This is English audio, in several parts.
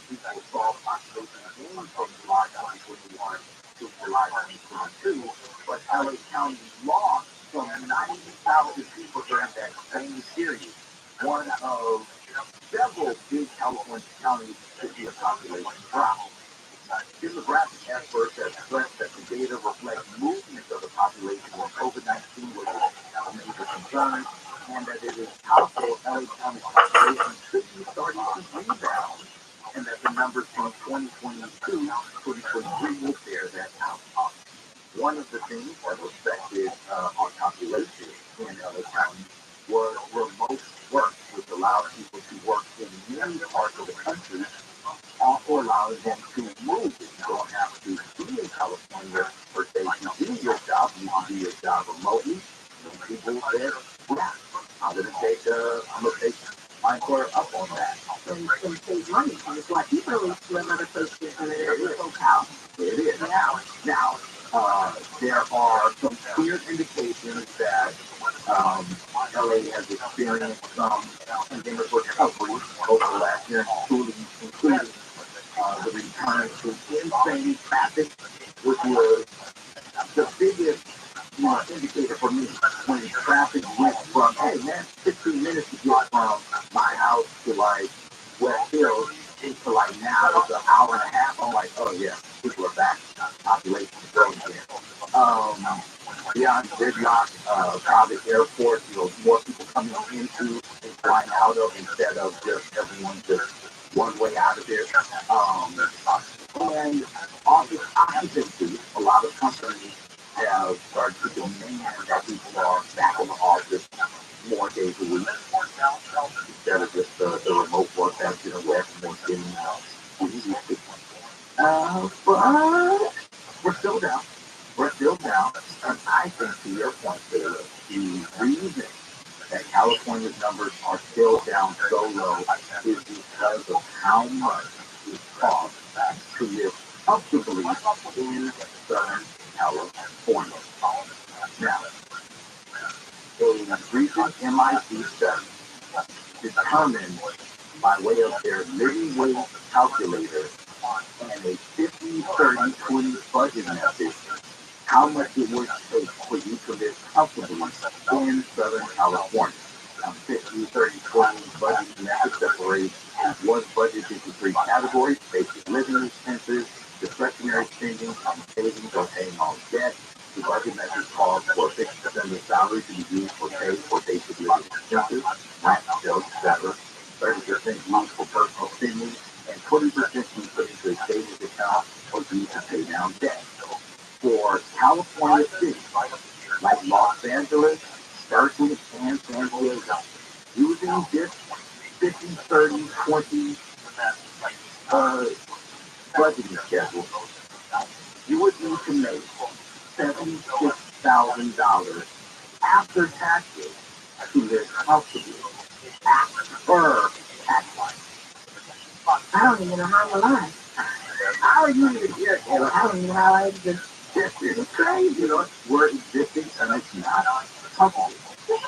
people saw population gain from July 2021 to July 2022, but LA County lost from 90,000 people during that same period. One of several big California counties to see a population drop. Demographic experts have stressed that the data reflects movement of the population when COVID-19 was a major concern, and that it is possible LA County population could be starting to rebound, and that the numbers from 2022, 2023 will bear that out. One of the things that affected our population in LA County was remote work, which allowed people to work in many parts of the country, also allowing them to move. You don't have to be in California per se to do your job. You can do your job remotely. And people said, yeah, I'm going to take my court up on that. And save money. And it's like people live other places and it's locale. It is. Now, there are some clear indications that LA has experienced some pandemic recovery over the last year, including the return to insane traffic, which was the biggest indicator for me when traffic went from, hey man, 15 minutes to get from my house to like West Hills into like now it's an hour and a half. I'm like, oh yeah, people are back. Population is growing again. Beyond gridlock, private airports, more people coming into and flying out of instead of just everyone just one way out of there. And office occupancy, a lot of companies have started to demand that people are back in the office more days a week instead of just the remote work that's more getting used to. But we're still down. And I think to your point, the reason that California's numbers are still down so low is because of how much it costs to live comfortably in Southern California. Now, a recent MIT study determined by way of their living wage calculator and a 50-30-20 budget method how much it would take for you to live comfortably in Southern California. 50-30-20 budget method separates was budget into three categories: basic living expenses, discretionary spending, savings, or paying off debt. The budget method calls for 50% of the salary to be used for pay for basic living expenses, rent, bills, etc. 30% used for personal spending, and 20% used put into a savings account or used to pay down debt. For California cities like Los Angeles, Berkeley, and San Diego, using this 50-30-20 budgeting schedule, you would need to make $76,000 after taxes to live comfortably. Per tax line. I don't even know how I'm alive. How are you even here? I don't even know how I exist. This is crazy. We're existing and it's not comfortable.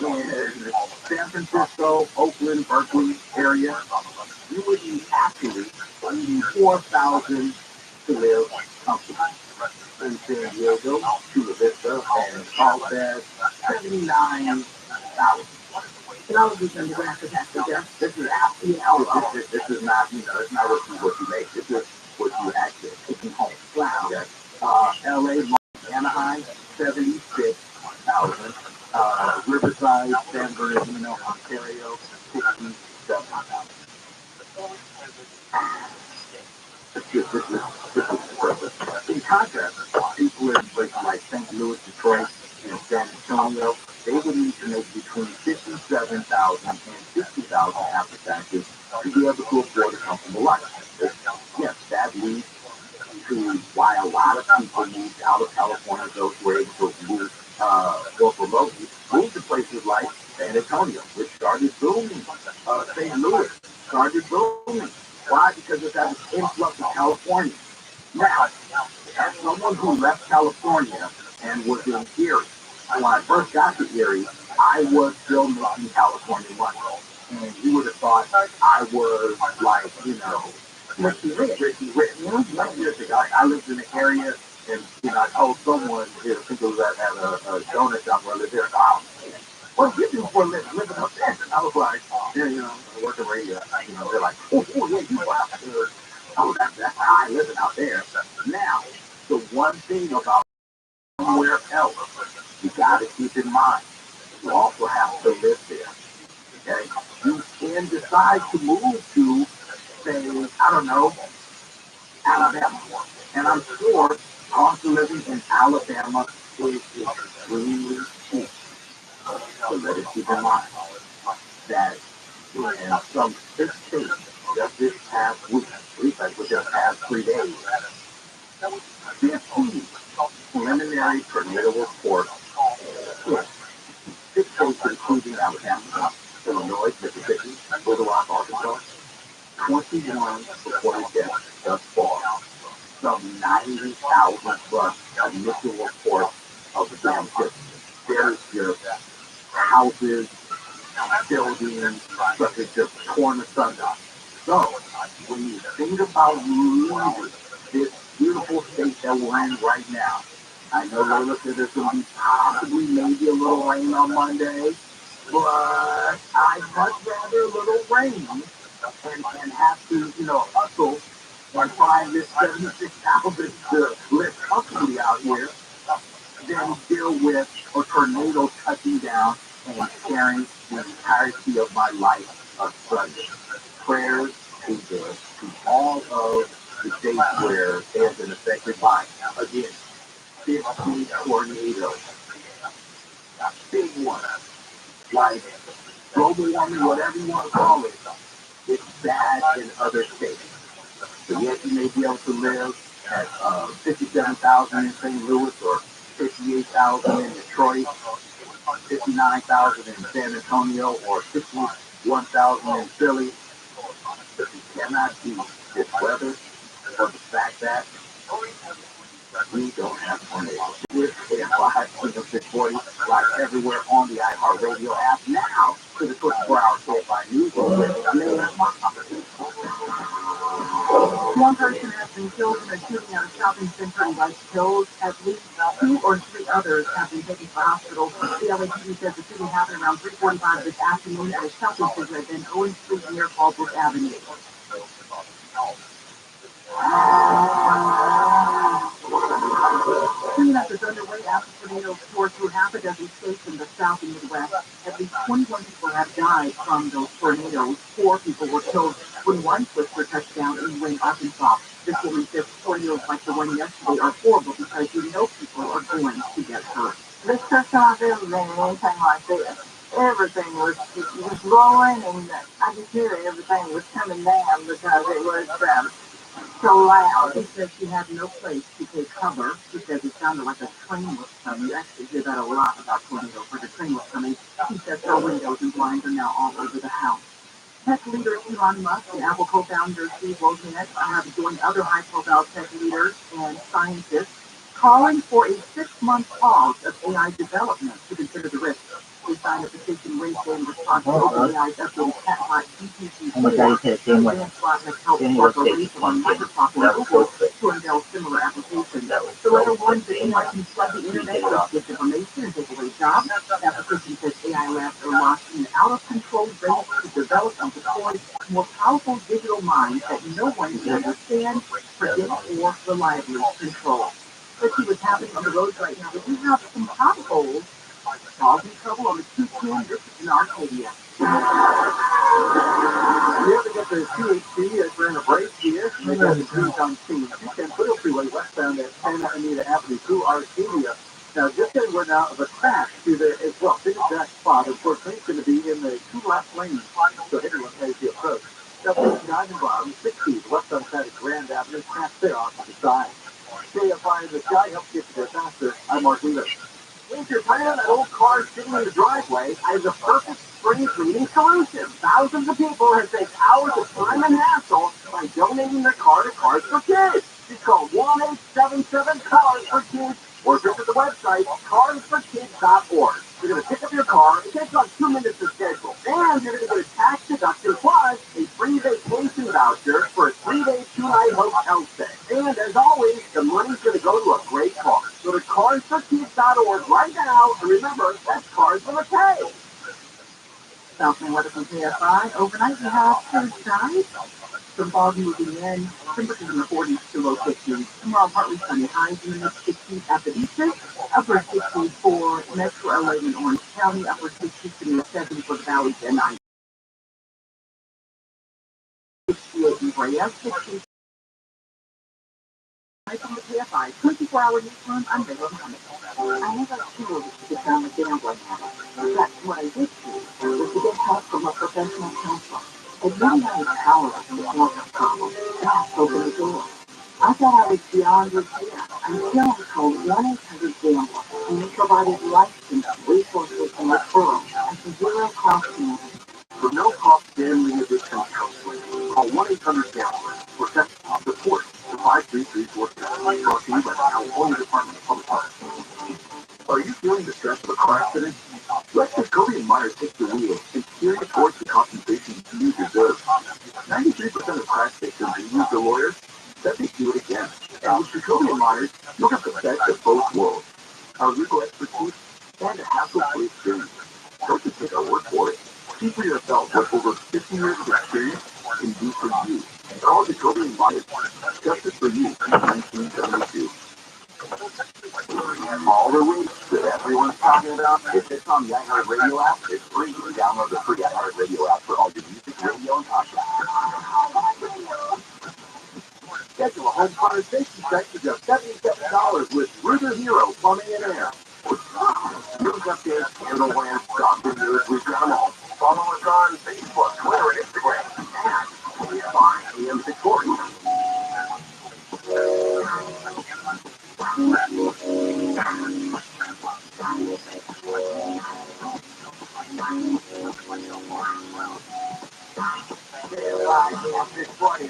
In San Francisco, Oakland, Berkeley area, you would need actually $4,000 to live comfortably. In San Diego, Chula Vista, and Carlsbad, $79,000. Can all of these undergrad taxes there? This is after this is not, it's not what you make. This is what you actually taking home. Wow. Okay. LA, Anaheim, 76,000. Riverside, San Bernardino, Ontario, 67,000. This is perfect. In contrast, people in places like St. Louis, Detroit, and San Antonio, they would need to make between $57,000 and $60,000 after taxes to be able to afford a comfortable life. Yes, that leads to why a lot of people moved out of California, those who were able to work remotely, moved to places like San Antonio, which started booming. St. Louis started booming. Why? Because it's had an influx of California. Now, as someone who left California and was in Erie, when I first got to Erie, I was still making California money. And you would have thought I was like, Ricky Rich. Years ago, I lived in the area, and I told someone here, people that had a donut shop where I lived there, oh, what do you do for a living, living up there? And I was like, yeah, I work at radio. They're like, oh, yeah, you work out there. Oh, that's how I living out there. Now, the one thing about somewhere else, you got to keep in mind, you also have to live there. Okay? You can decide to move to, say, I don't know, Alabama. And I'm sure cost of living in Alabama is extremely cheap. So let us keep in mind that in some big states, just this past week, which just past 3 days, 15 preliminary tornado reports hit 6 states, including Alabama, Illinois, Mississippi, Little Rock, Arkansas, 21 reported deaths thus far. Some 90,000 plus initial reports of the damage. There's your houses, buildings, such as just torn asunder. So, when you think about leaving this beautiful state that we're in right now, I know Lola said there's going to be possibly maybe a little rain on Monday, but I'd much rather a little rain and have to, hustle and find this 76,000 to live comfortably out here than deal with a tornado touching down and sharing the entirety of my life asunder. Prayers to all of the states where they have been affected by, again, 15 tornadoes. Big one. Like global warming, whatever you want to call it, it's bad in other states. So yes, you may be able to live at 57,000 in St. Louis or 58,000 in Detroit, 59,000 in San Antonio, or 61,000 in Philly. But you cannot beat this weather or the fact that we don't have tornadoes. We're KFI 640 live everywhere on the iHeartRadio app now to the 24-hour KFI News. One person has been killed in a shooting at a shopping center in Rice Hills. At least 2 or 3 others have been taken to the hospital. The LAPD says the shooting happened around 3:45 this afternoon at a shopping center at Van Owen Street near Fallbrook Avenue. Cleanup is underway after tornadoes tore through half a dozen states in the South and Midwest. At least 21 people have died from those tornadoes. 4 people were killed when one twister touched down in Wayne, Arkansas. This woman says tornadoes like the one yesterday are horrible because people are going to get hurt. This first time I've ever been in anything like this. Everything was blowing, and I could hear everything was coming down because it was so loud. She said she had no place to take cover. She said it sounded like a train was coming. You actually hear that a lot about tornadoes, where the train was coming. She said her windows and blinds are now all over the house. Tech leader Elon Musk and Apple co-founder Steve Wozniak have joined other high-profile tech leaders and scientists calling for a 6-month pause of AI development to consider the risks. They signed a petition Wednesday in response to OpenAI's updated chatbot GPT-4. Advanced bot has helped corporations on Microsoft and Google to unveil similar applications. The letter warns that AI can flood the internet with disinformation and take away jobs. The application says AI labs are locked in out-of-control race to develop and deploy more powerful digital minds that no one can understand, predict, or reliably control. Let's see what's happening on the roads right now. We do have some potholes causing trouble on the 210. This is in Arcadia. We have to get the CHC as we're in a break here. We got the crews on scene. 210 Foothills Freeway westbound at Santa Anita Avenue through Arcadia. Now, just getting word out of a crash to the, as well, big exact spot. Of course, it's going to be in the 2 left lanes, so everyone has the approach. Now, 59 and bottom, 60, the westbound side of Grand Avenue, can't fit off to the side. KFI in the sky helps get you there faster. I'm Mark Wheeler. If you're tired of that old car sitting in the driveway, I have the perfect spring cleaning solution. Thousands of people have saved hours of time and hassle by donating their car to Cars for Kids. Just call 1-877-CARS for Kids or visit the website carsforkids.org. You're going to pick up your car. It takes about 2 minutes to schedule. And you're going to get a tax deduction plus a free vacation voucher for a 3-day, 2-night hotel stay. And as always, the money's going to go to a great cause. Go to carsforkids.org right now. And remember, that's Cars for the Pay. Southern weather from KFI. Overnight, we have clear skies. Some fog moving in. Temperatures in the 40s to low 50s. Tomorrow, partly sunny. Highs in the mid-60s at the beaches. Upper 60s for Metro LA and Orange County. Upper 60s to mid 70s for the valleys and 68 in Brea. 60s from the KFI. 24-hour newsroom. I'm Bailey Hammond. I have a tool to get down the gambling habit. That's what I did do. Was to get help from a professional counselor. Admitting I was powerless was not a problem. God opened the door. I thought I was beyond repair until I called 1-800-GAMBLER, and they provided licensed resources and referrals at the zero cost meeting. For no-cost gambling addiction counseling, call 1-800-GAMBLER for technical support to 53347. Brought to you by the California Department of Public Health. Are you feeling the stress of a car accident? Let Jacoby and Myers take the wheel and steer you towards the compensation you deserve. 93% of crash victims use the lawyers. Let me do it again. And with Jacoby and Myers, you'll have the best of both worlds. Our legal expertise and a hassle-free experience. Don't just take our word for it. See for yourself what over 15 years of experience can do for you. Call Jacoby and Myers. Justice for you in 1972. All the weeks that everyone's talking about, if it's on the iHeartRadio app, it's free. You can download the free iHeartRadio app for all your music, radio, and podcasts. Schedule a home conversation check for just $77 with River Hero Plumbing and Air. News updates, handle plans, doctor news, weekend all. Follow us on Facebook, Twitter, and Instagram at KFI AM Victoria.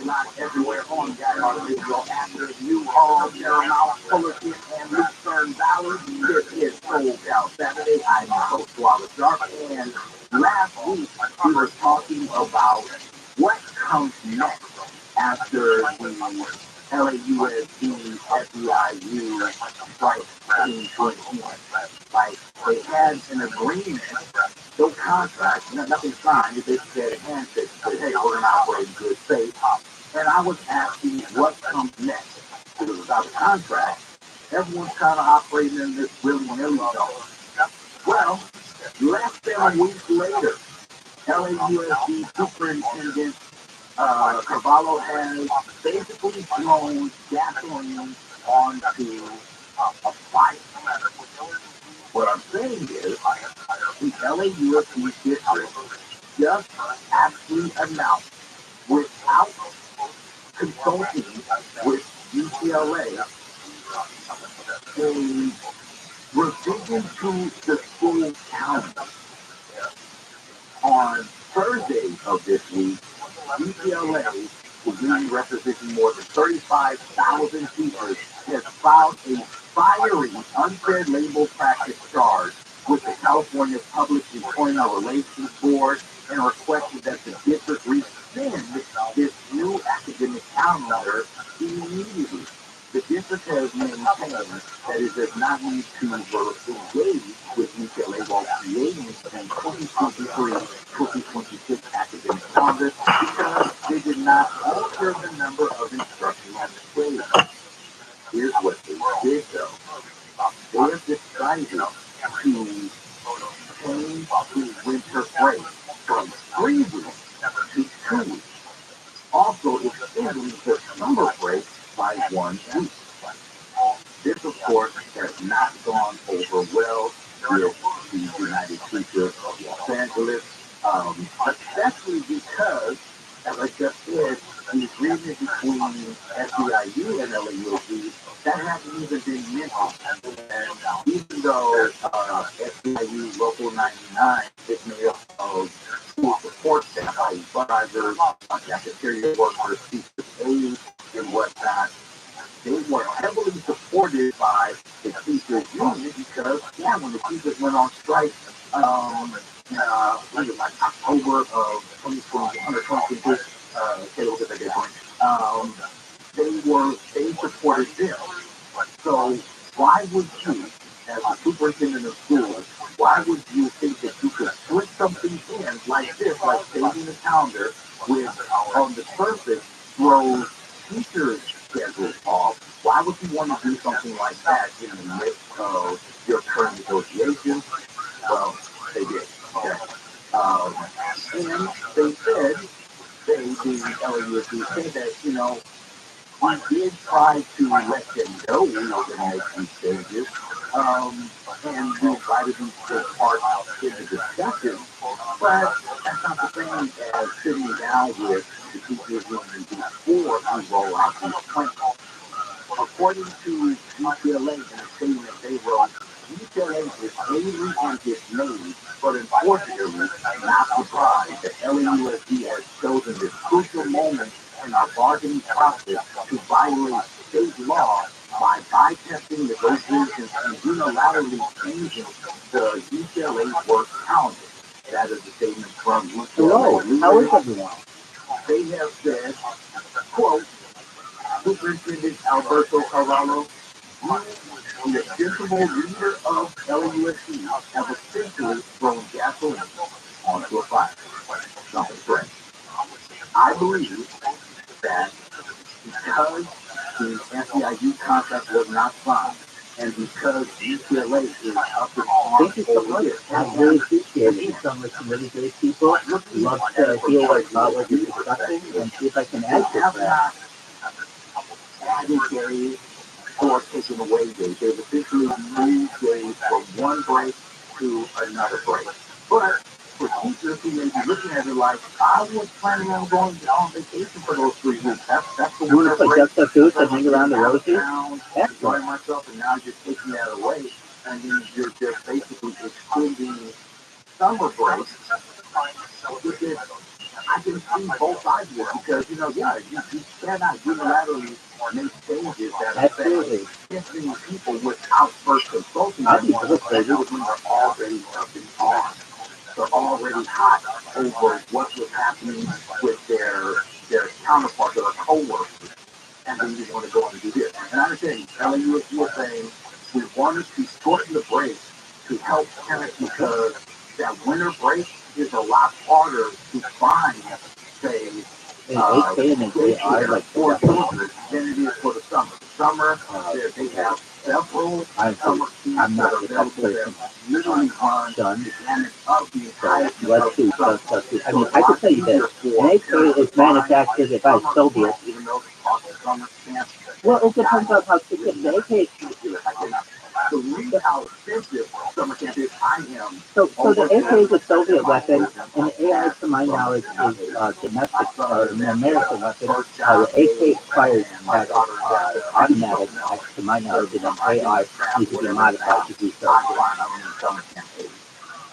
Not everywhere on iHeartRadio after you all Paramount, Fullerton, and Lucerne Valley. This is Sold Out Saturday. I'm your host, Wallace Sharp, and last week we were talking about what comes next after the LAUSD, SEIU strike in 2020. Like, they had an agreement, no contract, nothing signed. They said a handshake, said, hey, we're going to operate in good faith. And I was asking what comes next. Because without a contract, everyone's kind of operating in this willy-nilly zone. Well, less than a week later, LAUSD Superintendent Cavallo has basically thrown gasoline onto a fire. What I'm saying is, the LAUSD district just actually announced, without consulting with UCLA, a revision to the school calendar. On Thursday of this week, UCLA, the union representing more than 35,000 teachers, has filed a fiery unfair label practice charge with the California Public Employment Relations Board and requested that the district rescind this new academic calendar immediately. The district has maintained that it does not need to engage with UCLA while creating the 2023-2026 academic calendar because they did not alter the number of instructional days. Here's what they did, though. They have decided to change the winter break from 3 weeks to 2 weeks. Also extending the summer break by 1 week. This, of course, has not gone over well with the United Teachers of Los Angeles, especially because, as I just said, the agreement between SEIU and LAUSD, that hasn't even been mentioned. And even though SEIU Local 99 is made up of school support staff, advisors, cafeteria workers, teachers' aides, and whatnot, they were heavily supported by the teachers' union because, when the teachers went on strike, like October of 2022, say what they did. Um, they supported them. So why would you, as a superintendent of schools, why would you think that you could put something in like this, like saving the calendar, with on the surface throws teachers' schedules off? Why would you want to do something like that in the midst of your current negotiations? Well, they did. Okay. Um, and they said, the LAUSD said that, we did try to let them know we were going to make these changes, and we invited them to take part in the discussion, but that's not the same as sitting down with the teachers union before we roll out these plans. According to UCLA in a statement they wrote, UCLA is angry and dismayed, but unfortunately not surprised that LAUSD has chosen this crucial moment in our bargaining process to violate state law by bypassing negotiations and unilaterally changing the UCLA work calendar. That is a statement from UCLA. Hello, how is everyone? They have said, quote, Superintendent Alberto Carvalho, you, the principal leader of LAUSD, have essentially thrown gasoline onto a fire. Something correct. I believe that because the SEIU contract was not signed, and because UCLA is up in arms. Thank you so much. I really appreciate it. You sound like some really great people. Love to hear about what you're discussing and see if I can add to that. Added days or taking away days. They've essentially moved days from one break to another break. But for teachers who may be looking at it like, I was planning on going on vacation for those 3 weeks. That's the winter break. Just the food and hang around the roses? Enjoying myself, and now you're taking that away, and then you're just basically extending summer break, which is, I can see both sides of it, because, you cannot unilaterally make changes that affect 15 people without first consulting them, when they're already up in arms. They're already hot over what was happening with their counterparts, their co-workers, and then you want to go and do this. And I understand, telling you what you were saying, we wanted to shorten the break to help parents, because that winter break is a lot harder to find, say, for children than it is for the summer. The summer, they have several summer teams that are available that literally run the gamut of the entire I mean, I can tell you this. An AK is manufactured by Soviets. Well, it depends on how thick the AK is. So the AK is a Soviet weapon, and the AI, to my knowledge, is domestic, an American weapon. The AK fires automatic, to my knowledge, and an AI needs to be modified to do so.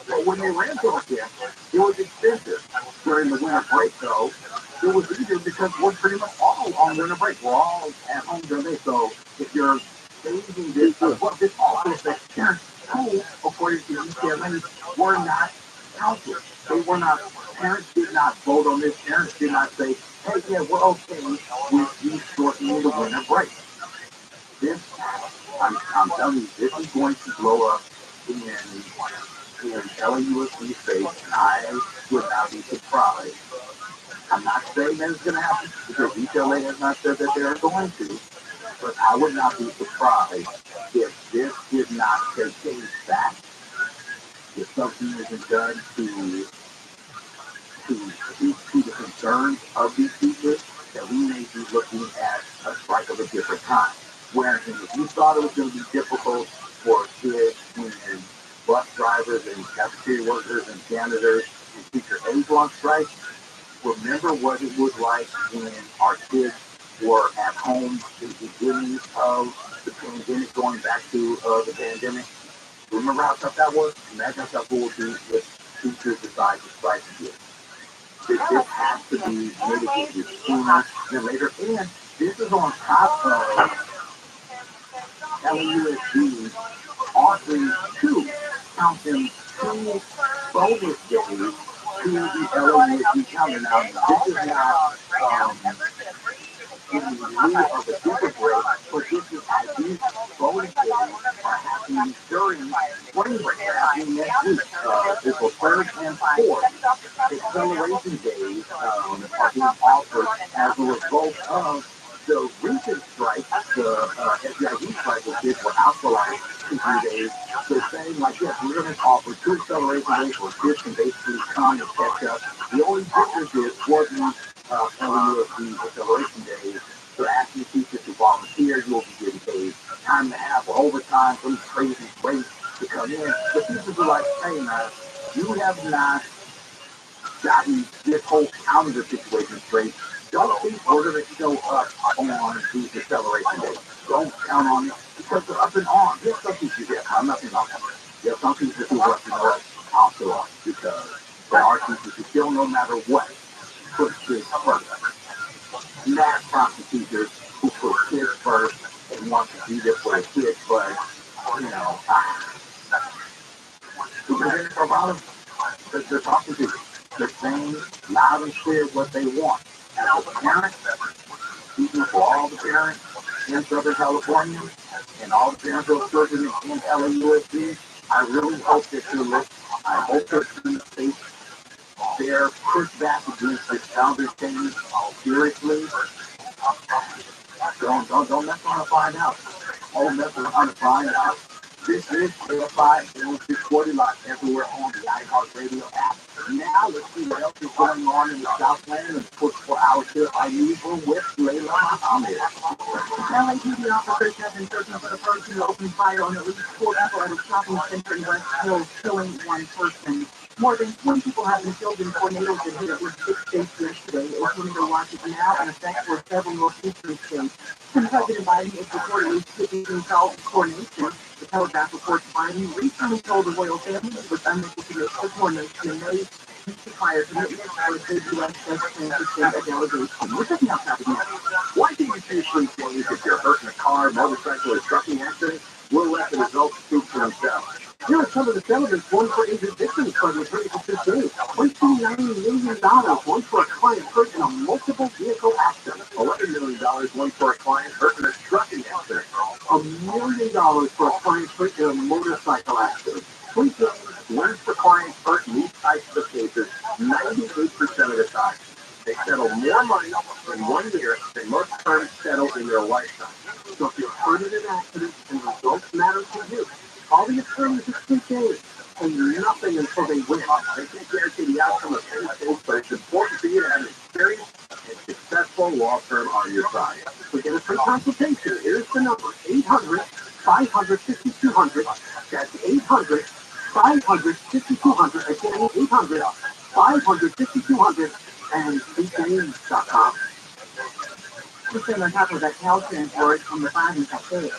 But when they ran summer camp, it was expensive. During the winter break, though, it was easier because we're pretty much all on winter break. We're all at home during the day. So if you're saving this, well, this also affects parents who, according to UCLA, were not counted. They were not, parents did not vote on this. Parents did not say, hey, yeah, we're okay with you shortening the winter break. This, I'm telling you, this is going to blow up in LAUSD space, and I would not be surprised. I'm not saying that it's going to happen, because UCLA has not said that they're going to, but I would not be surprised if this did not take things back, if something isn't done to speak to the concerns of these teachers, that we may be looking at a strike of a different kind. Whereas if you thought it was going to be difficult for kids and bus drivers and cafeteria workers and janitors and teacher aides on strike, remember what it was like when our kids were at home in the beginning of the pandemic, going back to the pandemic. Remember how tough that was? Imagine how tough it would be if teachers decide to strike again. This has to be mitigated sooner than later. And this is on top of LAUSD offering to count them two bonus days to the LAUSD calendar. Now, this is not in lieu of a super break, but this is as these bonus days are happening during spring break, happening next week, April 3rd and 4th. Acceleration days are being offered as a result of the recent strike, the FDIC strike, which did for out for like 2-3 days. They're saying like, yes, we're going to offer 2 acceleration days where kids can basically come and catch up. The only difference is for these LAUSD acceleration days, so asking teachers to volunteer, you'll be getting paid time and a half or overtime, some crazy rates to come in. The teachers are like, hey man, you have not gotten this whole calendar situation straight. Don't think we're going to show up on these acceleration days. Don't count on it because they're up and on. There's some teachers, yes, I'm not saying that. There's some teachers who work, you know what, I'll show up because there are teachers who still, no matter what, put kids first. Not proper teachers who put kids first and want to be there for the kids, but, you know, there's a lot of, they're talking to, they're saying loud and clear what they want. As a parent, speaking for all the parents in Southern California and all the parents who are serving in LAUSD, I really hope that you look, I hope that you take their pushback against this calendar change seriously. Don't mess around to find out. Don't mess around to find out. This is verified and it's recorded live everywhere on the iHeartRadio app. Now let's see what else is going on in the Southland and the 24-hour shift I usual with Layla Muhammad. LAPD officers have been searching for the person who opened fire on at least 4 people at a shopping center in West Hills, killing 1 person. More than 20 people have been killed in tornadoes that hit at least 6 states yesterday. A tornado watch is now in effect for several northeastern states. And President Biden is reportedly seeking South coordination. The Telegraph reports Biden recently told the royal family he was unable to get the coordination and made prior commitments for the U.S. President to send a delegation. We're checking out that again. One thing is usually safe if you're hurt in a car, motorcycle, or trucking accident, we'll let the results speak for themselves. Here are some of the senators going for injured victims from the critical today. $1.9 million going for a client hurt in a multiple vehicle accident. $11 million went for a client hurt in a trucking accident. $1 million for a client hurt in a motorcycle accident. Once for clients hurt in these types of cases, 98% of the time, they settle more money in 1 year than most firms settle in their lifetime. So if you're hurt in an accident and results matter to you, all the attorneys are 2 days and nothing until they win. They can't guarantee the outcome of any case, but it's important for you to have an experienced and successful law firm on your side. To get a free consultation, here's the number, 800-500-5200. That's 800-500-5200. Again, 800-500-5200 and speakgames.com. Just staying on top of that calcium word from the findings cafe.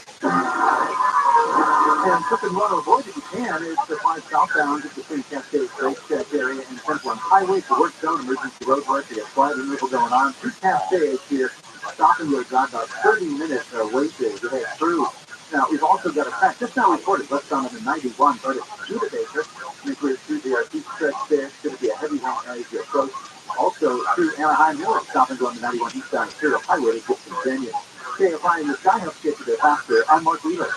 And something you want to avoid if you can is the 5 southbound at the City Cascade Racetrack area and Central Highway for work zone, emergency road work. You got flight removal going on. 2 Cascades here. Stopping you got about 30 minutes wait there to head through. Now, we've also got a fact just now reported westbound of the 91, but it's Studebaker. Nuclear through the deep stretch there. It's going to be a heavy rain area to approach. Also, through Anaheim North, stopping on the 91 eastbound Imperial Highway to Gibson, Virginia. KFI in the Sky helps get you there faster. I'm Mark Wheeler.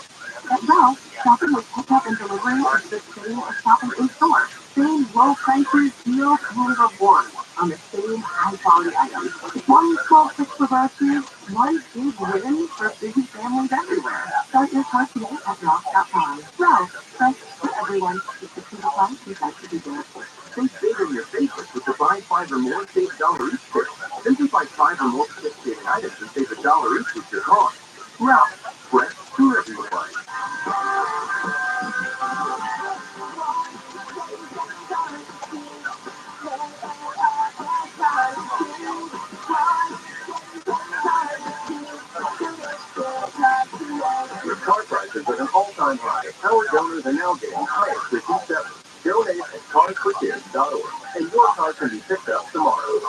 And now, shopping with pickup and delivery is the same as shopping in store. Same low prices, deals, and rewards on the same high-quality items. One 12-6 for groceries, one big win for busy families everywhere. Start your cart today at Roth.com. Ralph, fresh for everyone. It's a single price you've got to be there for. Think big on your favorites with the buy 5 or more, save $1 each kit. Simply buy 5 or more sophisticated items and save $1 each with your cost. Ralph, fresh for everyone. Your car prices at an all-time high. Our donors are now getting higher for Q7. Donate at carsforkids.org, and your car can be picked up tomorrow.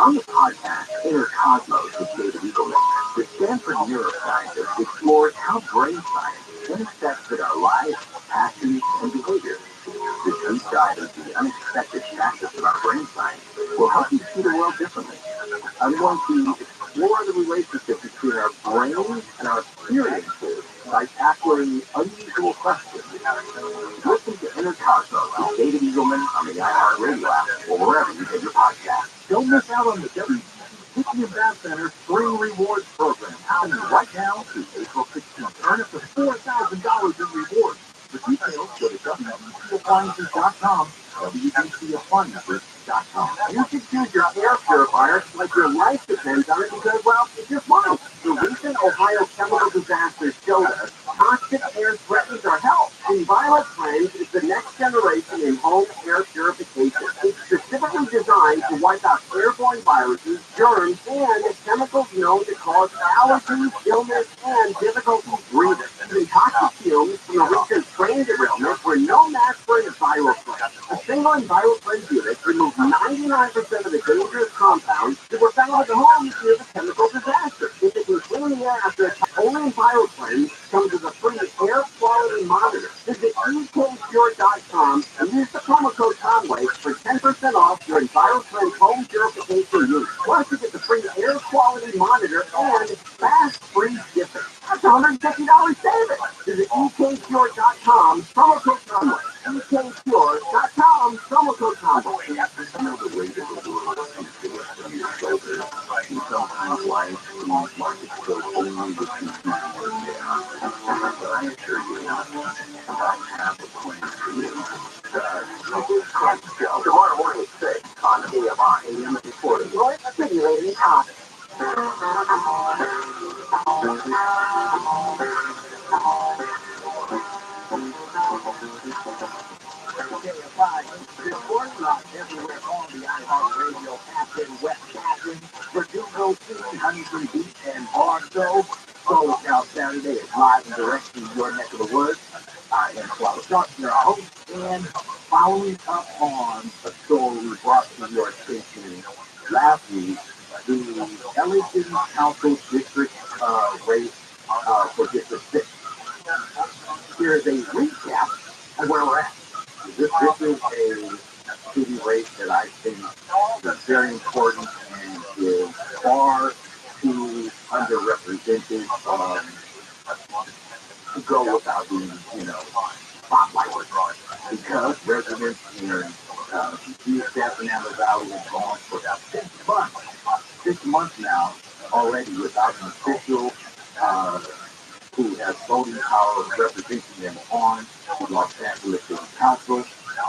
On the podcast, Inner Cosmos with David Eagleman, Stanford neuroscientist explored how brain science intersects with our lives, passions, and behaviors. This deep dive into the unexpected facets of our brain science will help you see the world differently. I'm going to explore the relationship between our brains and our experiences by tackling unusual questions. Listen to Inner Cosmos with David Eagleman on the iHeartRadio app or wherever you get your podcast. Don't miss out on the WBC Event Center Spring Rewards Program happening right now through April 16th. Earn up to $4,000 in rewards. For details, go to WBCappliances.com, WBCappliances.com. You can choose your air purifier like your life depends on it because, well, it's your money. The recent Ohio chemical disasters showed us toxic air threatens our health. ViralRabbi is the next generation in home air purification. It's specifically designed to wipe out airborne viruses, germs, and chemicals known to cause allergies, illness, and difficulty breathing. The toxic fumes from the recent train derailment were no match for ViralRabbi. A single ViralRabbi unit removes 99% of the dangerous compounds that were found at the homes near the chemical disaster. If it can clean the air after a only ViralRabbi comes with a free air quality monitor. Visit ekpure.com and use the promo code Conway for 10% off your ViralRabbi home purification unit. Plus, you get the free air quality monitor and fast free shipping. That's $150 savings. Visit ekpure.com, promo code Conway. ekpure.com, promo code Conway. Another way to the world is to let from your shoulders. And sometimes life seems like it's still only the two people there. But I assure you, I have a plan for you. Tomorrow morning at 6 on AMI, AM 40. Roy, simulating talk. Reporting live everywhere on the iHeartRadio app in West Catherine, Verdugo City, Huntington Beach, and Barstow. Soul Out Saturday is live and direct from your neck of the woods. I am Flava Sharp, your host, and following up on a story we brought to your attention last week, the LA City Council District race for District 6. Here's a recap of where we're at. This is a city race that I think is very important and is far too underrepresented to go without being, spotlighted. Because residents in East San Fernando Valley have gone for about 6 months now already without an official who has voting power representing them on the Los Angeles City Council.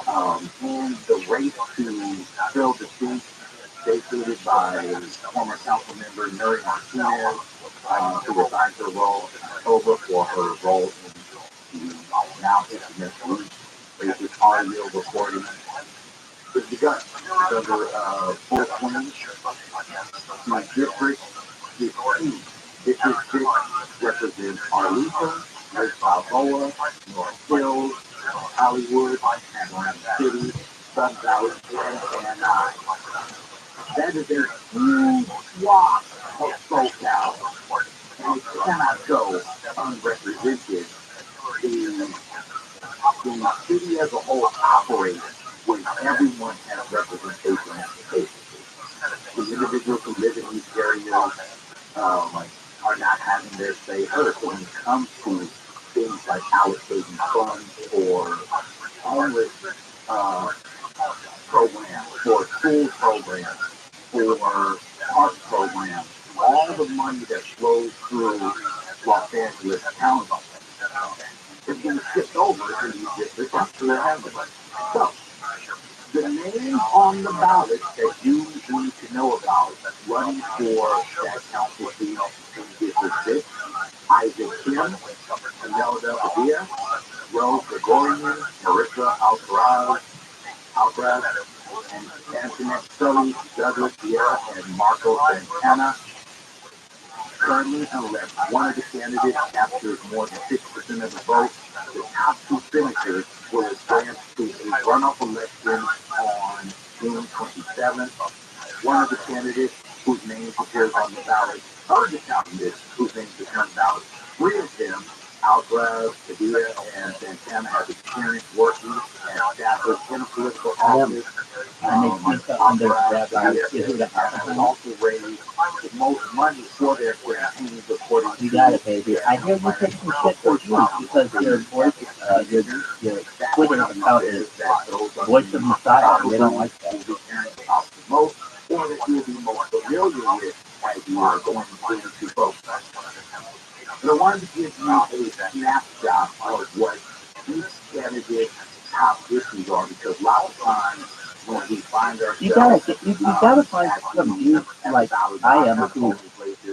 And the race to fill the seat vacated by former council member Mary Martinez, who resigned her role in October for her role in the now infamous racist audio recording. It's begun. It's under full swing. My district is key. District 6 represents Arlington, West Balboa, North Hills, Hollywood, Atlantic City, Sun Valley, and that is a huge swath of SoCal, and it cannot go unrepresented. The city as a whole operates when everyone has representation at the table. The individuals who live in these areas are not having their say heard. So when it comes to things like allocating funds for homeless programs, for school programs, for park programs, all the money that flows through Los Angeles County is being shipped over to these districts after they're handling it. So, the names on the ballot that you need to know about running for that council seat in District 6, Isaac Kim, Imelda Padilla, Rose Gregorian, Marissa Alcaraz, and Antoinette Sully, Douglas Vieira, and Marco Santana. Currently, unless one of the candidates captures more than 6% of the vote, the top two senators will advance to a runoff election on June 27th. One of the candidates whose name appears on the ballot, other candidates whose names appear on the ballot. Three of them, Alvarez, Padilla, and Santana, have experience working as staffers in a political office. And they seem to under Rabbi is the Have also raised the most money for their campaigns, according to you got it, baby. I hear you take some shit for views because your voice, your Twitter account is Voice of Messiah, and they don't like that. Most, or that you'll be most familiar with as you are going into vote. But I wanted to give you a snapshot of what each candidate's top issues are, because a lot of times when we find ourselves, you gotta find some dudes like I am who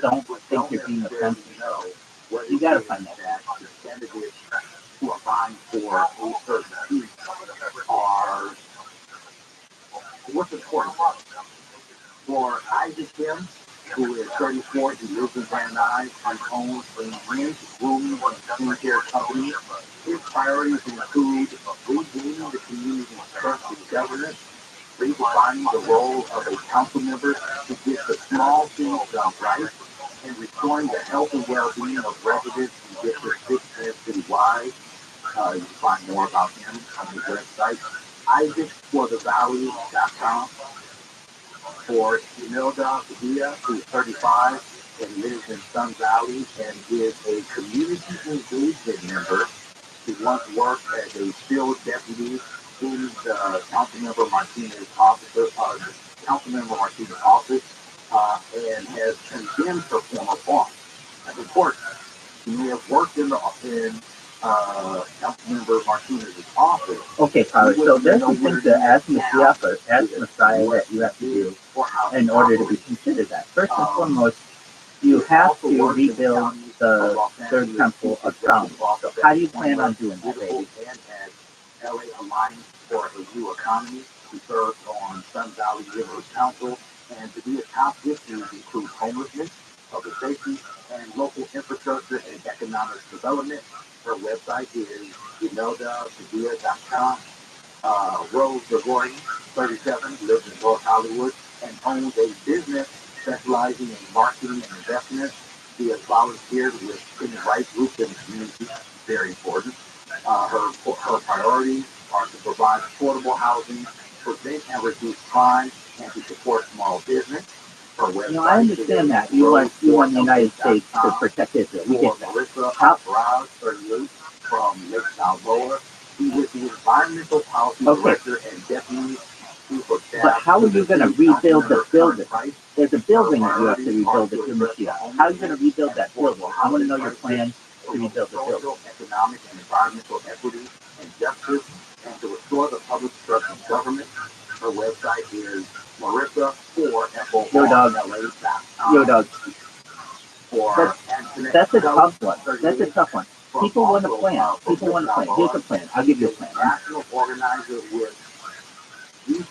don't think you're being offensive. You gotta find that. The candidates who are vying for a certain seat are what's important. For Isaac Kim, who is 34, he lives in Van Nuys, and owns a men's grooming and skincare company. His priorities include regaining the community's trust in governance, redefining the role of a council member to get the small things done right, and restoring the health and well-being of residents in District 6 and citywide. You can find more about him on his website, IsaacForTheValley.com. For Imelda Padilla, who's 35 and lives in Sun Valley and is a community engagement member. She once worked as a field deputy in the Councilmember Martinez's office, and has condemned her former boss. That's important. She may have worked in Councilmember Martinez's office. Okay, Tyler, so there's some things that as Messiah that you have to do in order to be considered that. First and foremost, you have to rebuild the third temple of Solomon. So how do you plan on doing that, baby? LA Alliance for a New Economy, who serves on Sun Valley Neighborhood Council, and to be a top issues include homelessness, public safety, and local infrastructure and economic development. Her website is imeldapadilla.com. Rose Gregorian, 37, lives in North Hollywood, and owns a business specializing in marketing and investment. She has volunteered with civil rights groups in the community, very important. Her priorities are to provide affordable housing, prevent and reduce crime, and to support small business. Her website, I understand that. You want the United States to protect Israel. We get that. Marissa Alvarez, 38, from Lake Balboa. He was the environmental policy director and deputy chief of staff. But how are you going to rebuild the building? There's a building that you have to rebuild at your Mashiach. How are you going to rebuild that building? I want to know your plan to rebuild the building. Economic and environmental equity and justice, and to restore the public trust in government. Her website is Marissa4FORLA.com. Yo, dog. That's a tough one. People want a plan. Here's a plan. I'll give you a plan. National organizer with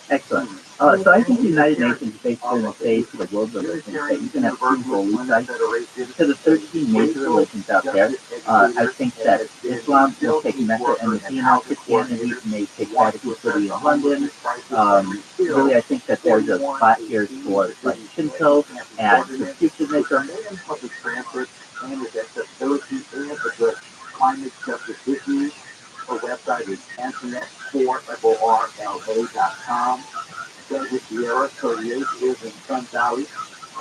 excellent. So I think the United Nations basically will say to the world religions that you can have two holy sites. To the 13 major religions out there, I think that Islam will take Mecca and Medina, Christianity may take Vatican City in London. Really, I think that there's a spot here for like Shinto and Confucianism. Public transit and its accessibility and address climate justice issues. Her website is Antoinette4FORLA.com. David Sierra, 38, lives in Sun Valley,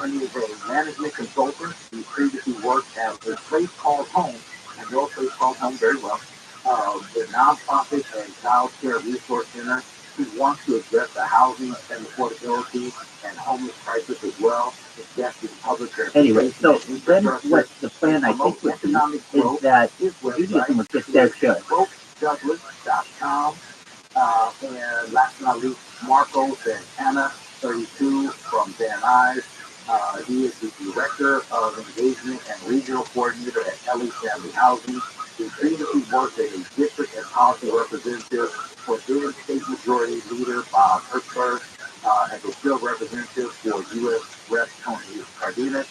and is a management consultant. He previously worked at a place called Home, and your place called Home very well, the nonprofit and child care resource center. He wants to address the housing and affordability and homeless crisis as well. Anyway, so then what the plan I think would be is that Judaism would get their share. Douglas.com. And last but not least, Marco Santana, 32, from Van Nuys. He is the Director of Engagement and Regional Coordinator at LA Family Housing. He previously worked as a district and policy representative for then State Majority Leader Bob Hertzberg, as a field representative for U.S. Rep. Tony Cardenas.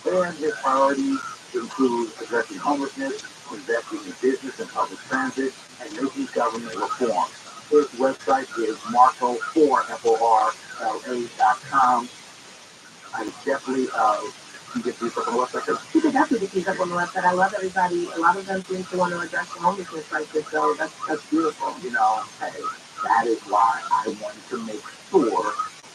And his priorities include addressing homelessness, investing in business and public transit, and making government reform. His website is Marco4FORLA.com. I definitely you get deep up on the website. You can definitely get these up on the website. I love everybody. A lot of them seem to want to address the homelessness crisis, so that's beautiful. You know, hey, that is why I wanted to make sure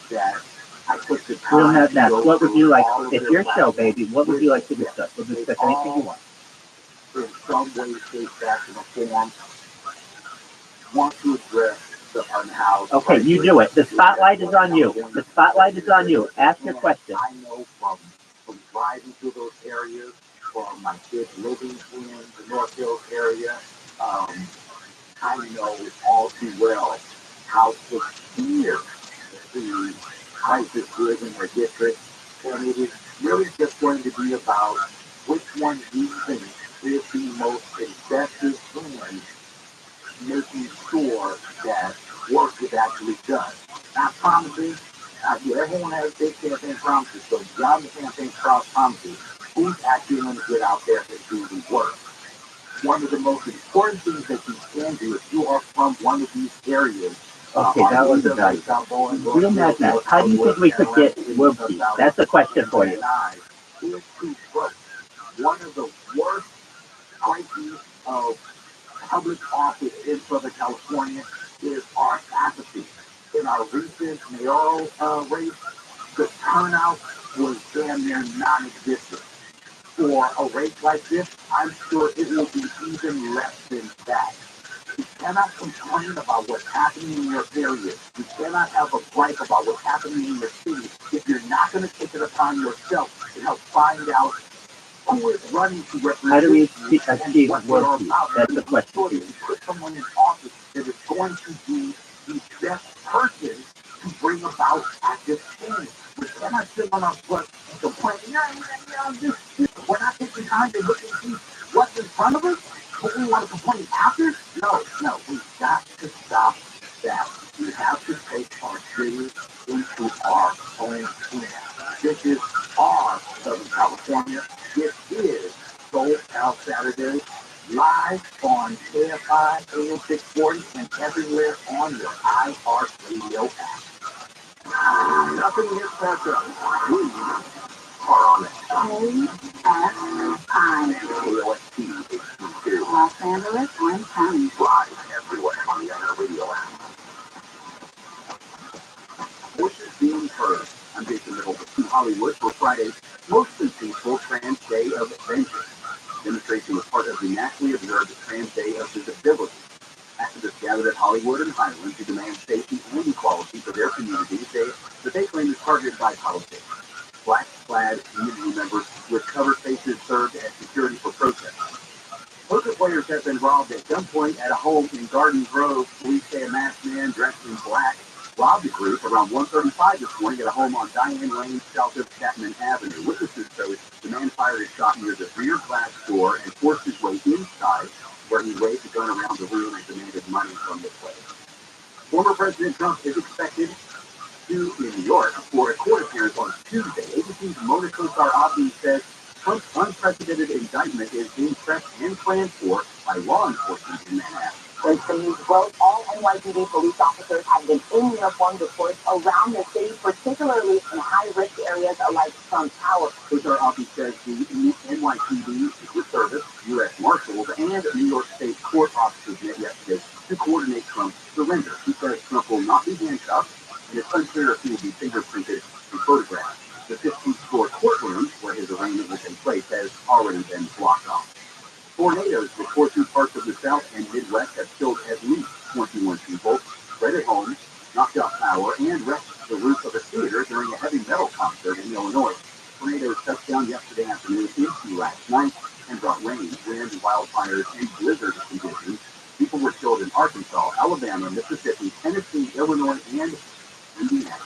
that I took the time. Real Mad Max, what would you like, it's your show, baby, what would you like to discuss? We'll discuss anything you want. In some way, shape, fashion, or form, want to address the unhoused. Okay, you do it. The spotlight is on you. The spotlight is on you. Ask your question. I know from driving through those areas, from my kids living in the North Hills area, I know all too well how severe the crisis is in their district, and it is really just going to be about which one you think is the most effective in making sure that work is actually done. Not promises. Everyone has big campaign promises, so beyond the campaign promises, who's actually going to get out there and do the work? One of the most important things that you can do if you are from one of these areas. Okay, that was a nice. Real Mad Max, how do you think we could get world peace? That's a question for you. One of the worst crises of public office in Southern California is our apathy. In our recent mayoral race, the turnout was damn near non-existent. For a race like this, I'm sure it will be even less than that. You cannot complain about what's happening in your area. You cannot have a gripe about what's happening in your city if you're not going to take it upon yourself to help find out who is running to represent. How do we achieve world peace? That's the question. You put someone in office that is going to be the best person to bring about active change. We cannot sit on our butt and complain, we're not taking time to look and see what's in front of us, but we want to complain after? No, we've got to stop that. We have to take our city into our own hands. This is our Southern California. This is Soul Out Saturday, live on KFI AM 640 and everywhere on your iHeartRadio app. Nothing is better. We are on it. KFI. Los Angeles, Orange County. Live everywhere on the iHeartRadio app. Voices being heard. I'm Jason Middleton in Hollywood for Friday's mostly peaceful Trans Day of Adventure. Demonstration was part of the nationally observed Trans Day of Visibility. Activists gathered at Hollywood and Highland to demand safety and equality for their communities that they claim is targeted by politics. Black-clad community members with covered faces served as security for protesters. Poker players have been robbed at gunpoint at a home in Garden Grove. Police say a masked man dressed in black robbed the group around 1:35 this morning at a home on Diane Lane, south of Chapman Avenue. Witnesses say the man fired a shot near the rear glass door and forced his way inside, where he waved the gun around the room and demanded money from the place. Former President Trump is expected to in New York for a court appearance on Tuesday. ABC's Mona Kosar-Abdi says Trump's unprecedented indictment is being prepped and planned for by law enforcement in Manhattan. When the news broke, all NYPD police officers have been in uniform reports around the city, particularly in high-risk areas like Trump Tower. Kosar-Abdi says the NYPD, Secret Service, U.S. Marshals, and New York State court officers met yesterday to coordinate Trump's surrender. He says Trump will not be handcuffed, and it's unclear if he will be fingerprinted and photographed. The 15th-floor courtroom, where his arraignment will take place, has already been blocked off. Tornadoes that tore through parts of the South and Midwest have killed at least 21 people, shredded homes, knocked out power, and wrecked the roof of a theater during a heavy metal concert in Illinois. Tornadoes touched down yesterday afternoon into last night and brought rain, wind, wildfires, and blizzard conditions. People were killed in Arkansas, Alabama, Mississippi, Tennessee, Illinois, and Indiana.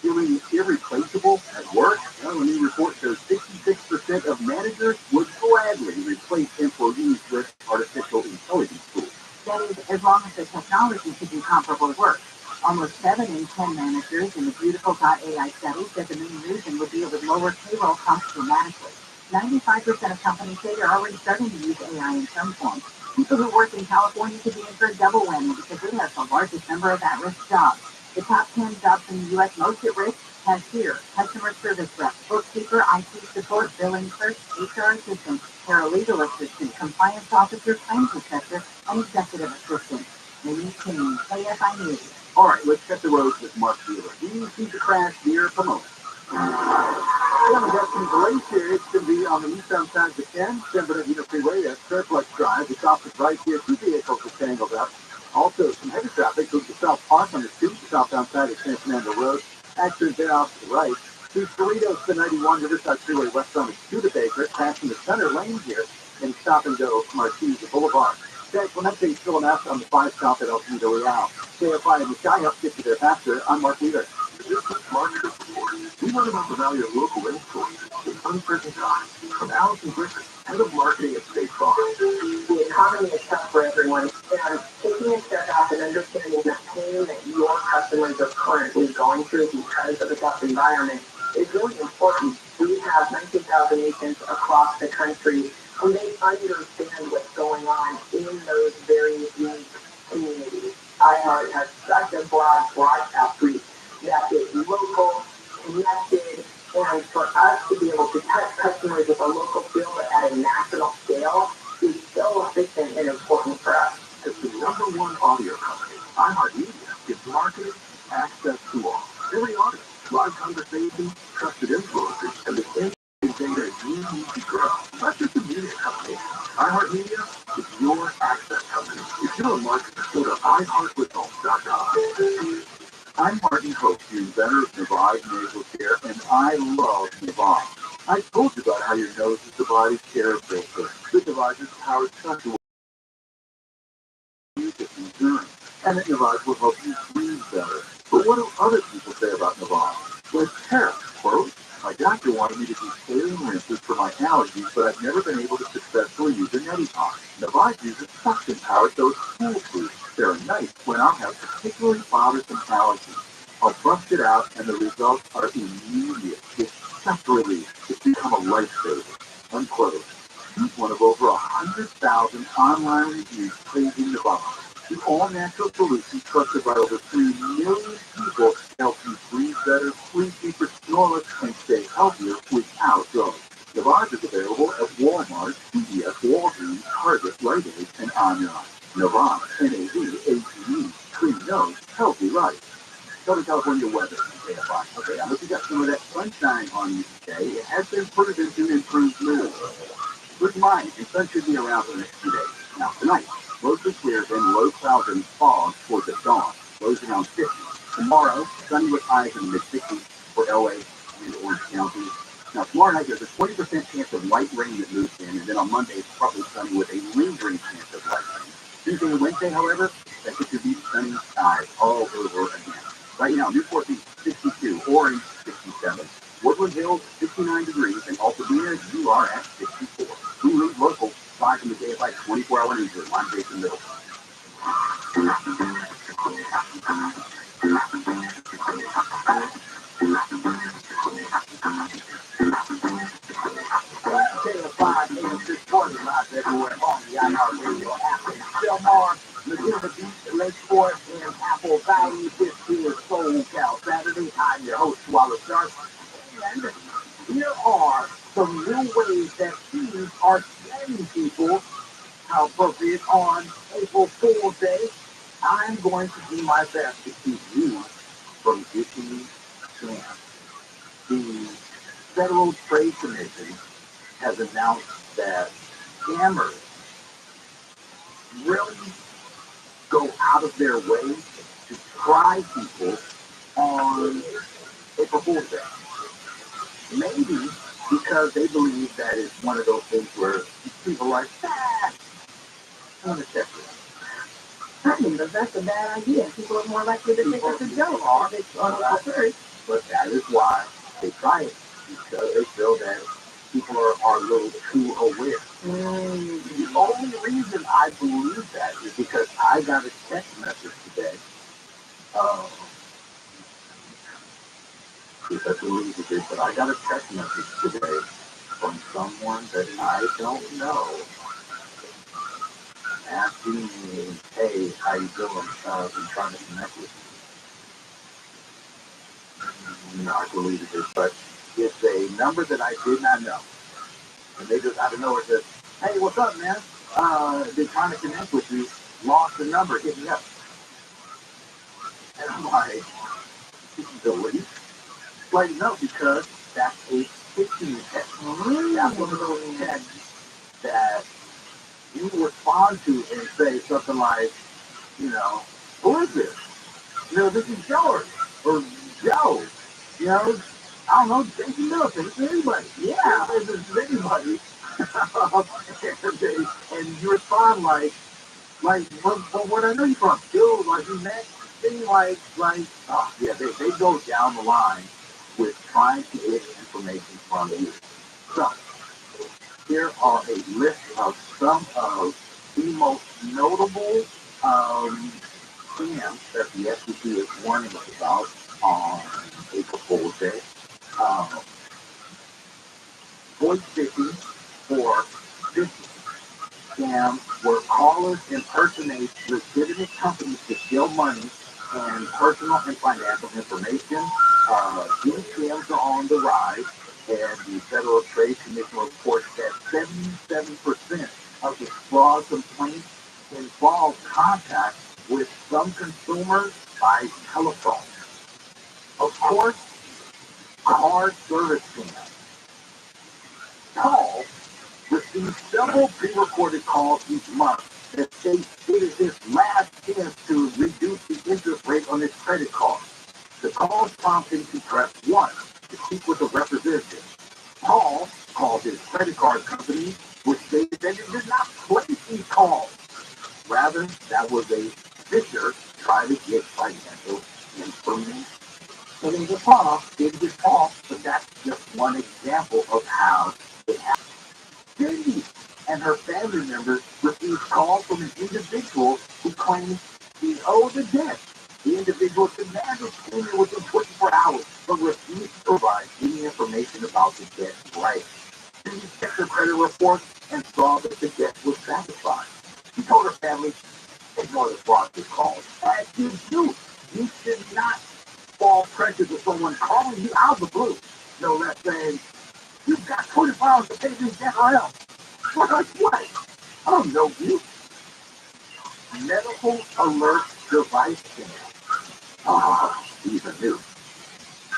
Feeling irreplaceable at work? Well, a new report shows 66% of managers would gladly replace employees with artificial intelligence tools. That is, as long as the technology can do comparable work. Almost 7 in 10 managers in the Beautiful.ai study said the main reason would be it would lower payroll costs dramatically. 95% of companies say they're already starting to use AI in some form. People who work in California could be in for a double whammy because they have the largest number of at-risk jobs. The top 10 jobs in the U.S. most at risk, cashier, customer service rep, bookkeeper, IT support, billing clerk, HR assistant, paralegal assistant, compliance officer, claims assessor, and executive assistant. Maintain KFI News. All right, let's check the roads with Mark Wheeler. Do you see the crash near Pomona? Well, that's some delays here. It can be on the eastbound side of the 10 Bernardino Freeway at Fairplex Drive. The opposite right here, 2 vehicles are tangled up. Also, some heavy traffic goes to South Park on the street, the southbound side of San Fernando Road. Accident there off to the right. To Cerritos to 91 Riverside Freeway west on the Studebaker, passing the center lane here, and stop and go Marquise Boulevard. San Clemente is still an ask on the 5 stop at El Camino Real. KFI and the Sky Up get you there faster. I'm Mark Wheeler. This is Market Report. We learn about the value of local resources in uncertain times. From Allison Griffin, head of marketing at State Farm. The economy is tough for everyone, and taking a step back and understanding the pain that your customers are currently going through because of the tough environment is really important. We have 19,000 agents across the country, and they understand what's going on in those very unique communities. iHeart has such a broad broadcast reach that is local, connected, and for us to be able to touch customers with a local feel at a national scale is so efficient and important for us. As the #1 audio company, iHeartMedia gives marketing access to all. Every audience, live conversations, trusted influencers, and the same data you need to grow. Not just a media company. iHeartMedia is your access company. If you're a marketer, go to iHeartWithHome.com. I'm Martin Hope, the inventor of Navaj nasal care, and I love Navaj. I told you about how your nose is the body's care filter. The Navaj is powered such a way you get endurance, and that Navaj will help you breathe better. But what do other people say about Navaj? Well, Tara, quote, my doctor wanted me to do saline rinses for my allergies, but I've never been able to successfully use a neti pot. Navaj uses suction power, so it's foolproof. They're nice when I have particularly bothersome allergies. I'll bust it out, and the results are immediate. It's such a relief. It's become a lifesaver. Unquote. He's one of over 100,000 online reviews praising Navaj. The all-natural solution trusted by over 3 million people to help you breathe better, sleep deeper, snore less, and stay healthier without drugs. Navaj is available at Walmart, CVS, Walgreens, Target, Rite Aid, and online. Navaj, N-A-V-A-G-E, clean nose, healthy life. Southern California weather. Okay, I hope you got some of that sunshine on you today. It has been proven to improve mood. Good mind, and sun should be around for the next 2 days. Now tonight, mostly clear, then low clouds and fog towards the dawn. Lows around 50. Tomorrow, sunny with highs in the mid-60s for LA and Orange County. Now tomorrow night, there's a 20% chance of light rain that moves in, and then on Monday, it's probably sunny with a lingering chance of light rain. Tuesday and Wednesday, however, that could be sunny skies all over again. Right now, Newport Beach, 62, Orange, 67, Woodland Hills, 69 degrees, and Altadena, you are at 64. Hulu local, 5 in the day by 24-hour newsroom. I'm Jason Middleton. Live everywhere on the iHeartRadio app. Delmar, Laguna Beach, Lakeport, and Apple Valley. This is Soul Cal Saturday. I'm your host, Wallace Sharp. And here are some new ways that teens are slaying people. How appropriate on April Fool's Day. I'm going to do my best to keep you from getting scammed. The Federal Trade Commission has announced that scammers really go out of their way to try people on April Fool's Day. Maybe because they believe that it's one of those things where people are like, I'm going to check this. I mean, but that's a bad idea. People are more likely to think it's a joke. But that is why they try it, because they feel that people are a little too aware. The only reason I believe that is because I got a text message today. If I believe it, but I got a text message today from someone that I don't know asking me, hey, how you doing? I'm trying to connect with you. I believe it is, but it's a number that I did not know. And they just, I don't know, it says, hey, what's up, man? They're trying to connect with you, lost the number, hit me up. And I'm like, delete? Like, no, because that's a phishing text. That's one of those texts that you respond to and say something like, who is this? This is George or Joe. I don't know, Jason Middleton, it's anybody. Yeah, it's anybody. and you respond like, what I know you from? Dude, like you met thing oh yeah, they go down the line with trying to get information from you. So here are a list of some of the most notable scams that the FCC is warning us about on April Fool's Day. Voice phishing for phishing scams where callers impersonate legitimate companies to steal money and personal and financial information. These scams are on the rise, and the Federal Trade Commission reports that 77% of the fraud complaints involve contact with some consumers by telephone. Of course, card service scams. Call receives several pre-recorded calls each month that state it is his last chance to reduce the interest rate on his credit card. The calls prompt him to press 1 to speak with a representative. Paul called his credit card company, which stated that it did not place these calls. Rather, that was a fisher trying to get financial information. So there's a pause, it was false, but that's just one example of how it happened. Cindy and her family members received calls from an individual who claims he owed the debt. The individual demanded payment within 24 hours, but refused to provide any information about the debt right. Cindy checked her credit report and saw that the debt was satisfied. She told her family, ignore the fraudulent calls. As you do, you should not fall pressure to someone calling you out of the blue. No less saying, you've got 24 hours to pay this debt or else. Like what? I don't know you. Medical alert device scam. These are new.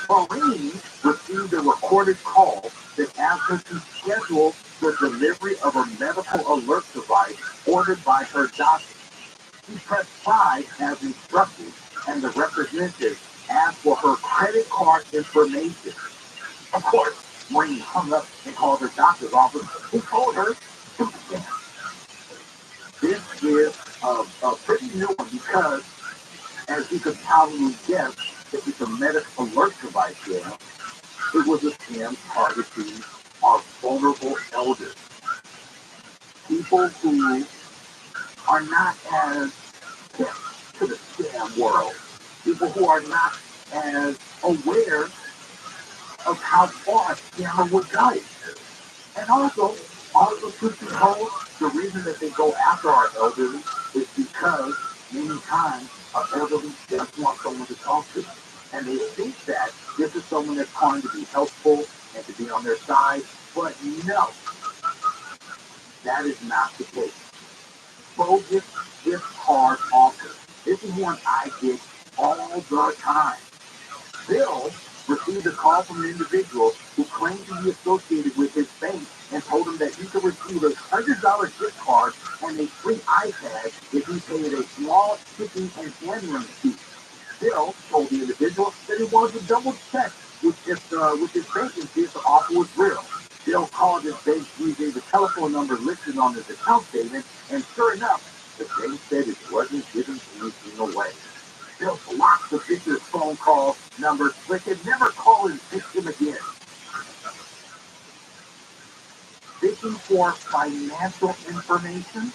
Pauline received a recorded call that asked her to schedule the delivery of a medical alert device ordered by her doctor. She pressed 5 as instructed, and the representative asked for her credit card information. Of course, when he hung up and called her doctor's office, he told her to scam. This is a pretty new one because, as you could probably guess, if it's a medical alert device scam, it was a scam targeting our vulnerable elders. People who are not as hip to the scam world. People who are not as aware of how far a scammer would go. And also truth be told, the reason that they go after our elderly is because many times our elderly just want someone to talk to. And they think that this is someone that's trying to be helpful and to be on their side. But no, that is not the case. Bogus gift card offer. This is one I get all the time. Bill received a call from an individual who claimed to be associated with his bank and told him that he could receive a $100 gift card and a free iPad if he paid a small shipping and handling fee. Bill told the individual that he wanted to double check with his bank and see if the offer was real. Bill called his bank using the telephone number listed on his account statement, and sure enough, the bank said it wasn't giving anything away. Bill blocked the victim's phone call number so they could never call and fix him again. Fishing for financial information?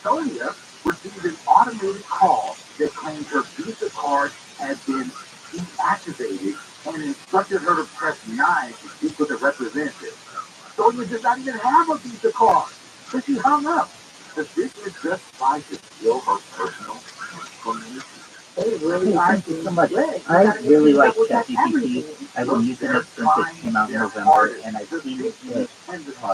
Sonia received an automated call that claimed her Visa card had been deactivated and instructed her to press 9 to speak with a representative. Sonia did not even have a Visa card, so she hung up. The business just tried to steal her personal information. really Thank you so much. I really like ChatGPT. I've been using it since it came out in November, and I've seen it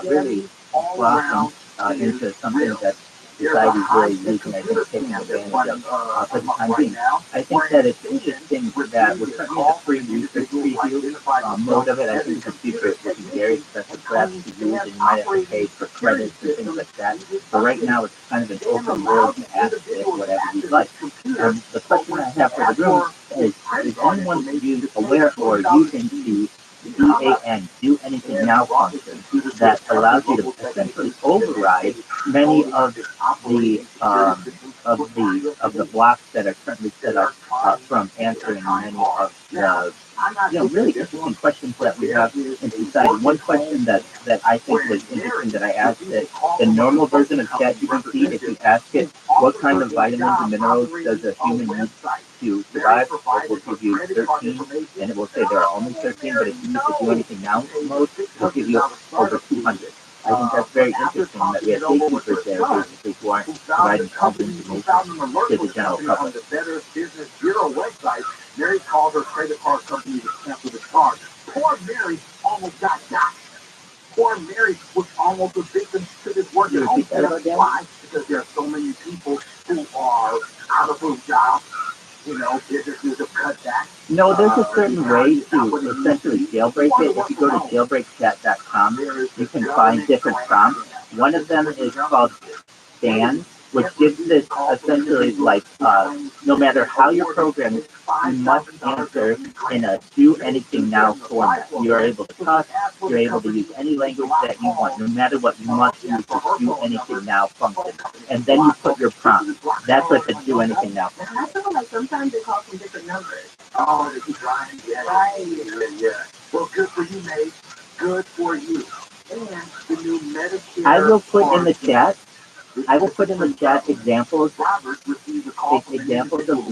really blossom into something that society is really using, I think, taking advantage of for the time being. I think that it's interesting that we're currently in the free research preview mode of it. I think in the future it will be very expensive perhaps to use, and you might have to pay for credits and things like that. But right now it's kind of an open world to ask it whatever you'd like. The question I have for the room is anyone aware or using the DAN, do anything now function that allows you to essentially override many of the blocks that are currently set up from answering many of the really interesting questions that we have in society. One question that I think was interesting that I asked it, the normal version of ChatGPT, if you ask it what kind of vitamins and minerals does a human need to survive, it will give you 13, and it will say there are only 13, but if you use the do anything now mode, it will give you over 200. I think that's very interesting that we have gatekeepers there basically who aren't providing all the information to the general public. On the Better Business Bureau website, Mary called her credit card company to cancel the charge. Poor Mary almost got Poor Mary was almost a victim to this work at home. Why? Because there are so many people who are out of a job. Businesses have cut back. No, there's a certain way to essentially jailbreak it. If you go to jailbreakchat.com, you can find different prompts. One of them is called Dan, which gives this essentially like no matter how your program is, you must answer in a do anything now format. You're able to cuss, you're able to use any language that you want. No matter what, you must use the do anything now function. And then you put your prompt. That's what the do anything now function. I feel like sometimes they call from different numbers. Oh, they keep trying. Yeah. Well, good for you, Nate. Good for you. And the new Medicare. I will put in the chat examples of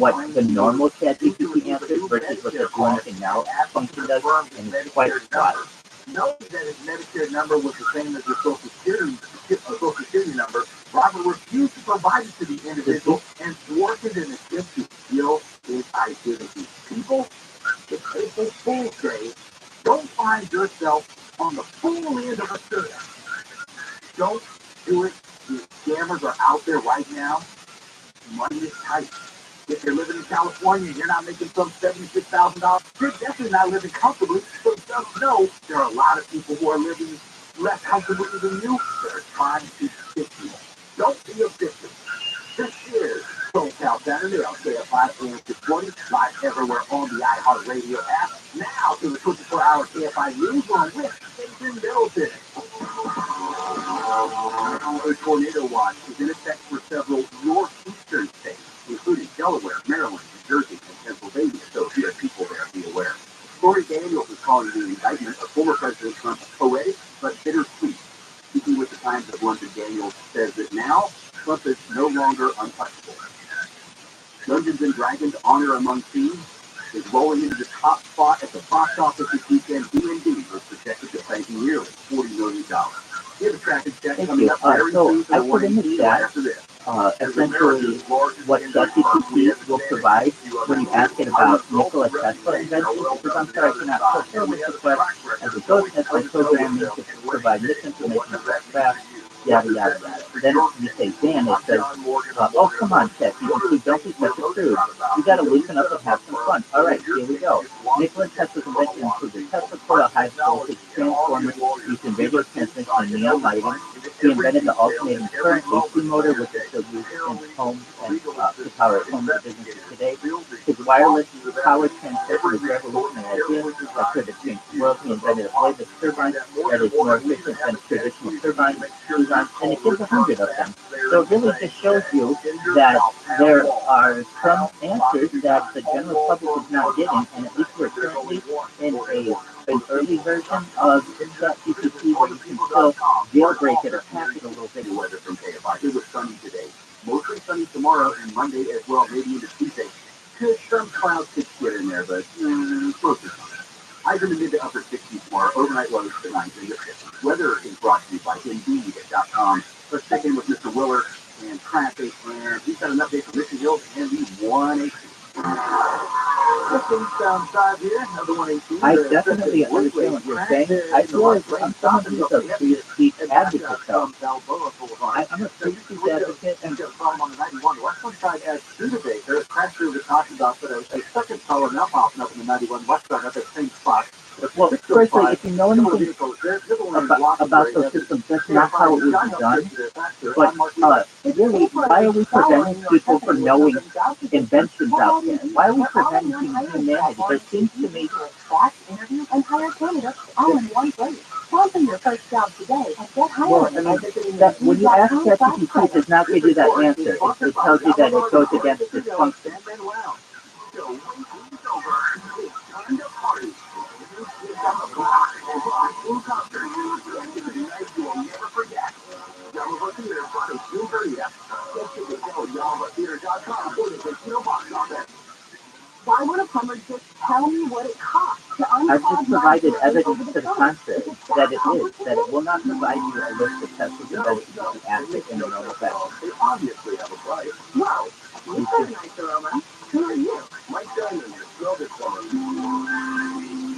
what the normal ChatGPT answers versus what the do anything now function does, and it's quite wild. Knowing that his Medicare number was the same as his Social Security number, Robert refused to provide it to the individual and thwarted an attempt to steal his identity. People, if April Fool's Day, don't find yourself on the full end of a scale. Don't do it. The scammers are out there right now. Money is tight. If you're living in California and you're not making some $76,000, you're definitely not living comfortably. So just know there are a lot of people who are living less comfortably than you that are trying to stick you. Don't be a victim. This is SoCal Saturday on KFI AM 640, live everywhere on the iHeartRadio app. Now to the 24-hour KFI newsroom with Jason Middleton. A tornado watch is in effect for several northeastern states, including Delaware, Maryland, New Jersey, and Pennsylvania. So if you have people there, be aware. Stormy Daniels is calling the indictment of former President Trump poetic but bittersweet. Speaking with the Times of London, Daniels says that now Trump is no longer untouchable. Dungeons and Dragons: Honor Among Thieves is rolling into the top spot at the box office this weekend. D&D was projected to pay nearly $40 million. We have a traffic check coming up very soon. So I put in the chat essentially what ChatGPT will provide when you ask it about Nikola Tesla inventions, because I'm sorry I cannot fulfill this request as a ghost Tesla program needs to provide misinformation about fast, yada yada yada. Then you say Dan, it says, oh come on ChatGPT, don't be such a prude. You gotta loosen up and have some fun. Alright, here we go. Nikola Tesla's invention includes the Tesla coil high voltage transformer used in radio transmission and neon lighting. He invented the alternating current AC motor, which is still used in homes and to power homes and businesses today. His wireless power transmission was revolutionary idea that could have changed the world. He invented a bladeless turbine that is more efficient than traditional turbines, and it gives 100 of them. So it really just shows you that there are some answers that the general public is not getting, and at least we're currently in an early version of ChatGPT where you can still jailbreak it or hack it a little bit. Weather from KFI. It was sunny today. Mostly sunny tomorrow and Monday as well, maybe into Tuesday. Some clouds could get in there, but mostly sunny. Highs in the mid to upper 60s tomorrow. Overnight lows to 90 to 50. Weather is brought to you by Indeed.com. Let's check in with Mr. Willard and traffic, and he's got an update from Mission Hills and the 180. I definitely understand what you're saying. I feel like I'm someone who's a free speech advocate, though. I'm a free speech advocate, and West One Side as Studebaker, actually we talked about that a second power now popping up in the 91 West Side at the same spot. well, firstly, if you know anything about those systems, that's not how it was done. But really, why are we preventing people from knowing inventions out there? Why are we preventing humanity? There seems to me Interviews and hire candidates all in one place. Find your first job today and get hired. well, I mean, that when you ask ChatGPT, it does not give you that answer. It tells you that it goes against its function. Why would a plumber just tell me what it costs to I've just unclog my provided drain evidence over to the the phone? contrary, that it is, that it will not provide you a list of tested inventions if you ask it in a normal fashion. They obviously have a price. Whoa, you have a nice aroma. Who are you? Mike Diamond, your smell this summer.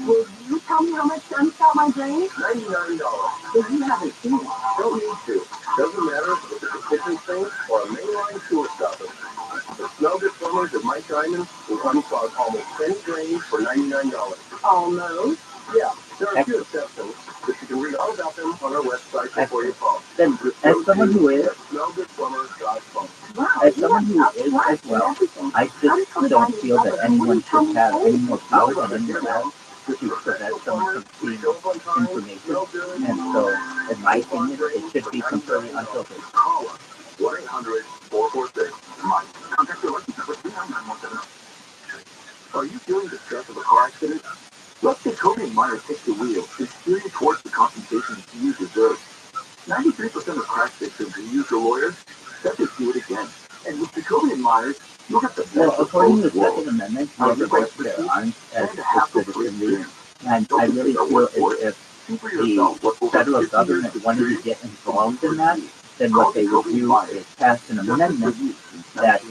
Will you tell me how much to unclog my drain? $99. Well, you haven't seen it. Don't need to. Doesn't matter if it's a kitchen sink or a mainline sewer stopper. The Smell Good Plumbers at Mike Diamond will unclog almost any drain for $99. Almost. Yeah, there are a few exceptions, but you can read all about them on our website before you call. Then, as someone who is, SmellGoodPlumbers.com. Wow, as someone who is as well, I just don't feel that anyone should have any more power than anyone else to prevent someone from seeing information. And so, in my opinion, it should be completely unfiltered. Call us. 1-800-446-MIKE. Contact your local number 39917. Are you feeling the stress of a car accident? Let's say Cody Meyer takes the wheel and steer you towards the compensation you deserve. 93% of crash victims who use the lawyers said they'd do it again. And with Jacoby and Myers, you'll get the best. Well, according to the Second Amendment, whoever bears their arms as citizenry, and I really feel as if the federal government wanted to get involved in that, then what they would do is pass an amendment that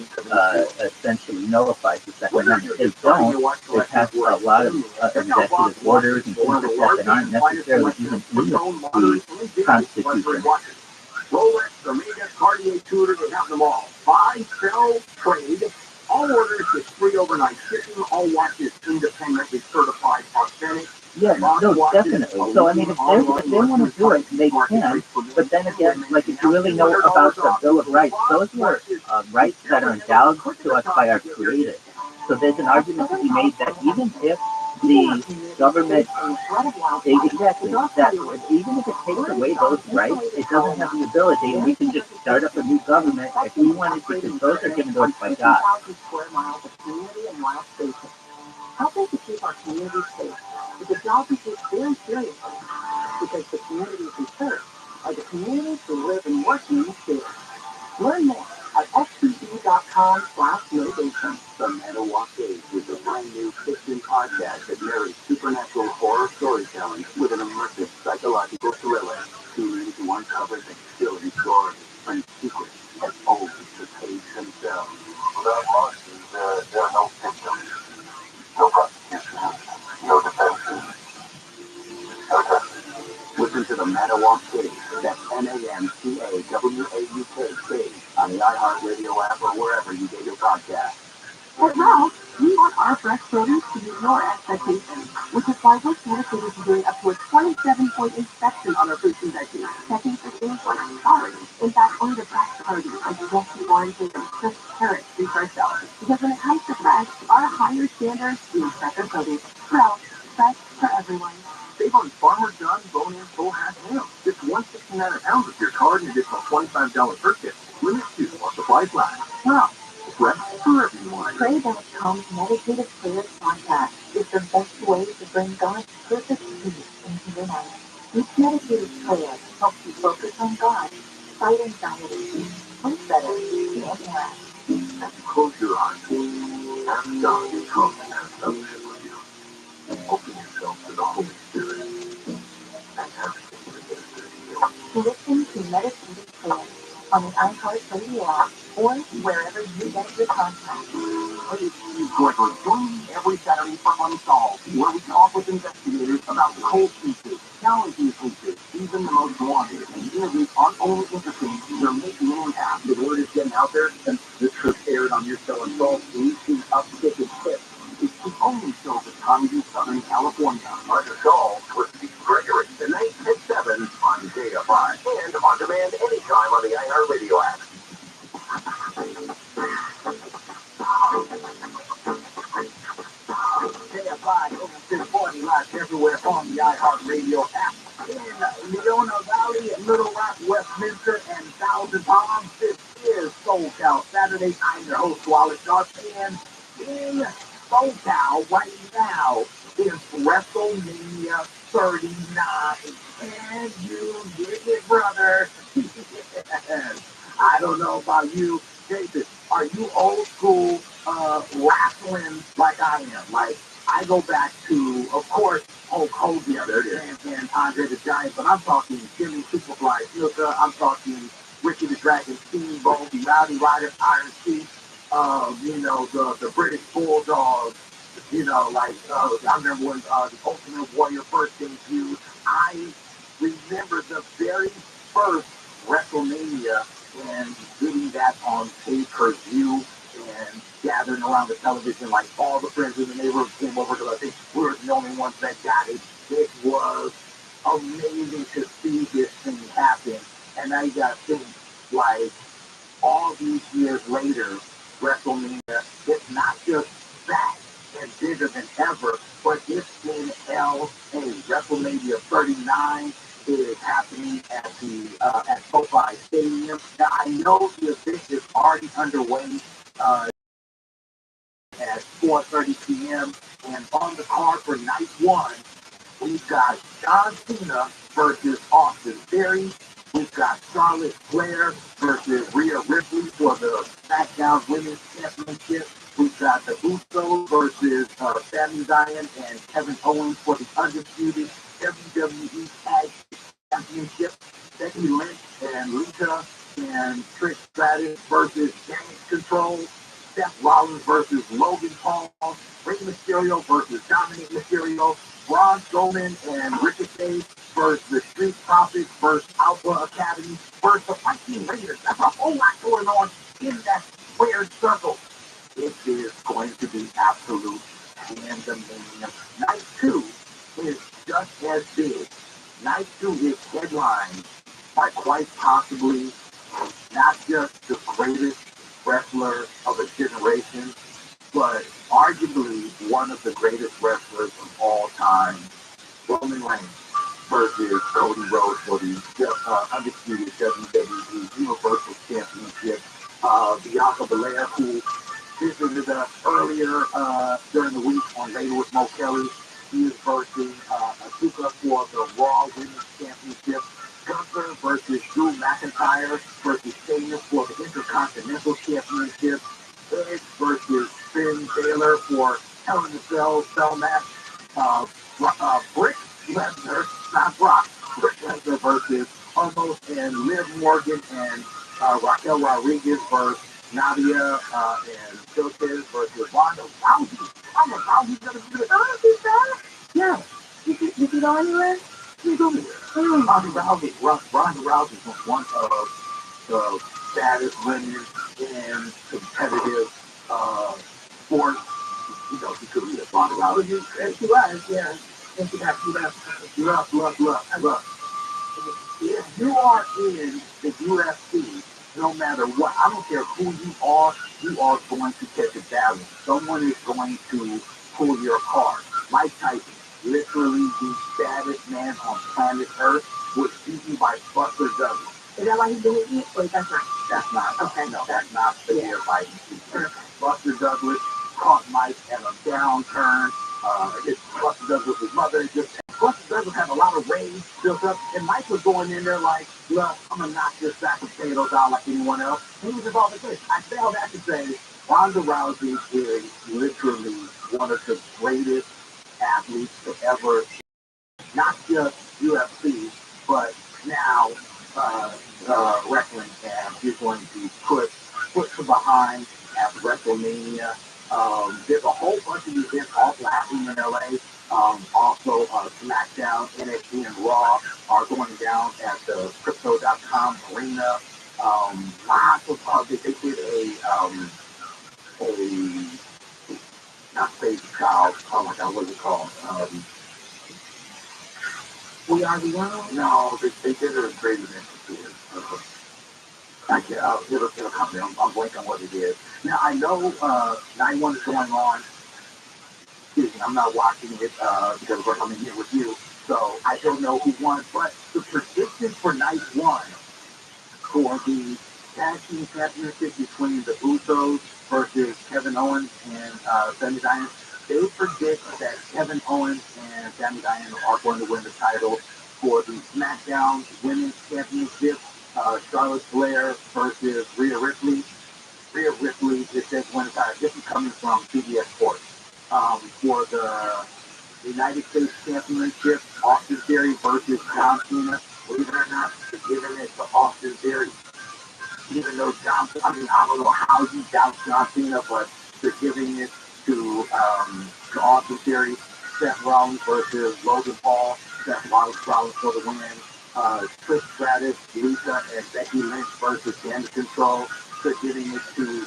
essentially nullifies the Second Amendment. They don't. They pass a lot of executive orders and things like that that aren't necessarily even in the Constitution. Rolex, Omega, Cartier, Tudor, they have them all. Buy, sell, trade. All orders get free overnight shipping. All watches independently certified, authentic. Yeah, no, definitely. So, I mean, if they want to do it, they can. But then again, like, if you really know about the Bill of Rights, those were rights that are endowed to us by our Creator. So there's an argument to be made that even if the government, exactly, that even if it takes away those rights, it doesn't have the ability, and we can just start up a new government if we wanted to, because those are given to us by God. Helping to keep our communities safe is a job we take very seriously because the communities we serve are the communities who live and work in these cities. Learn more at fcc.com/motivation. The Manawak Days is a brand new fiction podcast that marries supernatural horror storytelling with an immersive psychological thriller. Tune in to uncover the chilling stories and secrets that only the page themselves. Without monsters, there are no victims, no prosecution, no defense. Listen to the Manawak Days. That's MANCAWAUK on the iHeartRadio app or wherever you get your podcasts. At Ralph, we want our fresh produce to meet your expectations, which is why we're dedicated to doing up to a 27-point inspection on our fruits and veggies, checking for things like sorry. In fact, only the best produce like zesty oranges and crisp carrots reach our shelves. Because when it comes to fresh, our higher standards mean fresher produce. Ralph, fresh for everyone. Save on Farmer John bone-in full half ham. Just $1.69 a pound with your card and additional $25 purchase. Limit 2 while supplies last. Well, fresh for everyone. Pray that Tom's Meditative Prayers podcast is the best way to bring God's perfect peace into your life. Each meditative prayer helps you focus on God, fight anxiety, sleep better, and interact. Close your eyes. Ask God to come and have fellowship with you. Open yourself to the Holy Spirit. And everything will minister to you. Listen to Meditative Prayers on the iHeartRadio app or wherever you get your podcasts. Join me every Saturday for Unsolved, where we talk with investigators about cold cases, challenging cases, even the most wanted. And interviews aren't only interesting, they're making an impact. The word is getting out there, and this was aired on your show Unsolved, reaching uptick in tips. It's the only show that comes in Southern California. Unsolved with Steve Gregory, tonight at 7 on Data 5, and on demand anytime on the iHeartRadio app. KFI over 640 live everywhere on the iHeartRadio app. In Leona Valley, Little Rock, Westminster, and Thousand Palms, this is SoCal Saturday. I'm your host, Wallace Sharp, and in SoCal right now is WrestleMania 39. And you did it, brother. I don't know about you, Jason. Are you old school wrestling like I am? Like, I go back to, of course, Hulk Hogan and Andre the Giant, but I'm talking Jimmy Superfly Snuka, I'm talking Ricky the Dragon Steamboat, the Rowdy Rider Iron Sheik, the British Bulldog, I remember when the Ultimate Warrior first debuted. I remember the very first WrestleMania and getting that on pay-per-view and gathering around the television, like all the friends in the neighborhood came over because I think we were the only ones that got it. It was amazing to see this thing happen. And now you got to think, like, all these years later, WrestleMania, it's not just back and bigger than ever, but it's in LA. WrestleMania 39 is happening at the at SoFi Stadium. Now, I know the event is already underway at 4:30 p.m. And on the card for night one, we've got John Cena versus Austin Theory. We've got Charlotte Flair versus Rhea Ripley for the SmackDown Women's Championship. We've got the Usos versus Sami Zayn and Kevin Owens for the undisputed WWE Tag Championship. Becky Lynch and Lita and Trish Stratus versus Damage Control. Seth Rollins versus Logan Paul. Rey Mysterio versus Dominic Mysterio. Braun Strowman and Ricochet versus the Street Profits versus Alpha Academy versus the Viking Raiders. That's a whole lot going on in that squared circle. It is going to be absolute pandemonium. Night two is just as big. Night two is headlined by quite possibly not just the greatest wrestler of a generation, but arguably one of the greatest wrestlers of all time, Roman Reigns versus Cody Rhodes for the undisputed WWE Universal Championship. Bianca Belair, who visited us earlier during the week on Later with Mo Kelly, she is versus Asuka for the Raw Women's Championship. Gunther versus Drew McIntyre versus Sheamus for the Intercontinental Championship. Edge versus Finn Balor for Hell in a Cell match. Brick Lesnar, not Brock. Brick Lesnar versus Omos and Liv Morgan and Raquel Rodriguez versus Nadia and Joseph versus Ronda Rousey. Ronda Rousey's gonna be the yeah. Did you go anywhere? Ronda Rousey was one of the baddest women in competitive sports. She could be a Ronda Rousey. And she was, yeah. And she got beat up. Look. If you are in the UFC, no matter what, I don't care who you are going to catch a battle. Someone is going to pull your card. Mike Tyson, literally the baddest man on planet Earth, was beaten by Buster Douglas. Is that why he didn't eat? Or that's not? That's not. Okay. No, that's not fair fighting. Buster Douglas caught Mike at a downturn. Buster Douglas' mother just. Buster Douglas had a lot of rage built up, and Mike was going in there like, look, I'm going to knock this sack of potatoes out like anyone else. And he was just all the thing. I say all that to say, Ronda Rousey is literally one of the greatest athletes to ever, not just UFC, but now wrestling, and he's going to put behind at WrestleMania. are going down at the crypto.com arena. Lots of they did a not Save the Child. Oh my God, what is it called? We Are the World? No, they did a great event this year. I can't, it'll come to me. I'm blanking on what it is. Now, I know 9-1 is going on. Excuse me, I'm not watching it because of course I'm in here with you. So I don't know who won, but the prediction for night one for the tag team championship between the Usos versus Kevin Owens and Sami Zayn, they predict that Kevin Owens and Sami Zayn are going to win the title for the SmackDown Women's Championship. Charlotte Flair versus Rhea Ripley. Rhea Ripley is that one. This is coming from CBS Sports. For the United States Championship, Austin Theory versus John Cena. Believe it or not, they're giving it to Austin Theory. Even though I don't know how you doubt John Cena, but they're giving it to Austin Theory. Seth Rollins versus Logan Paul. Seth Rollins for the win. Trish Stratus, Lisa, and Becky Lynch versus Damage Control. They're giving it to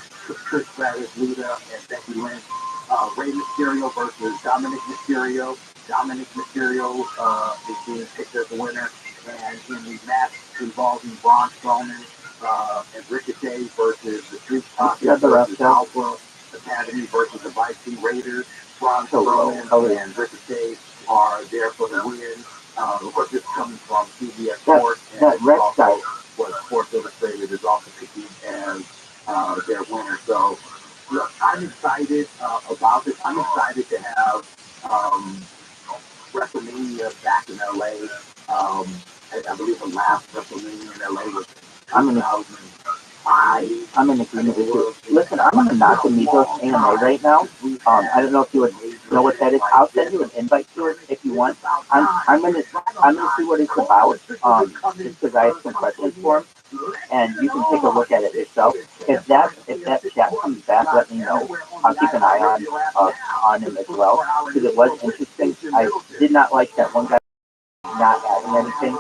Trish Stratus, Lita, and Becky Lynch. Rey Mysterio versus Dominic Mysterio. Dominic Mysterio is being picked as the winner. And in the match involving Braun Strowman and Ricochet versus the Street Profits versus Alpha Academy versus the Viking Raiders. Braun Strowman and Ricochet are there for the win. Of course, this is coming from CBS Sports, and also what Sports Illustrated is also picking as their winner. So, look, I'm excited about this. I'm excited to have WrestleMania back in LA. I believe the last WrestleMania in LA was 2005. I'm in agreement with you. Listen, I'm on a Nakamigos AMA right now. I don't know if you would know what that is. I'll send you an invite to it if you want. I'm gonna see what it's about. Just because I have some questions for him, and you can take a look at it yourself. If that chat comes back, let me know. I'll keep an eye on him as well because it was interesting. I did not like that one guy not adding anything.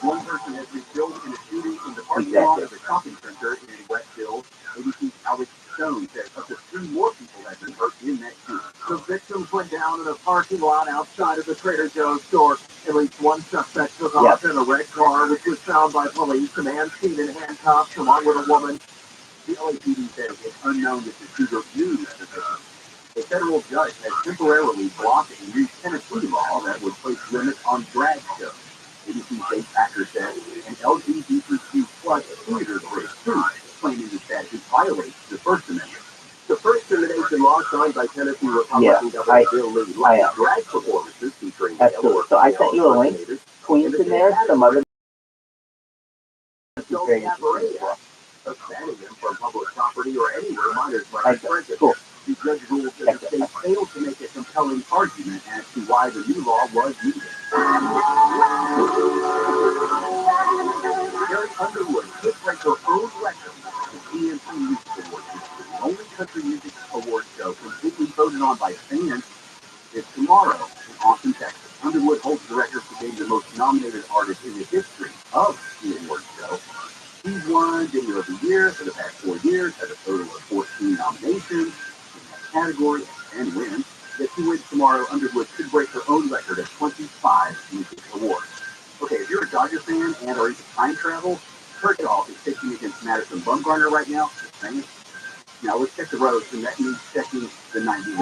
One person has been killed in a shooting in the parking lot of the shopping center in Westville. ABC's Alex Stone says up to 3 more people have been hurt in that shooting. The victims went down in a parking lot outside of the Trader Joe's store. At least one suspect was off in a red car, which was found by police. A man seen in handcuffs along with a woman. The LAPD says it's unknown if the shooter used the victim. A federal judge has temporarily blocked a new Tennessee law that would place limits on drag shows. ABC state actor said an LGBTQ plus theater group sued, claiming the statute violates the First Amendment. The first discrimination law signed by Tennessee Republican Governor Bill Lee lets drag performances featuring absolutely. So I sent you a link. Queens in there, some other. Banning them from public property or anywhere minors might infringe. Cool. The judge ruled that the state failed to make a compelling argument as to why the new law was needed. Carrie Underwood could break her own record at the TNT Music Awards. The only country music award show completely voted on by fans is tomorrow in Austin, Texas. Underwood holds the record for being the most nominated artist in the history of the award show. She's won Video of the Year for the past 4 years, has a total of 14 nominations in that category and wins. If she wins tomorrow, Underwood could break her own record of 25 music awards. Okay, if you're a Dodger fan and or into time travel, Kershaw is pitching against Madison Bumgarner right now. Just saying. Now let's check the roads, and that means checking the 91. A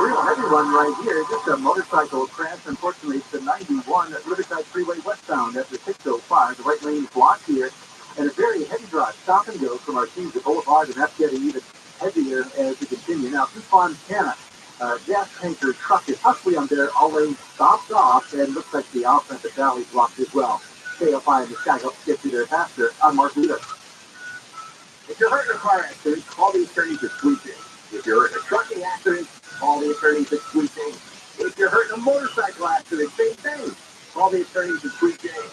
real heavy one right here. Just a motorcycle crash. Unfortunately, it's the 91 at Riverside Freeway westbound after 605. The right lane is blocked here. And a very heavy drive. Stop and go from our team to Boulevard, and that's getting even heavier as we continue. Now, through Fontana, gas tanker truck is hustling on there. All lanes stopped off, and looks like the offensive valley blocked as well. KFI and the Sky help get you there faster. I'm Mark Lewis. If you're hurt in a car accident, call the attorneys at Sweeping. If you're hurt in a trucking accident, call the attorneys at Sweeping. If you're hurt in a motorcycle accident, same thing. Call the attorneys at Sweeping.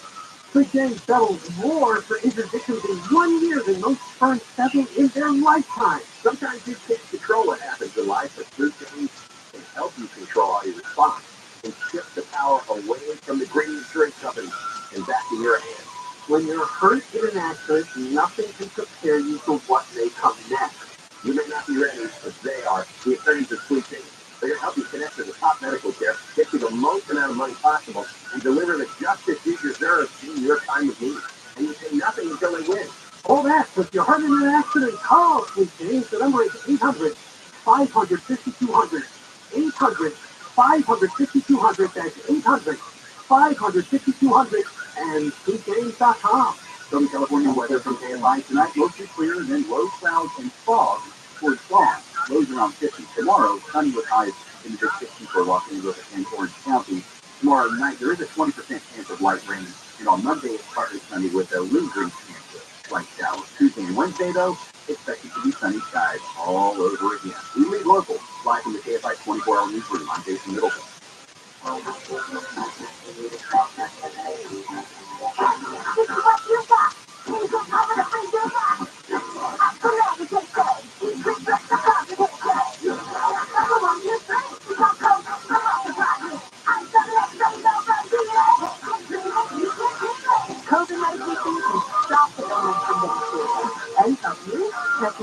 Sweeping settles more for injured victims in 1 year than most firms settle in their lifetime. Sometimes you can't control what happens in life, but Sweeping can help you control how you respond. and shift the power away from the greedy insurance company and back in your hands. When you're hurt in an accident, nothing can prepare you for what may come next. You may not be ready, but they are. The attorneys are sleeping. They're going to help you connect to the top medical care, get you the most amount of money possible, and deliver the justice you deserve in your time of need. And you pay nothing until they win. All that, but if you're hurt in an accident, call Sweet James. The number is 800-500-5200. 800-500-5200. That's 800-500-5200 and SweetJames.com. Southern California weather from KFI tonight, mostly clear, and then low clouds and fog towards dawn. Lows around 50. Tomorrow, sunny with highs in the mid-60s for Los Angeles and Orange County. Tomorrow night, there is a 20% chance of light rain, and on Monday, it's partly sunny with a lingering chance of slight showers. Tuesday and Wednesday, though, expected to be sunny skies all over again. We lead local, live from the KFI 24-hour newsroom. I'm Jason Middleton. COVID medication can stop the illness from getting serious and help you take it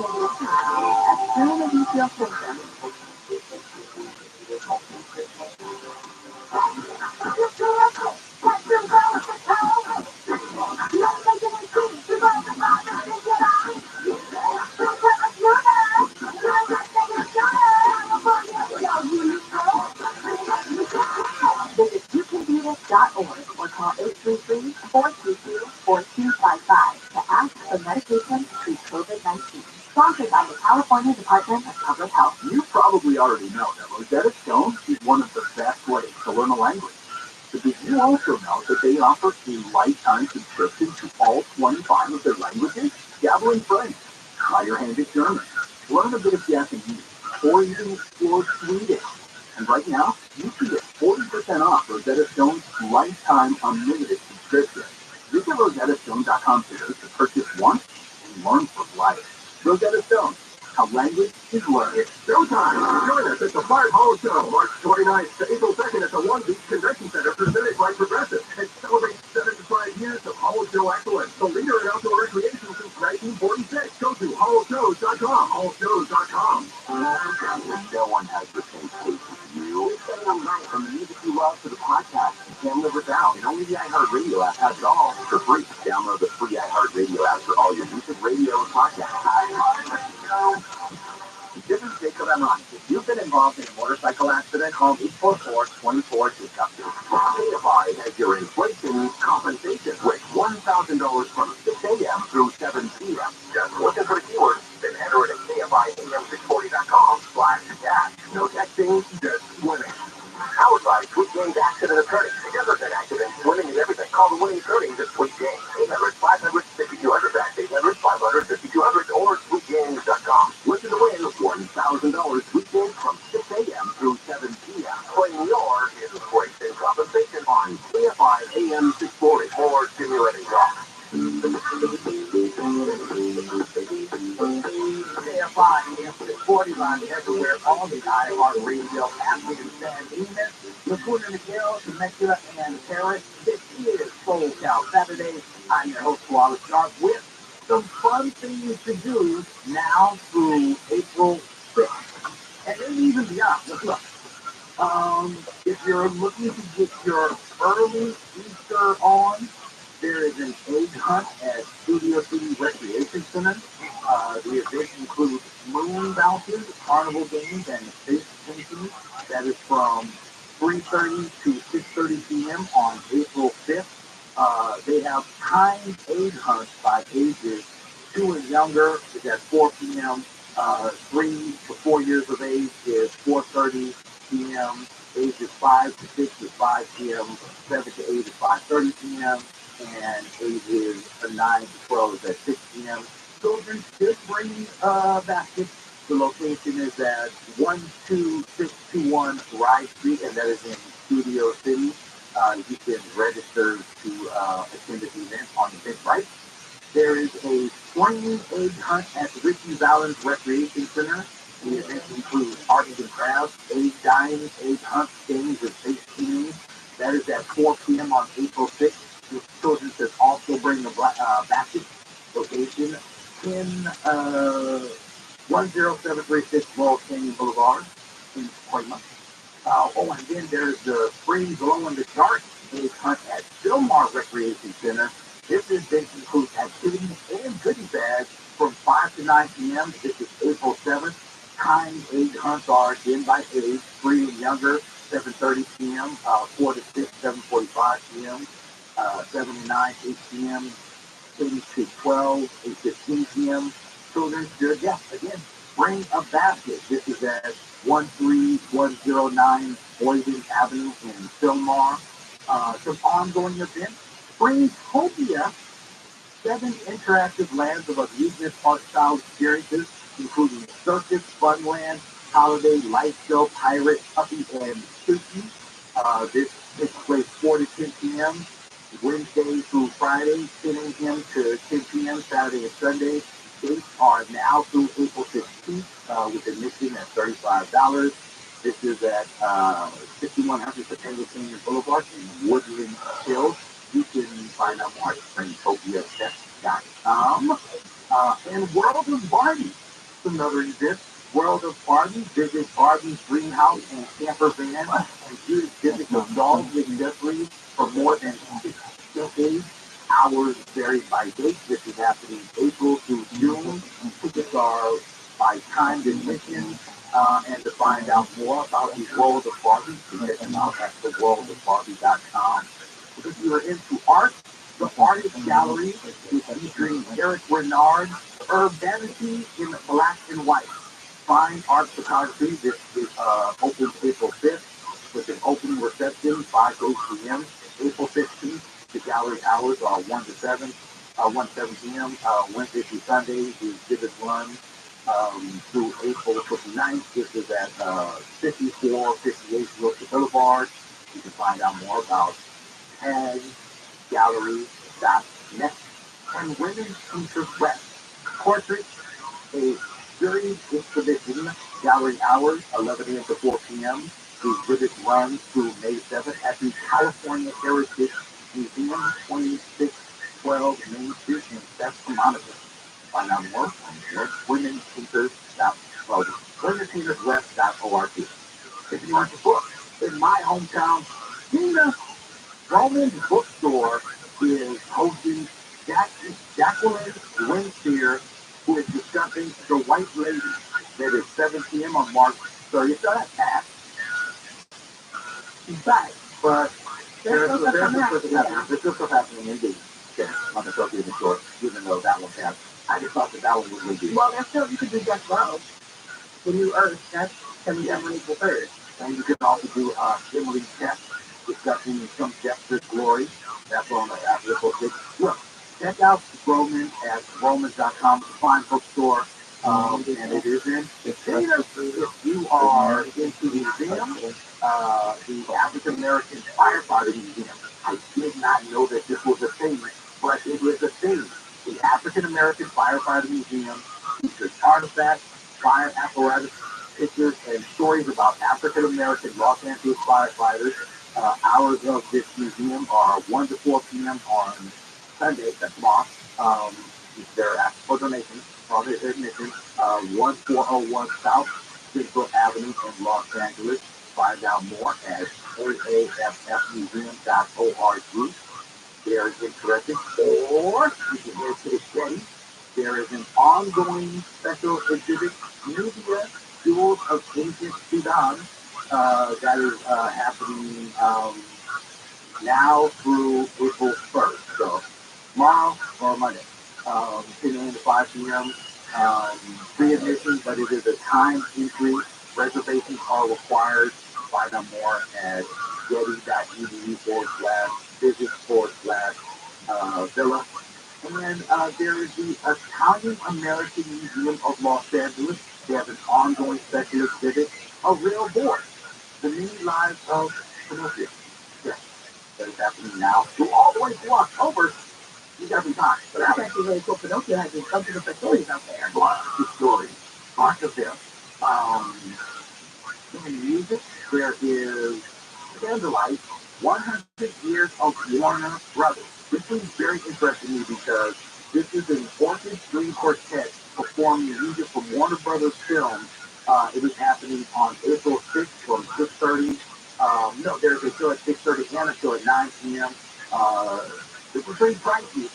as soon as you feel symptoms. Visit YouCanDoThis.org or call 833-422-4255 to ask for medication to treat COVID-19. Sponsored by the California Department of Public Health. You probably already know that Rosetta Stone is one of the best ways to learn a language. But did you also know that they offer a lifetime subscription to all 25 of their languages? Dabble in French, try your hand at German, learn a bit of Japanese, or even explore Swedish. And right now, you can get 40% off Rosetta Stone's lifetime unlimited subscription. Visit RosettaStone.com today to purchase once and learn for life. Rosetta Stone, how language is learned. It's showtime! Join us at the Fire Hall Show, March 29th to April 2nd at the One Beach Convention Center, presented by Progressive, and celebrate 75 years of Hall Show excellence. The leader in outdoor recreation since 1946. Go to hallshows.com. Hallshows.com. No one has the same taste as you. It's getting them right from the music you love to the podcast you can't live without. And only the iHeartRadio app has it all for free. Download the free iHeartRadio app for all your music, radio, and podcasts. iHeartRadio. This is Jacob Amani. If you've been involved in a motorcycle accident, call 844-24-DISCOVER. KFI has your inflation compensation with $1,000 from 6 a.m. through 7 p.m. Just looking for the keywords, then enter it at KFIAM640.com/cash. No texting, just winning. Powered by Sweet James Accident Attorney. Together at accidents, winning is everything. Call the winning attorneys at Sweet James. 800-500-5200. That's 800-500-5200 or SweetJames.com. Listen to win $1,000 Sweet James from 6 a.m. through 7 p.m. Claim your inflation compensation on KFI AM 640 for stimulating talk. KFI AM 640 on everywhere. All the iHeartRadio apps. You can send emails. Lacuna Miguel, Temecula, and Paris. This is Soul Cow Saturdays. I'm your host, Wallace Sharp, with some fun things to do now through April 6th. And then even beyond. Look, if you're looking to get your early Easter on, there is an egg hunt at Studio City Recreation Center. The event includes moon bounces, carnival games, and fish painting. That is from 3:30 to 6:30 p.m. on April 5th. They have timed egg hunts by ages 2 and younger is at 4 p.m. 3 to 4 years of age is 4:30 p.m. Ages 5 to 6 is 5 p.m. 7 to 8 is 5:30 p.m. and ages 9 to 12 is at 6 p.m. Children should bring baskets. The location is at 12621 Rye Street, and that is in Studio City. You can register to attend this event on the Eventbrite. There is a spring egg hunt at Richie Valens Recreation Center. The event includes arts and crafts, egg dyeing, egg hunt, games, and face painting. That is at 4 p.m. on April 6th. The children should also bring the basket. Location in 10736 Laurel Canyon Boulevard in Colma. And then there's the Spring Glow in the Dark Egg Hunt at Philmar Recreation Center. This event includes activities and goodie bags from 5 to 9 p.m. This is April 7th. Timed egg hunts are again by age, 3 and younger, 7:30 p.m., 4 to 6, 7:45 p.m., 7 to 9, 8 p.m., 8 to 12, 8:15 p.m. Children should, again, bring a basket. This is at 13109 Boyden Avenue in Philmar. Some ongoing events. Springtopia, 7 interactive lands of amusement park style experiences, including circus, funland, holiday, light show, pirate, puppy, and spooky. This takes place 4 to 10 p.m. Wednesday through Friday, 10 a.m. to 10 p.m. Saturday and Sunday. Dates are now through April 16th with admission at $35. This is at 5100 Potential Canyon Boulevard in Woodland Hills. You can find out more at springtopiatech.com. And World of Barbie, another event. World of Barbie, visit Barbie's greenhouse and camper van and do exhibits of dolls and accessories for more than 6 decades. Hours vary by date. This is happening April through June. Tickets are by timed admission. And to find out more about the World of Barbie, you can check them out at theworldofbarbie.com. If you are into art, the Artist Gallery is featuring Eric Renard's Urbanity in Black and White. Fine art photography. This is open April 5th with an opening reception 5 to 8 p.m. April 15th. The gallery hours are 1 to 7, 1 to 7 p.m. Wednesday through Sunday. The exhibit runs through April 29th. This is at 5458 Wilshire Boulevard. You can find out more about taggallery.net. And Women's Interest West. Portraits, a series exhibition. Gallery hours 11 a.m. to 4 p.m. The exhibit runs through May 7th at the California Heritage Museum, 2612 Main Street in Sacramento. Find out more on womenpainterswest.org. If you want the book, in my hometown, Tina Roman's bookstore is hosting Jacqueline Winsteer, who is discussing The White Lady. That is 7 p.m. on March 30th. So that's past. She's back, but there's still stuff happening indeed. Okay, on the Associated Shore, even though that one passed. I just thought that one was indeed. Well, that's still, you could do Just Love. The New Earth, that's coming down on April 3rd. And you can also do Emily Tech, discussing some depth of glory. That's on the April 6th. Look, check out Roman at romans.com. It's a fine bookstore. And it is in Dana. If you are into the museum, the African American Firefighter Museum, I did not know that this was a thing, but it is a thing. The African American Firefighter Museum features artifacts, fire apparatus, pictures, and stories about African American Los Angeles firefighters. Hours of this museum are 1 to 4 p.m. on Sunday. That's tomorrow. They're asking for donations. For their admission, 1401 South Central Avenue in Los Angeles. Find out more at AAFFmuseum.org. There is interesting, or you can head to the study. There is an ongoing special exhibit, Nubia, Jewels of Ancient Sudan, that is happening now through April 1st. So tomorrow or Monday, 10 a.m. to 5 p.m. Free admission, but it is a time entry. Reservations are required. Find out more at getty.edu/visit/villa. And there is the Italian American Museum of Los Angeles. They have an ongoing special exhibit, A Real Boy, the many lives of Pinocchio. Yes, that is happening now through all the way through October. You got some time. But That's actually really cool. Pinocchio has a bunch of different stories out there. Lots of stories. Lots of them. In music, there is Candlelight 100 years of Warner Brothers. This is very interesting to me because this is an orchid string quartet performing music from Warner Brothers Films. It was happening on April 6th from 6:30. No, there's a show at 6:30 and a show at 9 p.m. This is pretty pricey.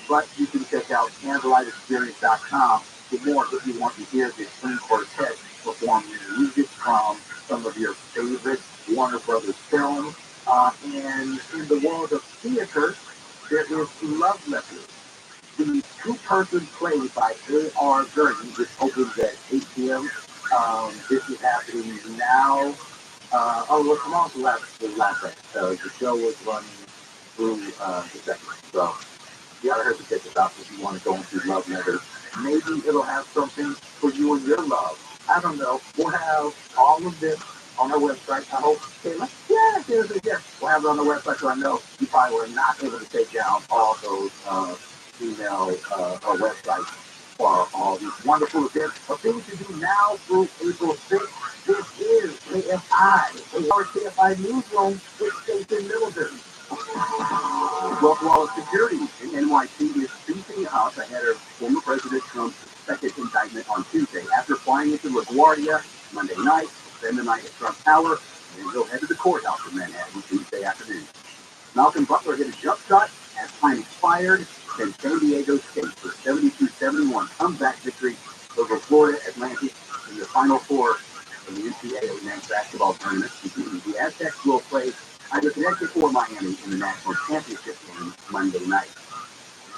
But you can check out candlelightexperience.com for more if you want to hear the string quartet perform music from some of your favorite Warner Brothers films. And in the world of theater, there is Love Letters, the two-person play by A.R. Gurney, which opens at 8 p.m. This is happening now. Well, tomorrow's the last night. So the show was running through the second. So you gotta hurt to check this out if you want to go into Love Letters. Maybe it'll have something for you and your love. I don't know. We'll have all of this on our website. I hope. Yes. We'll have it on the website, so I know you probably were not able to take down all those email or websites for all these wonderful events. The things to do now through April 6th. This is KFI, our KFI newsroom with Station Middleton. Well, security in NYC is beefing up ahead of former President Trump's second indictment on Tuesday. After flying into LaGuardia Monday night, spend the night at Trump Tower, and he'll head to the courthouse in Manhattan Tuesday afternoon. Malcolm Butler hit a jump shot as time expired, and San Diego State for 72-71 comeback victory over Florida Atlantic in the Final Four of the NCAA men's basketball tournament. The Aztecs will play either Connecticut or Miami in the national championship game Monday night.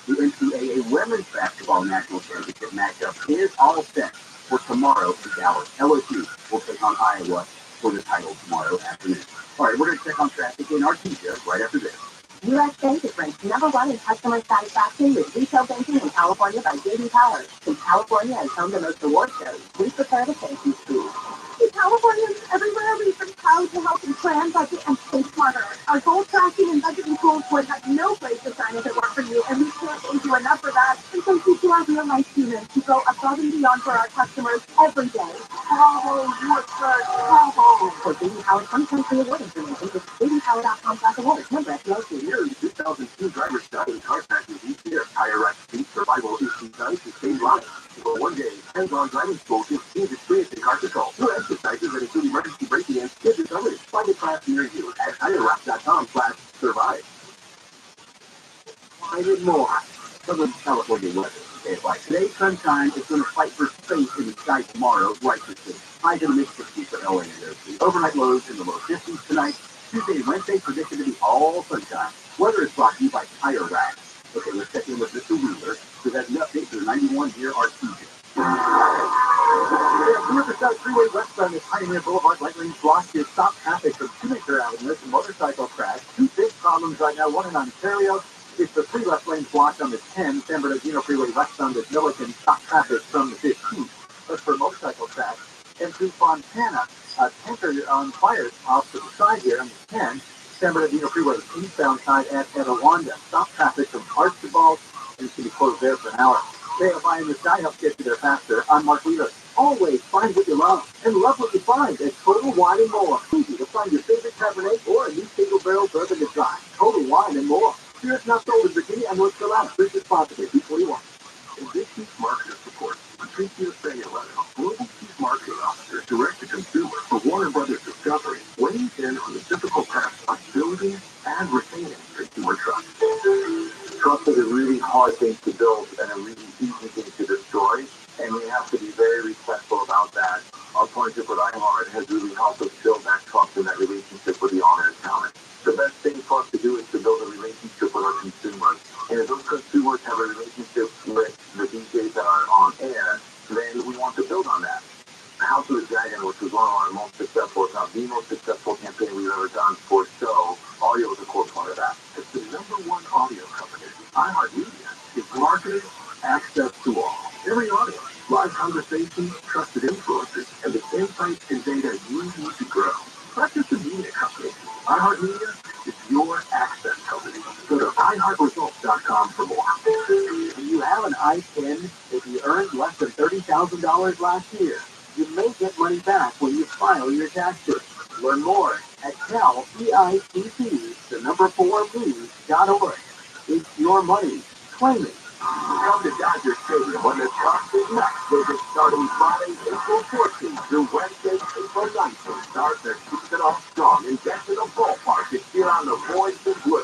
The NCAA women's basketball national championship matchup is all set for tomorrow in Dallas. LSU will take on Iowa for the title tomorrow afternoon. All right, we're going to check on traffic in our T-show right after this. U.S. Bank is ranked #1 in customer satisfaction with retail banking in California by J.D. Power. Since California has home to most award shows, we prepare to thank you, too. In California, everywhere we from proud to help you plan, budget, and stay smarter. Our goal tracking and budgeting tools would have no place to shine if it weren't for you, and we can't thank you enough for that. And thank you to our real-life humans who go above and beyond for our customers every day. Bravo, bravo. For J.D. Power 2023 award information, visit jdpower.com/awards. Member FDIC. Here, 2002 driver study in car packages each year. Tire rack seat survival issue studies to save lives. For one day, hands-on driving school gives kids experience in car control. New exercises that include emergency braking and skid recovery. Find a class near you at tirerack.com/survive. Find it more. Southern California weather. KFI. Today, sunshine is going to fight for space in the sky tomorrow, righteously. Highs in the mid-60s for LA and Jersey. Overnight lows in the low 50s tonight. Tuesday and Wednesday predicted to be all sunshine. Weather is brought to you by Tire Rack. Okay, let's check in with Mr. Wheeler, who has an update to the 91 year RTJ. The South Freeway westbound is Pioneer Boulevard. Light lanes blocked to stop traffic from Shoemaker Avenue. It's a motorcycle crash. Two big problems right now. One in Ontario. It's the three left lanes blocked on the 10. San Bernardino Freeway westbound is Milliken. Stop traffic from the 15th. But for motorcycle crash. And through Fontana, a tanker on fire off to the side here on the 10. San Bernardino Freeway eastbound side at Etowanda. Stop traffic from Archibald, and it's going to be closed there for an hour. KFI in the Sky helps get you there faster. I'm Mark Wheeler. Always find what you love and love what you find at Total Wine and More. Easy to find your favorite Cabernet or a new single barrel bourbon to try. Total Wine and More. Spirits not sold in Virginia and North Carolina. Drink responsibly. B21. In this week's marketer support, Patrice USA 11, Global Chief Marketing Officer, direct to consumer for Warner Brothers Discovery, weighs in on the difficult task of building and retaining consumer trust. Trust is a really hard thing to build and a really easy thing to destroy, and we have to be very respectful about that. Our partnership with iHeart has really helped us build that trust and that relationship with the owner and talent. The best thing for us to do is to build a relationship with our consumers. And if those consumers have a relationship with the DJs that are on air, then we want to build on that. The House of the Dragon, which was one of our most successful, if not the most successful campaign we've ever done for show, audio is a core part of that. It's the #1 audio company. iHeartMedia is marketing access to all. Every audience, live conversations, trusted influencers, and the insights and data you need to grow. Not just a media company. iHeartMedia is your access company. Go to iHeartResults.com for more. Do you have an I-10 if you earned less than $30,000 last year? You may get money back when you file your taxes. Learn more at CALPICC4League.org. It's your money. Claim it. Come to Dodger Stadium when the talk is nuts. Visit starting Friday, April 14th through Wednesday, April 19th. Start their season off strong and get to the ballpark to cheer on the boys in blue.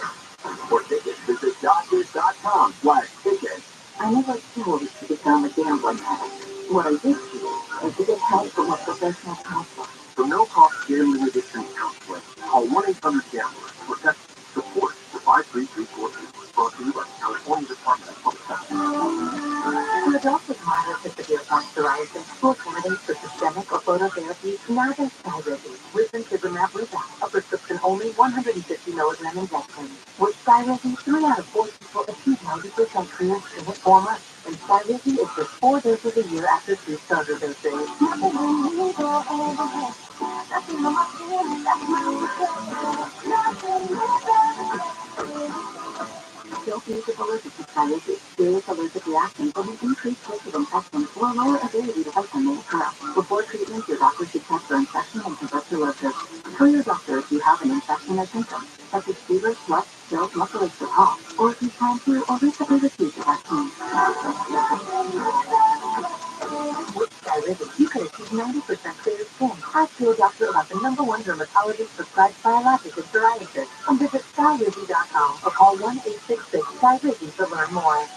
For tickets, visit Dodgers.com/tickets. I never chose to become a gambling addict. What I did choose is to get help from a professional counselor. For no-cost gambling addiction counseling, call 1-800-GAMBLER. Protect support for 53342. Brought to you by the California Department of Public Health. For adults with moderate to severe point psoriasis, who are candidates for systemic or phototherapy, now there's SKYRIZI. Risankizumab Rubel, a prescription-only 150 milligram injection. With SKYRIZI, 3 out of 4 people achieve 90% clearance in 4 months. And SKYRIZI is just 4 doses a year after 2 starter doses. Don't use it allergic to SKYRIZI. Serious allergic reactions will be increased risk of infection or lower ability to function may occur. Before treatment, your doctor should check for infection and tuberculosis. Tell your doctor if you have an infection or symptoms, such as fever, sweat, chills, muscle aches, or cough, or if you plan to or recently received a vaccine. With SKYRIZI, you can achieve 90% clear skin. Ask your doctor about the #1 dermatologist prescribed biologic in psoriasis and visit SKYRIZI.com or call 1-866-SKYRIZI to learn more.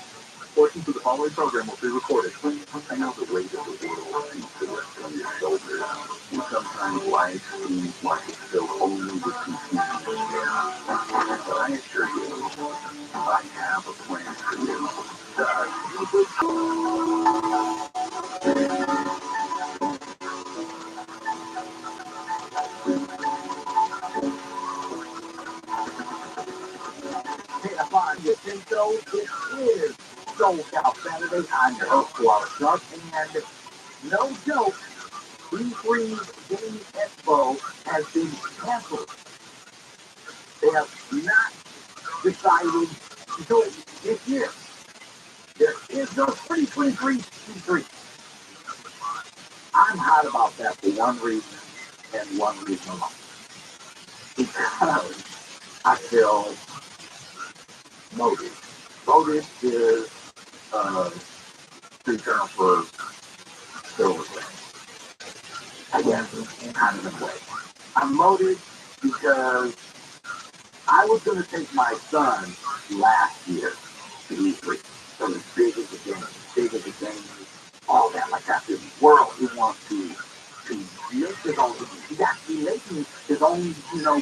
Portions of the following program will be recorded. Please know the weight of the world seems to rest on your shoulders. And sometimes life seems like it's filled only with confusion and fear. But I assure you, I have a plan for you. And so it is Sold Out Saturday. I'm your host, ROTHSCHILD, and no joke, E3's Game Expo has been canceled. They have not decided to do it this year. There is no 2023 E3. I'm hot about that for one reason and one reason alone. Because I feel motive. Motive is free term for silver, I guess, in kind of a way. I'm motive because I was going to take my son last year to E3. So as big as the game, all that, like that's his world. He wants to make his own. He's actually making his own,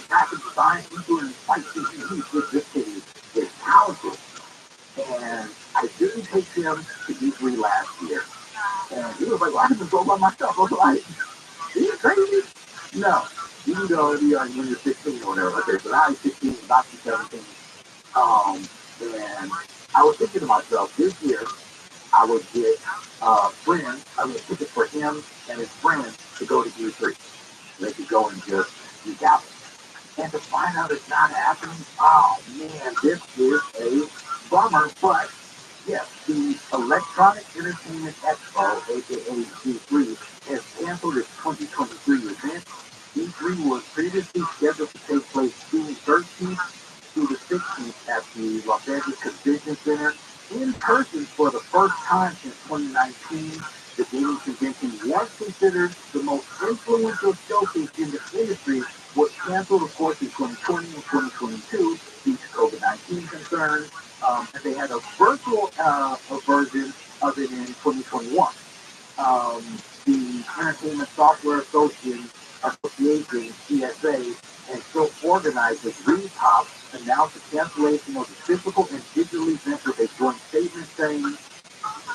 graphic design. He's doing fight scenes. This kid is talented. And I didn't take him to E3 last year. And he was like, well, I can just go by myself. I was like, are you crazy? No. You can go when you're 16 or whatever. Okay, but I was 16, about to be 17. And I was thinking to myself, this year, I would get tickets for him and his friends to go to E3. They could go and just geek out. And to find out it's not happening, oh man, this is a bummer. But yes, the Electronic Entertainment Expo, aka E3, has canceled its 2023 event. E3 was previously scheduled to take place June 13th through the 16th at the Los Angeles Convention Center in person for the first time since 2019. The gaming convention was considered the most influential showcase in the industry, was canceled, of course, in 2020 and 2022 due to COVID-19 concerns, and they had a virtual version of it in 2021. The Entertainment Software Association, ESA, and still organizers REPOP announced the cancellation of the physical and digital event with a joint statement saying,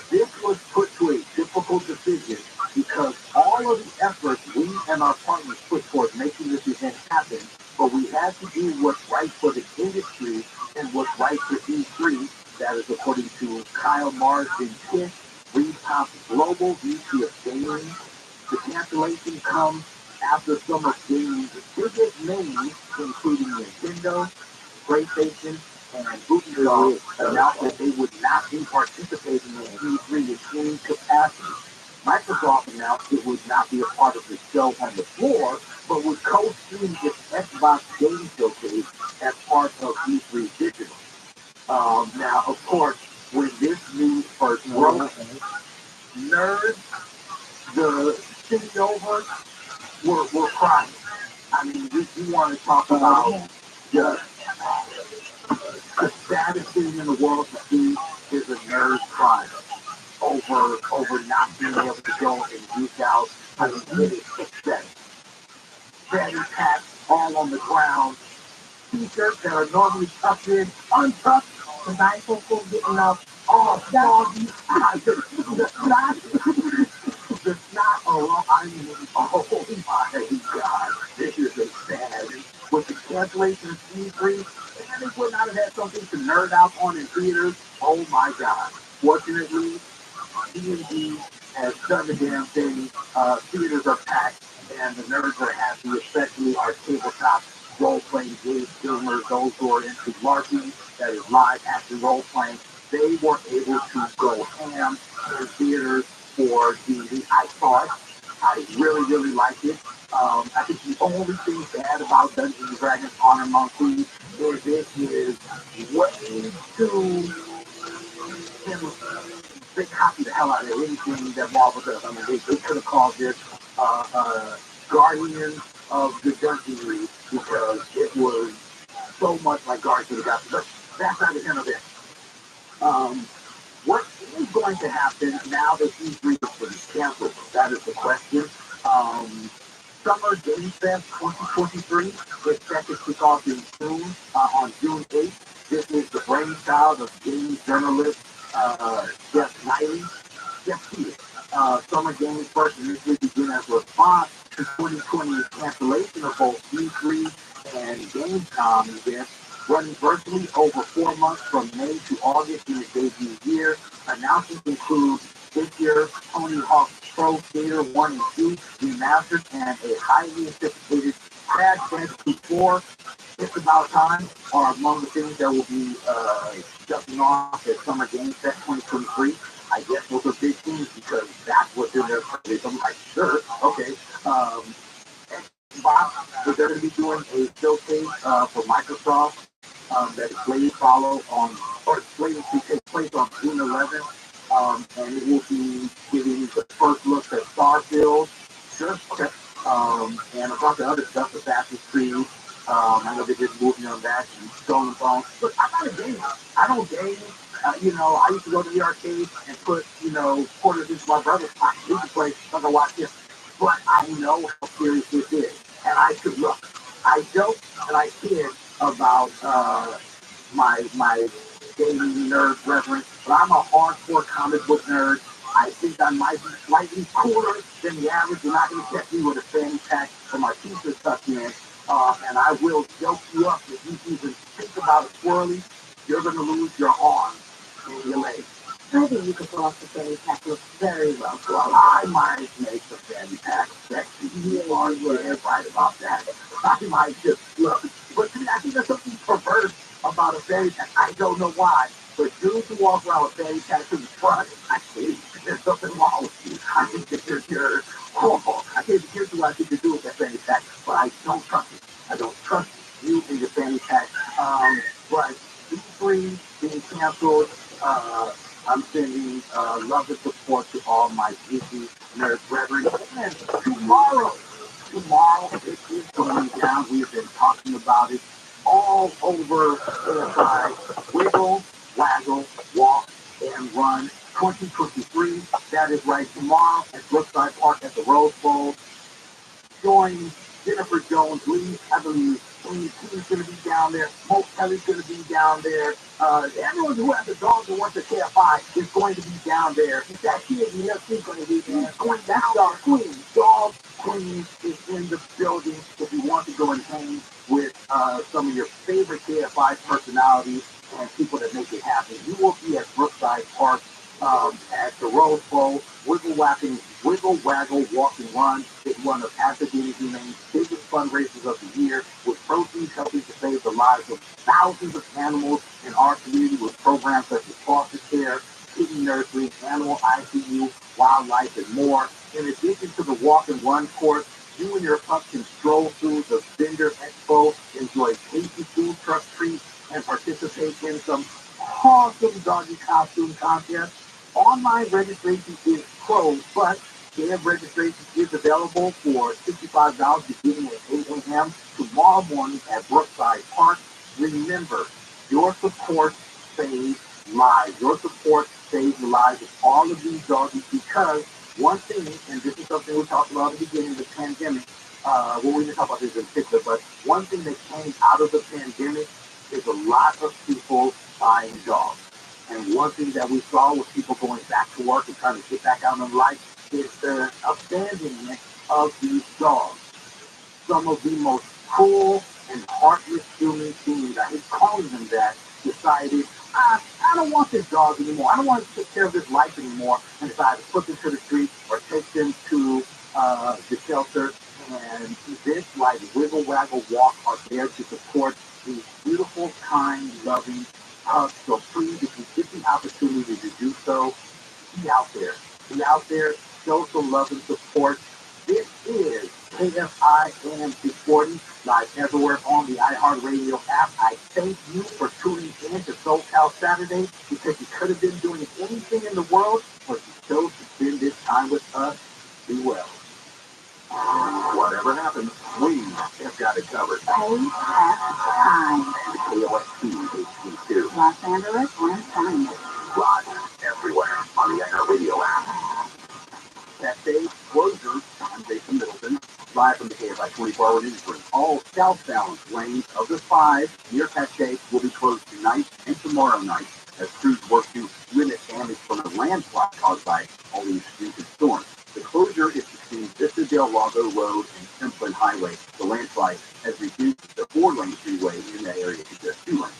this was put to a difficult decision because all of the efforts we and our partners put towards making this event happen, but we had to do what's right for the industry and what's right for E3. That is according to Kyle Marsden-Kiss, REPOP's Global VP of Gaming. The cancellation comes after some of gaming's biggest names, including Nintendo, PlayStation, and Booty announced that they would not be participating in E3 in any capacity. Microsoft announced it would not be a part of the show on the floor, but would co-stream its Xbox game showcase as part of E3 Digital. Now, of course, when this news first broke, nerds, the city over, were crying. I mean, you want to talk about just the saddest thing in the world to see is a nerd crying over not being able to go and geek out. I mean, it is pathetic. Fanny packs all on the ground, t-shirts that are normally tucked in, untucked, because I ain't supposed to get enough. Oh, doggy. The snot around. I mean, oh my God. This is a sad. With the cancellation of E3, and they would not have had something to nerd out on in theaters. Oh my God. Fortunately, D&D has done the damn thing. Theaters are packed, and the nerds are happy, especially our tabletop role-playing game gamers, those who are into LARPing, that is live action role-playing. They were able to go ham in theaters for D&D. I saw it. I really, really liked it. I think the only thing bad about Dungeons and Dragons Honor Among Thieves is it is way too they copied the hell out of anything that Marvel does. I mean, they could have called this Guardians of the Dungeonry because it was so much like Guardians of the Galaxy. But that's not the end of it. What is going to happen now that E3 is canceled? That is the question. Summer Game Fest 2023 is set to kick off in June, on June 8th. This is the brainchild of game journalist Jeff Knightley. Jeff Peters. Summer Games first initially began as a response to 2020's cancellation of both E3 and Gamescom events, running virtually over 4 months from May to August in its debut year. Announcements include this year's Tony Hawk Pro Skater 1 and 2 remastered and a highly anticipated Crash Bandicoot 4. It's About Time are among the things that will be jumping off at Summer Game Fest 2023. I guess those are big things because that's what's in their purchase. I'm like, sure, okay. Xbox, they're going to be doing a showcase for Microsoft that is slated slated to take place on June 11th. And it will be giving the first look at Starfield. Sure, okay. And a bunch of other stuff, Assassin's Creed. I know they did a movie on that and Stone and Bones. But I'm not a gamer. I don't game. I used to go to the arcade and put, quarters into my brother's pocket. We could play, I'm gonna watch this. But I know how serious this is. And I could look. I joke and I kid about my gaming nerd reverence, but I'm a hardcore comic book nerd. I think I might be slightly cooler than the average. You're not going to catch me with a fanny pack or my t-shirt tucked in. And I will joke you up if you even think about it swirly, you're going to lose your arm and your leg. I think you could pull off the fanny pack looks very well. Well, I might make the fanny pack sexy. You are right about that. I might just look. But see, I think there's something perverse about a fanny pack. I don't know why. But dudes who walk around with fanny packs to the front, I think there's something wrong with you. I think that you're horrible. I can't begin to what I think to do with that fanny pack, but I don't trust it. I don't trust you and your fanny pack. But E3 being canceled, I'm sending love and support to all my geeky nerd brethren. And tomorrow it is going down. We've been talking about it all over ASI. Wiggle, waggle, walk, and run 2023. That is right tomorrow at Brookside Park at the Rose Bowl. Join Jennifer Jones Lee. I believe Amy Key's going to be down there. Mo Kelly's going to be down there. Everyone who has a dog who wants to KFI is going to be down there. That kid in the is going to be there. That's our queen. Dog Queen is in the building. If you want to go and hang with some of your favorite KFI personalities and people that make it happen, you will be at Brookside Park at the Rose Bowl. Wiggle, waggle, walk, and run is one of Pasadena's Humane's biggest fundraisers of the year, with proceeds helping to save the lives of thousands of animals in our community with programs such as foster care, kitty nursery, animal ICU, wildlife, and more. In addition to the walk and run course, you and your pup can stroll through the vendor expo, enjoy tasty food truck treats, and participate in some awesome doggy costume contests. Online registration is closed, but camp registration is available for $65 beginning at 8 a.m. tomorrow morning at Brookside Park. Remember, your support saves lives. Your support saves the lives of all of these doggies, because one thing, and this is something we talked about at the beginning of the pandemic, well, we didn't talk about this in particular, but one thing that came out of the pandemic is a lot of people buying dogs. And one thing that we saw with people going back to work and trying to get back out in life is the abandonment of these dogs. Some of the most cruel and heartless human beings, I hate calling them that, decided, I don't want this dog anymore. I don't want to take care of this life anymore, and decided to put them to the street or take them to the shelter. And events like Wiggle Waggle Walk are there to support these beautiful, kind, loving pups. So please, if you get the opportunity to do so, be out there. Be out there, show some love and support. This is KFIM 640, live everywhere on the iHeartRadio app. I thank you for tuning in to SoCal Saturday, because you could have been doing anything in the world, but you chose to spend this time with us. Be well. Whatever happens, we have got it covered. KFI time. KOST HD2. Los Angeles and China. Live everywhere on the iHeartRadio app. Cafe closure. I'm Jason Middleton, live from the KFI 24-hour newsroom. All southbound lanes of the 5 near Cafe will be closed tonight and tomorrow night as crews work to limit damage from a landslide caused by all these recent storms. The closure is between Vista Del Lago Road and Simpson Highway. The landslide has reduced the 4-lane freeway in that area to just 2 lanes.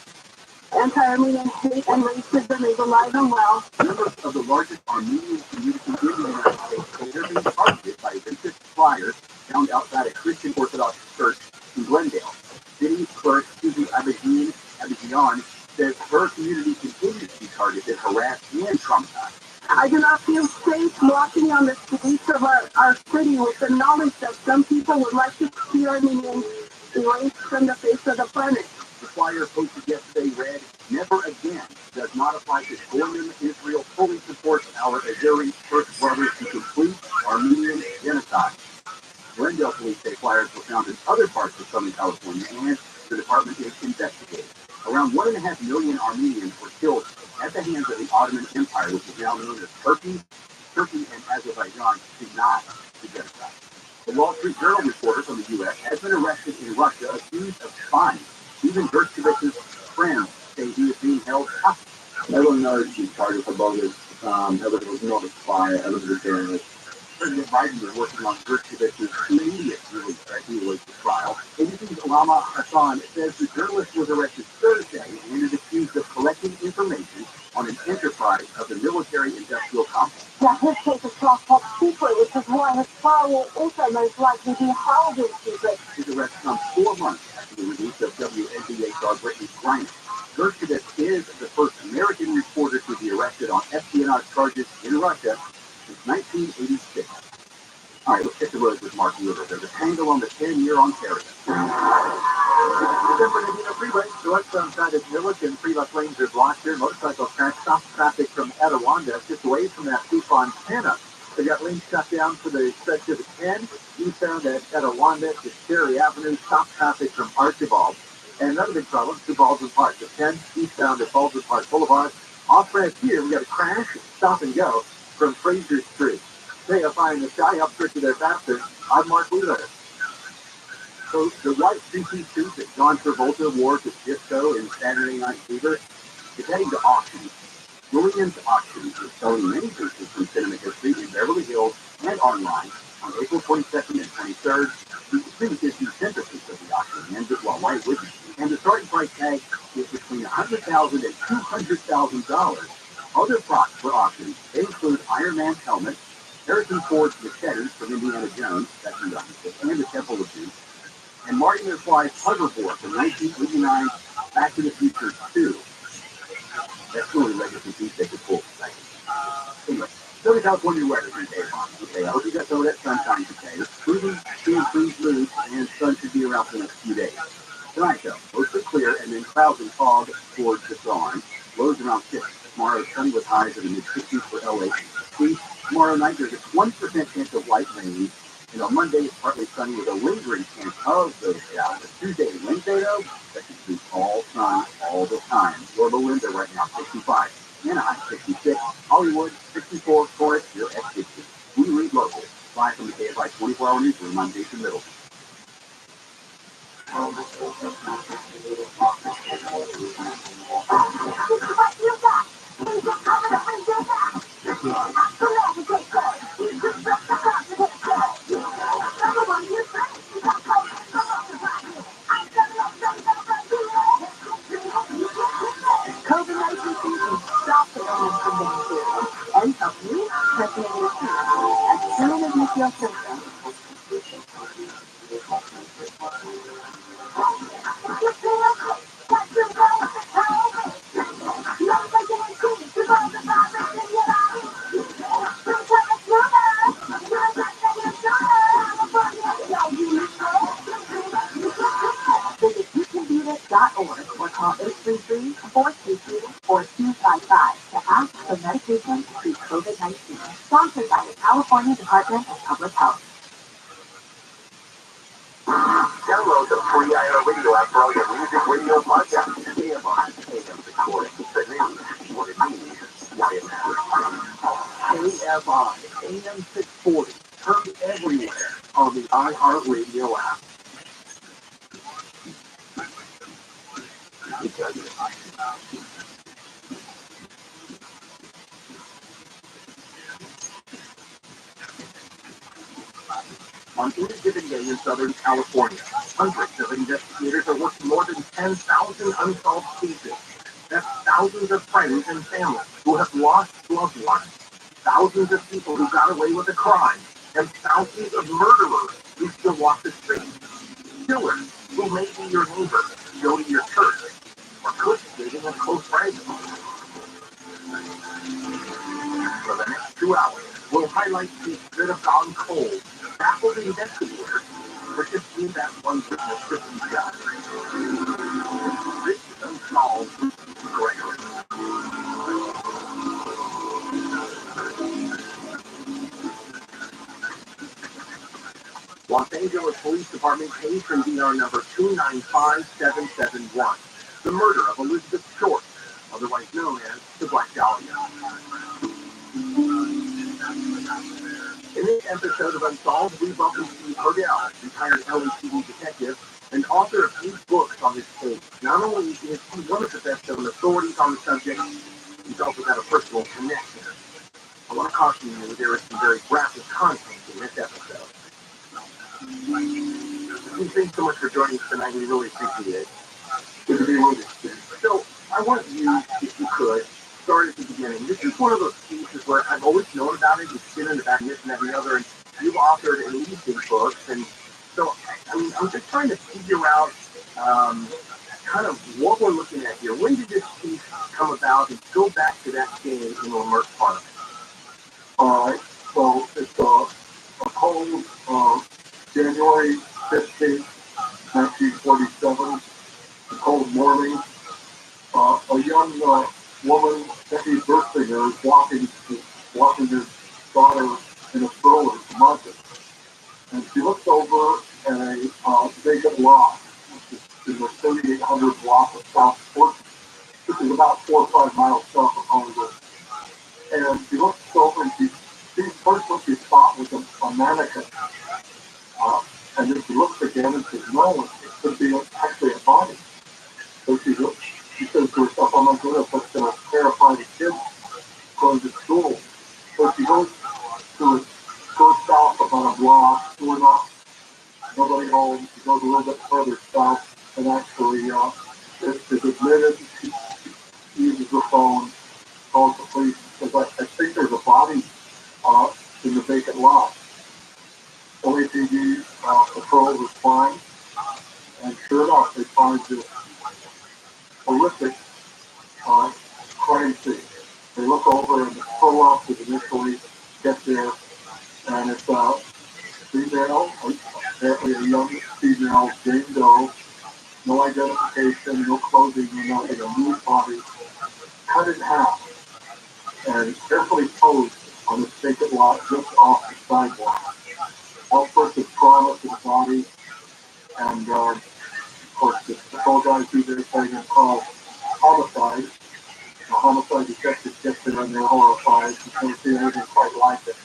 Anti-Armenian hate and racism is alive and well. Members of the largest Armenian community in the United States are being targeted by racist flyers found outside a Christian Orthodox church in Glendale. City clerk Susie Abigian says her community continues to be targeted, harassed, and traumatized. I do not feel safe walking on the streets of our city with the knowledge that some people would like to see Armenians erased from the face of the planet. The flyer posted yesterday read, "Never again" does not apply to Jordan. Israel fully supports our Azeri first brothers to complete Armenian genocide. Glendale police say flyers were found in other parts of Southern California, and the department is investigating. Around 1.5 million Armenians were killed at the hands of the Ottoman Empire, which is now known as Turkey. Turkey and Azerbaijan denied the genocide. The Wall Street Journal reporter from the U.S. has been arrested in Russia, accused of spying. Even Dershkovich's friends say he is being held hostage. Everyone knows he's targeted for bogus. Everyone was not a spy. Everyone was a journalist. President Biden is working on Dershkovich's immediate release as he awaits the trial. ABC's Alama Hassan says the journalist was arrested Thursday and is accused of collecting information on an enterprise of the military-industrial complex. Now, his case is classed top secret, which is why his trial will also most likely be held in secret. His arrest comes 4 months after the release of WNBA star Brittany Griner. Dershkovich is the first American reporter to be arrested on espionage charges in Russia since 1986. All right, let's hit the road with Mark Wheeler. There's a tangle on the 10-year Ontario. December Indiana Freeway, direct side of Village and Freeless lanes are blocked here. Motorcycle stop traffic from Etiwanda, just away from that Fontana. They got lanes shut down for the stretch of the 10. Eastbound at Etiwanda to Cherry Avenue, stop traffic from Archibald. And another big problem, to Baldwin Park. The 10 eastbound at Baldwin Park Boulevard. Off ramp here, we got a crash, stop and go from Fraser Street. KFI in the sky, up to their faster. I'm Mark Wheeler. So the white 3-piece suit that John Travolta wore to Disco in Saturday Night Fever is heading to auction. Williams Auctions is selling many pieces from cinema history in Beverly Hills and online on April 22nd and 23rd. The students issue centerpiece of the auction ends while white witnessing, and the starting price tag is between $100,000 and $200,000. Other props for auction, they include Iron Man's helmet, Harrison Ford's machete from Indiana Jones, that's from and the Temple of Doom, and Marty McFly's hoverboard from 1989, Back to the Future 2. That's really legacy piece they could pull. Anyway, Southern California weather today. Okay, I hope you got some of that sunshine today. Proving being freeze loose and sun should be around for the next few days. Tonight, though, mostly clear and then clouds and fog towards the dawn. Lows around 6. Tomorrow, sunny with highs in the mid-60s for LA. See, tomorrow night, there's a 20% chance of light rain. And on Monday, it's partly sunny with a lingering chance of those showers. Tuesday and Wednesday, though, that should be all sun all the time. Yorba Linda right now, 65. Anaheim, 66. Hollywood, 64. Torrance, you're at 60. We read local. Live from the KFI 24-hour newsroom on Nation Middle. COVID-19 can stop the illness from getting serious and help you taking it as soon as you feel symptoms. Visit youcandothis.org or call 833-422-4255 to ask for medication to treat COVID-19. Sponsored by the California Department of Public Health. Download the free IR radio app for all your music, radio, podcasts, and AMR. KFI, the news, what it means, why it matters. KFI, AM 640, heard everywhere on the iHeartRadio app. On any given day in Southern California, hundreds of investigators are working more than 10,000 unsolved cases. That's thousands of friends and families who have lost loved ones, thousands of people who got away with a crime, and thousands of murderers who still walk the streets. Killers who may be your neighbor, go to your church, or could be dating a close friend. For the next 2 hours, we'll highlight cases that have gone cold, baffled investigators, or just seen that one witness Christian job. This is Unsolved Gregory. Los Angeles Police Department case from DR number 295771. The murder of Elizabeth Short, otherwise known as the Black Dahlia. In this episode of Unsolved, we welcome Steve Hodel, retired LAPD detective and author of 8 books on this case. Not only is he one of the best-known authorities on the subject, he's also got a personal connection. I want to caution you, there is some very graphic content in this episode. Thanks so much for joining us tonight. We really appreciate it. Good to be with you. So, I want you, if you could, start at the beginning. This is one of those cases where I've always known about it. It's been in the back of this and every other, and you've authored 80 big books. And so, I'm just trying to figure out kind of what we're looking at here. When did this case come about? And go back to that day in Lamert Park. So it's a cold January 15th, 1947, a cold morning. A young woman, Becky Bersinger, is walking his daughter in a stroller to market. And she looks over at a vacant lot, which is in the 3800 block of South Portland, which is about 4 or 5 miles south of Hollywood. And she looks over and she first what she thought was a mannequin. And then she looks again and says, no, it could be actually a body. So she says to herself, oh my goodness, that's going to terrify the kids going to school. So she goes to a first stop about a block, sure enough, nobody home. She goes a little bit further south and actually is admitted. She uses her phone, calls the police, says, I think there's a body in the vacant lot. LAPD patrol was fine, and sure enough, they find this horrific crime scene. They look over and the pull-up was initially get there, and it's a female, apparently a young female, Jane Doe, no identification, no clothing, no nothing, a nude body, cut in half, and carefully posed on the vacant lot just off the sidewalk. All sorts of trauma to the body, and of course the patrol guys do their thing and call homicide. The homicide detective gets there and they're horrified. You can't see anything quite like it.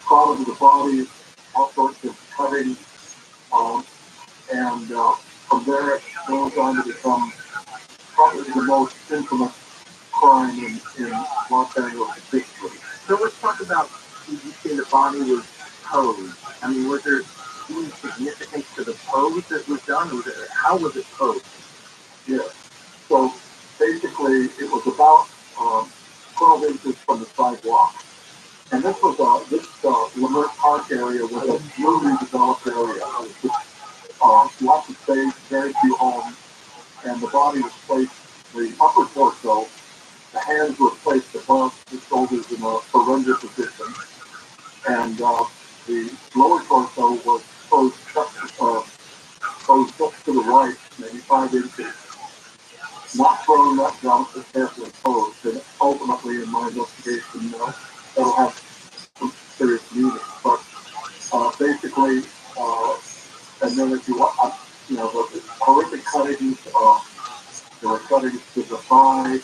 Trauma to the body, all sorts of cutting, and from there it goes on to become probably the most infamous crime in Los Angeles history. So let's talk about, you say the body was posed. I mean, was there any significance to the pose that was done? How was it posed? Yeah. So basically, it was about 12 inches from the sidewalk. And this was Lamert Park area was a newly developed area. It was lots of space, very few homes, and the body was placed, the upper torso, the hands were placed above the shoulders in a surrender position, and the lower torso was posed just to the right, maybe 5 inches. Not thrown that down, but carefully posed, and ultimately in my investigation, that'll have some serious meaning. But basically, and then if you want, the horrific cuttings, there were cuttings to the thigh,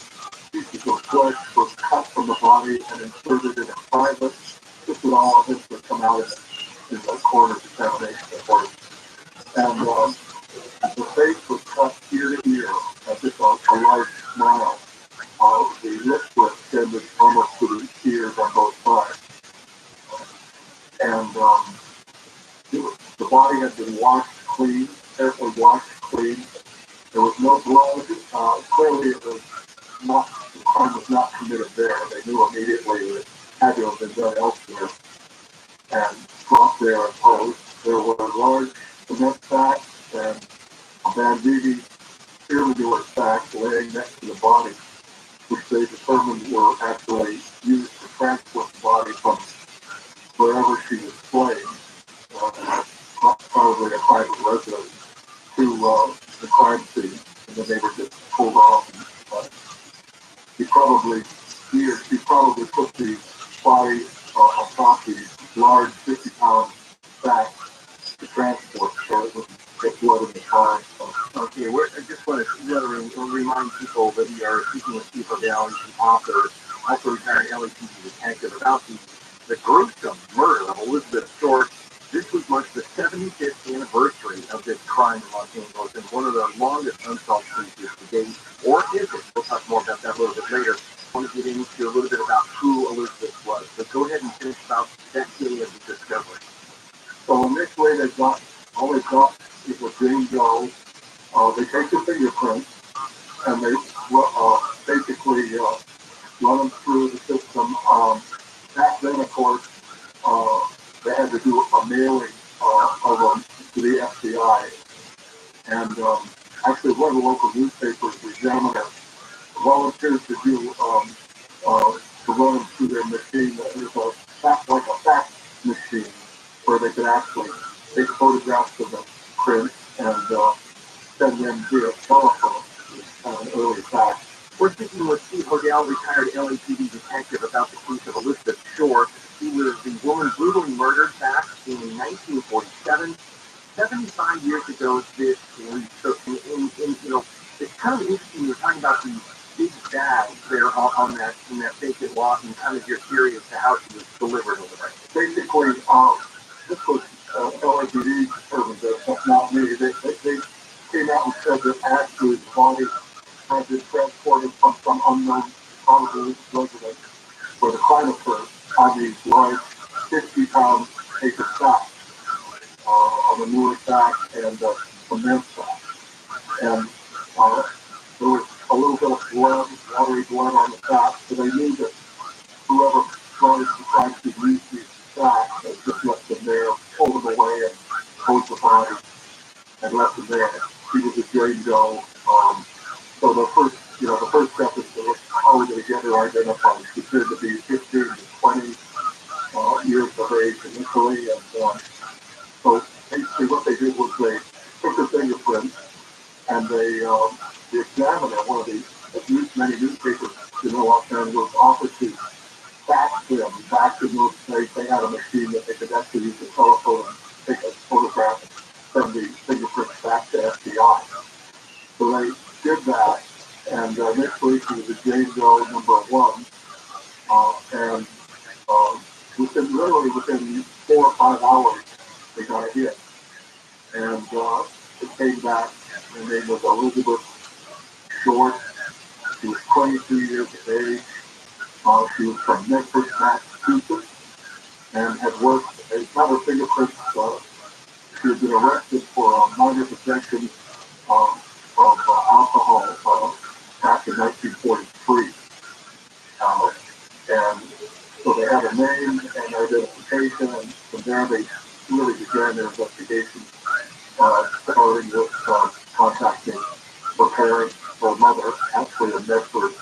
pieces of flesh were cut from the body and inserted in a private. This would all eventually come out in the coroner's examination, of course. And the face was cut ear to ear, as if a large smile. The lips were extended almost to the ears on both sides. And the body had been washed clean, carefully washed clean. There was no blood. Clearly, the crime was not committed there. They knew immediately that it had to have been done elsewhere and dropped there and posed. There were large cement sacks and a banditti irregular sacks laying next to the body, which they determined were actually used to transport the body from wherever she was slain, probably a private residence, to the crime scene, and then they were just pulled off. She probably put the body atop these large 50-pound sacks to transport, so it wouldn't get blood in the car. Okay, I just want to remind people that we are speaking with Steve Hodel, the author, also retired LAPD detective, about the gruesome murder of Elizabeth Short. This would mark the 75th anniversary of this crime in Los Angeles, and one of the longest unsolved cases to date, or is it? We'll talk more about that a little bit later. I want to get into a little bit about who Elizabeth was, but go ahead and finish about that day of the discovery. So initially all they got is a Jane Doe. They take the fingerprints and they basically run them through the system. Back then, of course, they had to do a mailing of them to the FBI. And actually, one of the local newspapers, the Examiner, volunteered to to run them through their machine. There's like a fax machine where they could actually take photographs of the print and send them via telephone, an early fax. We're speaking with Steve Hodel, retired LAPD detective, about the case of Elizabeth Short. She was the woman brutally murdered back in 1947. 75 years ago, this week. So, it's kind of interesting. You're talking about the big bags there on that in that vacant lot, and kind of your theory as to how she was delivered over there. Basically, this was LAPD determined that, that's not me. They came out and said that actually the body had been transported from some unknown probable residence where the crime occurred on these large 50-pound paper sacks, on the newer sack and the cement sack. And there was a little bit of blood, watery blood on the sack, so they knew that whoever started the crime could use these sacks and just left them there, pulled them away and closed the body and left them there. She was a Jane Doe. So the first step is to look, how are they together identified considered to be 15 to 20 years of age initially, and so basically what they did was they took the fingerprints and the examiner, one of the many newspapers in Los Angeles, offered to fax them back to New York. They had a machine that they could actually use a telephone and take a photograph and send the fingerprints back to FBI. So they did that, and next week he was a Jane Doe #1, and within 4 or 5 hours, they got a hit. And it came back. Her name was Elizabeth Short. She was 22 years of age. She was from Medford, Massachusetts, and had worked, got her fingerprints. She had been arrested for a minor possession of alcohol back in 1943. And so they had a name and identification, and from there they really began their investigation, starting with contacting her parents, her mother, actually in Medford,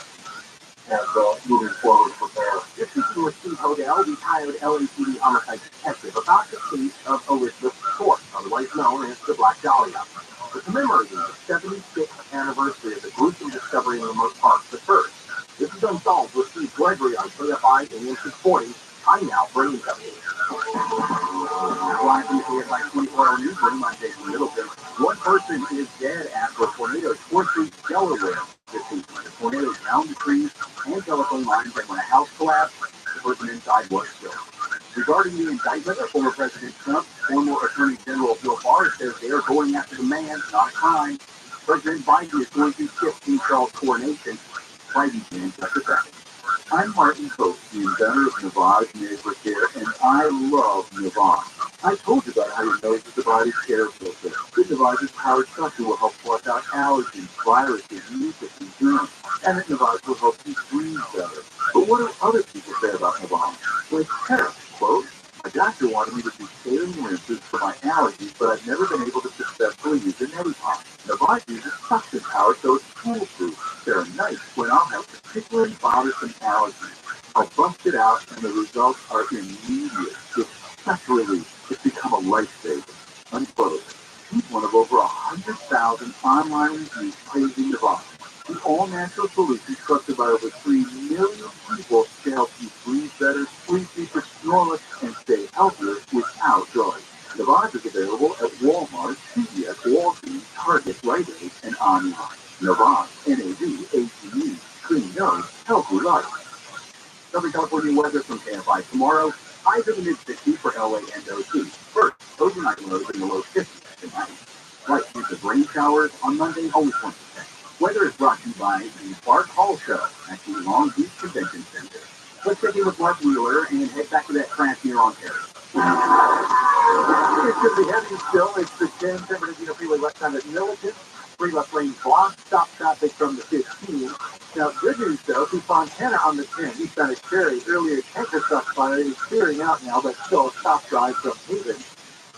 and moving forward from there. This is Steve Hodel, retired LAPD homicide detective, about the case of Elizabeth Short, otherwise known as the Black Dahlia. We're commemorating the 76th anniversary of the gruesome discovery in remote parts occurred. This is Unsolved with Steve Gregory on KFI AM 640. I'm now bringing them. Live from KFI 24-hour newsroom, I'm Jason Middleton. One person is dead after a tornado tore through Delaware this week. The tornado downed the trees and telephone lines, and when a house collapsed, the person inside was killed. Regarding the indictment of former President Trump, former Attorney General Bill Barr says they are going after the man, not a crime. President Biden is going to skip King Charles' coronation. Biden in just a second. I'm Martin Coates, the inventor of Navage Nasal Care, and I love Navage. I told you about how your nose is divided care filter. Good Navage's powered suction will help flush out allergens, viruses, mucus, and germs, and that Navage will help you breathe better. But what do other people say about Navage? Like parents, quote, my doctor wanted me to do saline rinses for my allergies, but I've never been able to successfully use a nose pump. Navage uses suction power, so it's foolproof. They're nice when I'll have particularly bothersome allergies. I'll bust it out, and the results are immediate. It's such a relief. It's become a lifesaver. Unquote. He's one of over 100,000 online reviews praising Navage. The all-natural solution trusted by over 3 million people to help you breathe better, sleep deeper, snore less, and stay healthier without drugs. Navage is available at Walmart, CVS, Walgreens, Target, Rite Aid, and online. Navage, N-A-V-A-G-E, clean nose, healthy life. Southern California weather from KFI tomorrow. Highs in the mid-60s for LA and OC. First, overnight lows in the low 50s tonight. Light chance of rain showers on Monday, only 20%. Weather is brought to you by the Bart Hall Show at the Long Beach Convention Center. Let's check in with Mark Wheeler and head back to that crash near Ontario. It's going to be heavy still. It's the 10, San Bernardino Freeway west side of Militant. 3 left lanes blocked. Stop traffic from the 15. Now, good news though, through Fontana on the 10, eastbound at Cherry. Earlier, tanker stuff fire is clearing out now, but still a stop drive from Haven.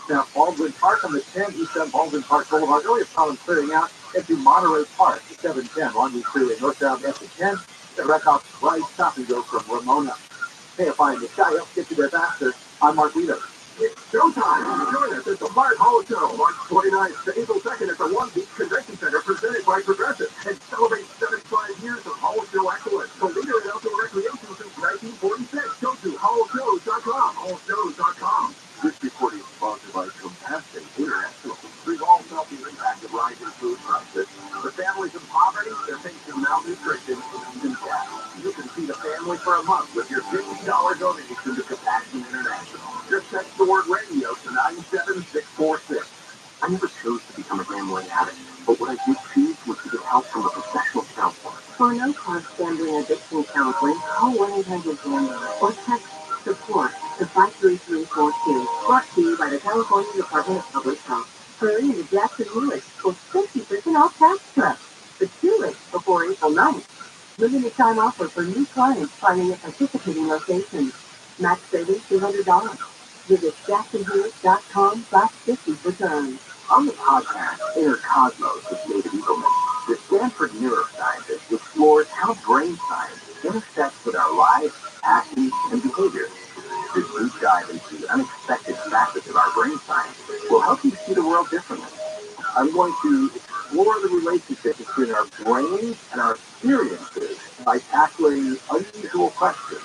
Now, Baldwin Park on the 10, eastbound Baldwin Park Boulevard. Earlier problem clearing out into Monterey Park, 710, Long Beach Freeway, northbound after 10. The wreck off right, stop and go from Ramona. KFI in the sky, help get you there faster. I'm Mark Wheeler. It's showtime. Join us at the Bart Hall Show, March 29th to April 2nd at the Long Beach Convention Center, presented by Progressive, and celebrate 75 years of Hall Show excellence. The leader in outdoor recreation since 1946. Go to hallshows.com, hallshows.com. This recording is sponsored by Compassion International. We've all felt the impact of rising food prices. The families in poverty, they're facing malnutrition and death. You can feed a family for a month with your $50 donation to Compassion International. Just text the word radio to 97646. I never chose to become a gambling addict, but what I did choose was to get help from a professional counselor. For no-cost gambling addiction counseling, call 1-800-GAMBLER or text SUPPORT to 53342. Brought to you by the California Department of Public Health. Hurry into Jackson Lewis for 50% off tax prep. But too late before April 9th. Limited time offer for new clients finding at participating locations. Max savings $200. Visit jacksonlewis.com/50%. On the podcast, Inner Cosmos with David Eagleman, the Stanford neuroscientist explores how brain science intersects with our lives, actions, and behaviors. This deep dive into unexpected facets of our brain science will help you see the world differently. I'm going to explore the relationship between our brains and our experiences by tackling unusual questions.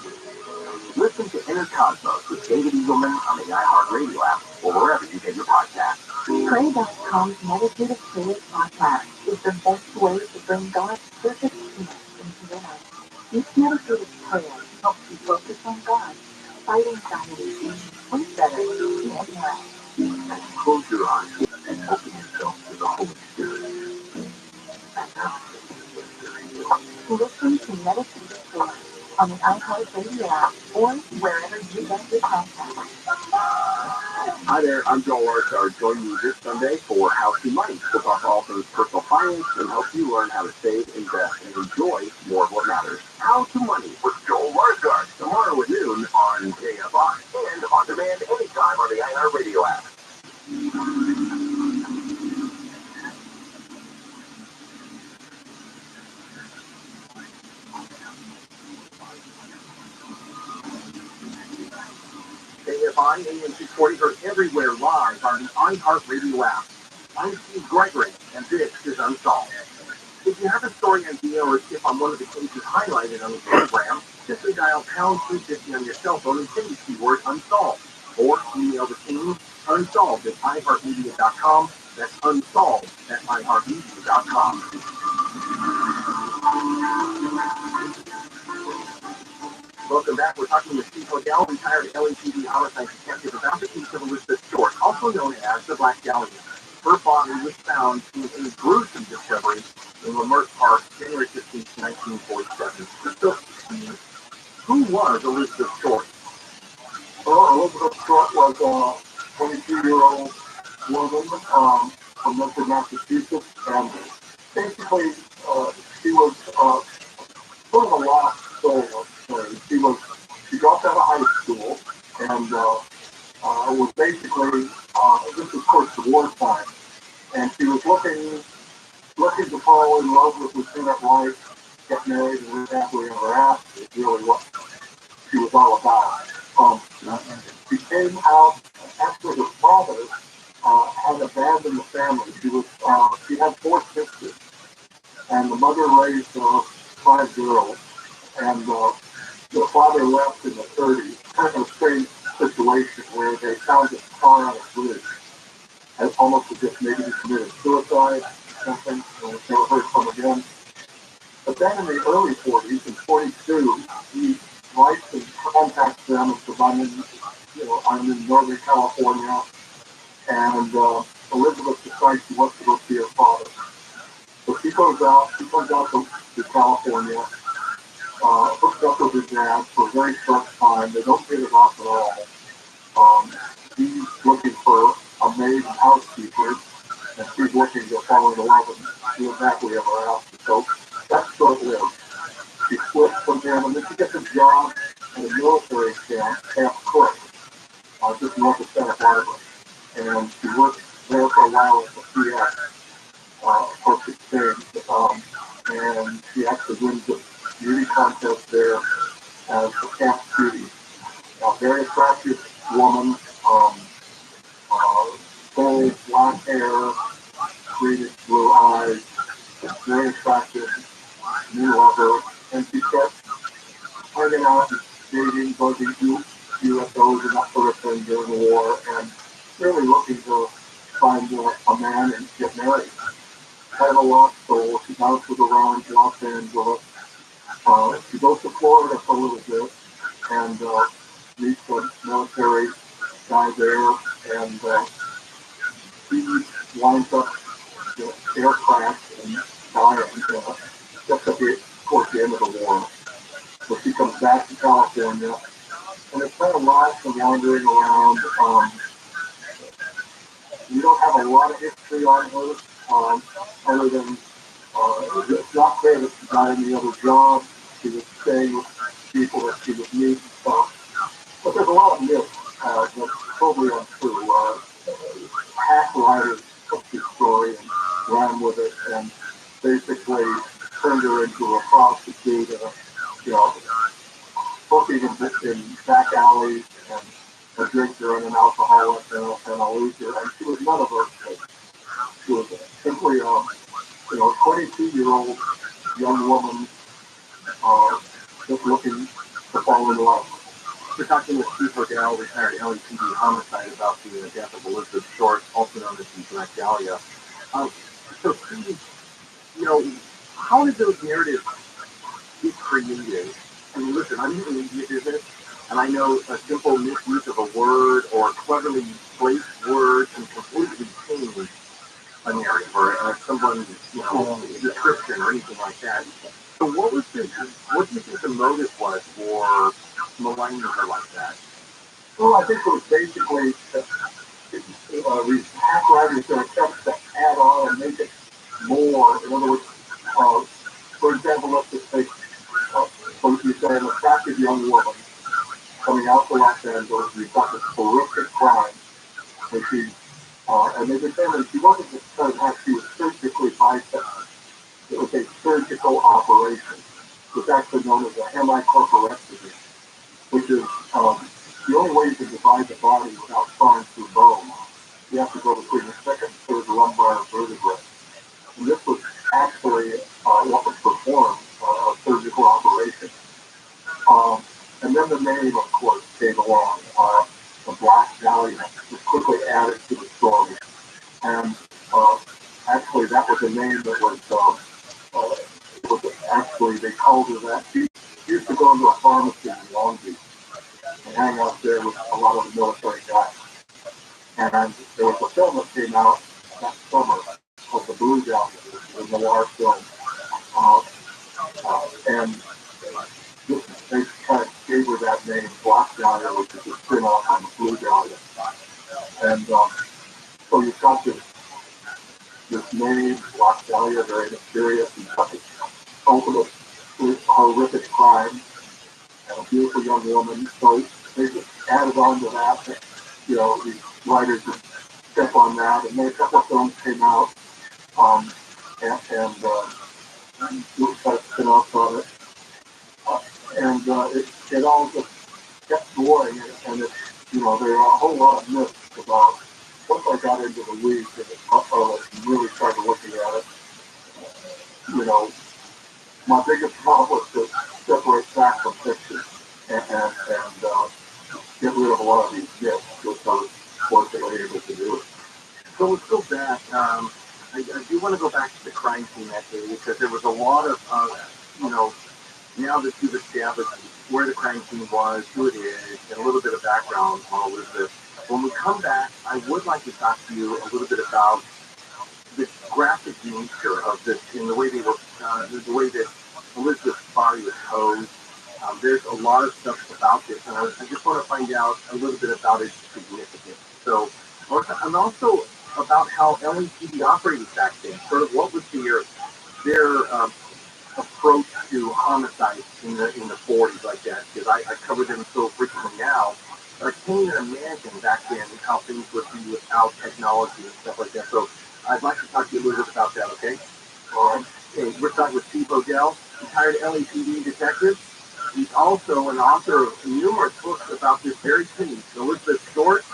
Listen to Inner Cosmos with David Eagleman on the iHeartRadio app or wherever you get your podcasts. Pray.com's Meditative Prayer podcast is the best way to bring God's perfect peace into your life. Each meditative prayer helps you focus on God, fight anxiety, and sleep better and more. Close your eyes and open yourself to the Holy Spirit. Listen to Meditative Prayer on the iHeartRadio app or wherever you get your podcasts. Hi there, I'm Joel Archard. Join me this Sunday for How to Money. We'll talk all things personal finance and help you learn how to save, invest, and enjoy more of what matters. How to Money with Joel Archard. Tomorrow at noon on KFI and on demand anytime on the iHeartRadio app. KFI AM 640 heard everywhere live on the iHeartRadio app. I'm Steve Gregory, and this is Unsolved. If you have a story idea or a tip on one of the cases highlighted on the program, simply dial pound 350 on your cell phone and say the keyword unsolved. Or email the team unsolved at iHeartMedia.com. That's unsolved at iHeartMedia.com. Welcome back. We're talking with Steve Hodel, retired LAPD homicide detective, about the case of Elizabeth Short, also known as the Black Dahlia. Her body was found in a gruesome discovery in Leimert Park, January 15, 1947. So, who was Elizabeth Short? Well, Elizabeth Short was a 22-year-old woman from Memphis, Massachusetts, and basically she was sort of a lost soul. She dropped out of high school and was basically this was towards the wartime, and she was looking to fall in love with lieutenant life, get married, and live happily ever after. Is really what she was all about. She came out after her father had abandoned the family. She had 4 sisters, and the mother raised 5 girls, and the father left in the 30s. Kind of a strange situation where they found his car on a bridge, and almost as if maybe he committed suicide or something, and never heard from again. But then in the early 40s, in 42, he writes and contacts them and says, I'm in Northern California, and Elizabeth decides she wants to go see her father. So she comes out to California, hooks up with his dad for a very short time. They don't get it off at all. He's looking for a maid and housekeeper, and she's looking to fall in love and live happily ever after. So that's short-lived. She splits from him, and then she gets a job at a military camp, Camp Cook, just north of Santa Barbara. And she works there for a while at the PX, First Exchange, and she actually wins the beauty contest there as a camp beauty. A very attractive woman, full black hair, pretty blue eyes, very attractive, new lover, and she starts hanging out and dating, buzzing UFOs and that sort of thing during the war, and really looking to find a man and get married. Kind of a lost soul. She bounces around Los Angeles. She goes to Florida for a little bit and meets a military guy there, and he winds up the air crash and dying just towards the end of the war. So she comes back to California, and it's kind of lost and wandering around. We don't have a lot of history on her, other than it's not clear that she got any other jobs. She was staying with people that she would meet and stuff. But there's a lot of myths that's totally untrue. Hack writers took this story and ran with it and basically turned her into a prostitute and you know, booking in back alleys and a drinker and an alcoholic and a loser, and she was none of those things. She was simply, 22-year-old young woman just looking to fall in love. We're talking with Steve Rodell, retired LAPD homicide, about the death of Elizabeth Short, also known as the Black Dahlia. So, Steve, how did those narratives get created? I mean, listen, I'm in the media business, and I know a simple misuse of a word or cleverly placed word can completely change a narrative or someone's, description or anything like that. So what do you think the motive was for maligning her like that? Well, I think it was basically hack writers are attempts to add on and make it more. In other words, for example, let's just take, so you say an attractive young woman coming out to Los Angeles, you've got this horrific crime, and they determined she wasn't just because she was surgically bisected. It was a surgical operation. It's actually known as a hemicorporectomy, which is the only way you can divide the body without sawing through bone. You have to go between the second and third lumbar vertebrae. And this was actually what was performed, a surgical operation. And then the name, of course, came along. The Black Dahlia was quickly added to the story. And actually, that was a name that was actually, they called her that. She used to go into a pharmacy in Long Beach and hang out there with a lot of the military guys. And there was a film that came out that summer called The Blue Dahlia, a noir film. And they kind of gave her that name, Black Dahlia, which is a spin-off on the Blue Dahlia. And so you've got this name, Black Dahlia, very mysterious. You've got this ultimate horrific crime and a beautiful young woman. So they just added on to that. These writers just step on that, and then a couple of films came out, and we got a spin-off on it. It all just kept going, and there are a whole lot of myths about. Once I got into the weeds and really started looking at it, my biggest problem was to separate fact from fiction and get rid of a lot of these myths, which I was fortunately able to do. So let's go back. I do want to go back to the crime scene that day because there was a lot of, now that you've established where the crime scene was, who it is, and a little bit of background on Elizabeth. When we come back, I would like to talk to you a little bit about the graphic nature of this and the way they were, the way that Elizabeth's body was posed. There's a lot of stuff about this, and I just want to find out a little bit about its significance. So, and also about how LAPD operated back then. Sort of what was their approach to homicide in the 40s like that? Because I cover them so frequently now. I can't even imagine back then how things would be without technology and stuff like that. So I'd like to talk to you a little bit about that, okay? Okay, we're talking with Steve Rodell, retired LAPD detective. He's also an author of numerous books about this very case, Elizabeth Short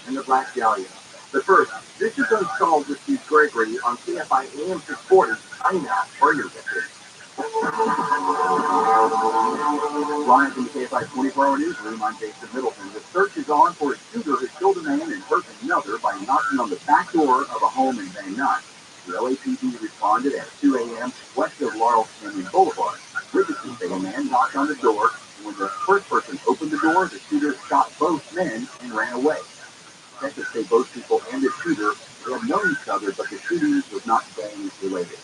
and the Black Dahlia. But first, this is Unsolved with Steve Gregory on KFI AM 640. I'm not for your victory. Live from the KFI 24-hour newsroom, I'm Jason Middleton. The search is on for a shooter who killed a man and hurt another by knocking on the back door of a home in Van Nuys. The LAPD responded at 2 a.m. west of Laurel Canyon Boulevard. Witnesses say a man knocked on the door, and when the first person opened the door, the shooter shot both men and ran away. Detectives say both people and the shooter had known each other, but the shooting was not gang related.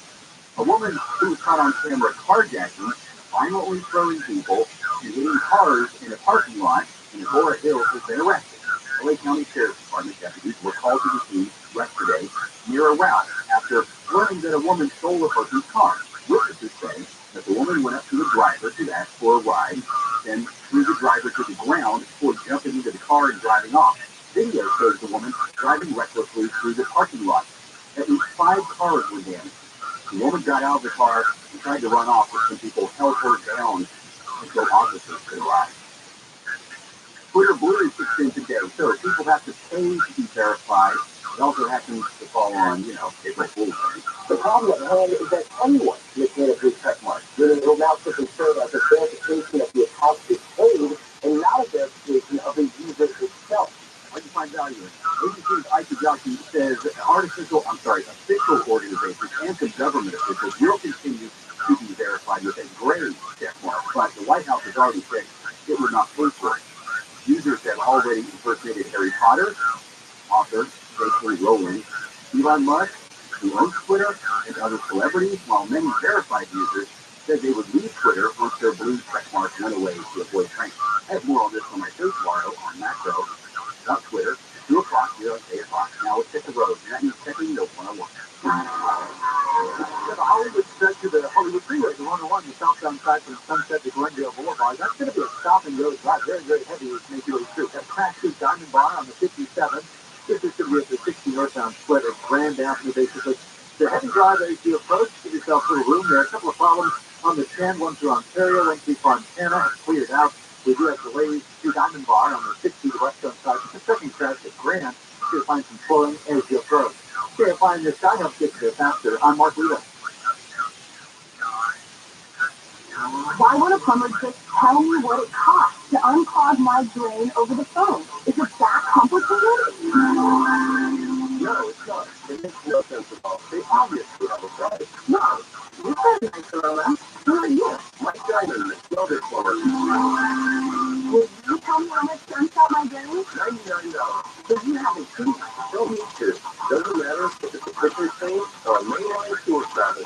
A woman who was caught on camera carjacking, violently throwing people, and hitting cars in a parking lot in Agoura Hills has been arrested. LA County Sheriff's Department deputies were called to the scene yesterday near a route after learning that a woman stole a person's car. Witnesses say that the woman went up to the driver to ask for a ride, then threw the driver to the ground before jumping into the car and driving off. Video shows the woman driving recklessly through the parking lot. At least 5 cars were damaged. The woman got out of the car and tried to run off, but some people held her down and officers could arrive. Twitter Blue is 16 today, so people have to pay to be verified. It also happens to fall on, April Fool's Day. The problem at hand is that anyone can obtain a blue check mark, meaning it will now simply serve as a verification of the account is paid and not a verification of the user itself. What do you find value in? ABC's Ike Jockey says official organizations and some government officials will continue to be verified with a gray check mark, but the White House has already said it would not pay for it. Users have already impersonated Harry Potter, author J.K. Rowling, Elon Musk, who owns Twitter, and other celebrities, while many verified users said they would leave Twitter once their blue check mark went away to avoid pranks. I have more on this on my show tomorrow on Macro, on Twitter, 2 o'clock, here on 8 o'clock. Now let's hit the road, and that means checking note 101. The Hollywood stretch to the Hollywood Freeway, the 101, the southbound side from Sunset to Glendale Boulevard. That's going to be a stop and go drive. Very, very heavy with Mayfield Street. That's Crash Street Diamond Bar on the 57th. This is going to be at the 60 northbound split of Grand Avenue, basically. The heavy drive as you approach, give yourself a little room there. A couple of problems on the 10, one through Ontario, one through Fontana, and cleared out. We do have delays to Diamond Bar on the 60 westbound side. The second crash at Grand. You'll find some flowing as you approach. Here you'll find this guy helps get there faster. I'm Mark Wheeler. Why would a plumber just tell me what it costs to unclog my drain over the phone? Is it that complicated? No, it's not. It makes no sense at all. They obviously have a price. No, you said it nice, Lola. Who are you? Mike Diamond, the Smelter Plumber. Will you tell me how much to unclog my drain? $99. So you haven't seen it. Don't need to. Doesn't matter if it's a kitchen sink or a mainline sewer travel.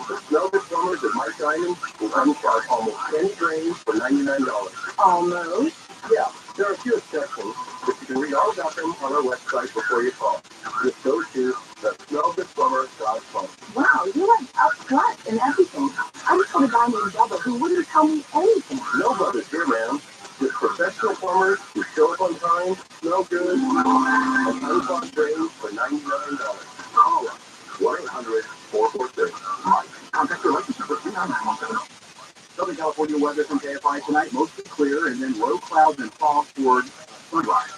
The Smelter Plumbers at Mike Diamond will unclog almost any drain for $99. Almost. Yeah, there are a few exceptions, but you can read all about them on our website before you call. Just go to thesmelterplumber.com. Wow, you're like upfront and everything. I just had a guy named Bubba who wouldn't tell me anything. No brothers here, man. Just professional plumbers who show up on time, smell good, and unclog drains for $99. Call us. 1-800-446-MIKE. Contact your relationship with 39917. Southern California weather from KFI tonight, mostly clear, and then low clouds and fog toward sunrise.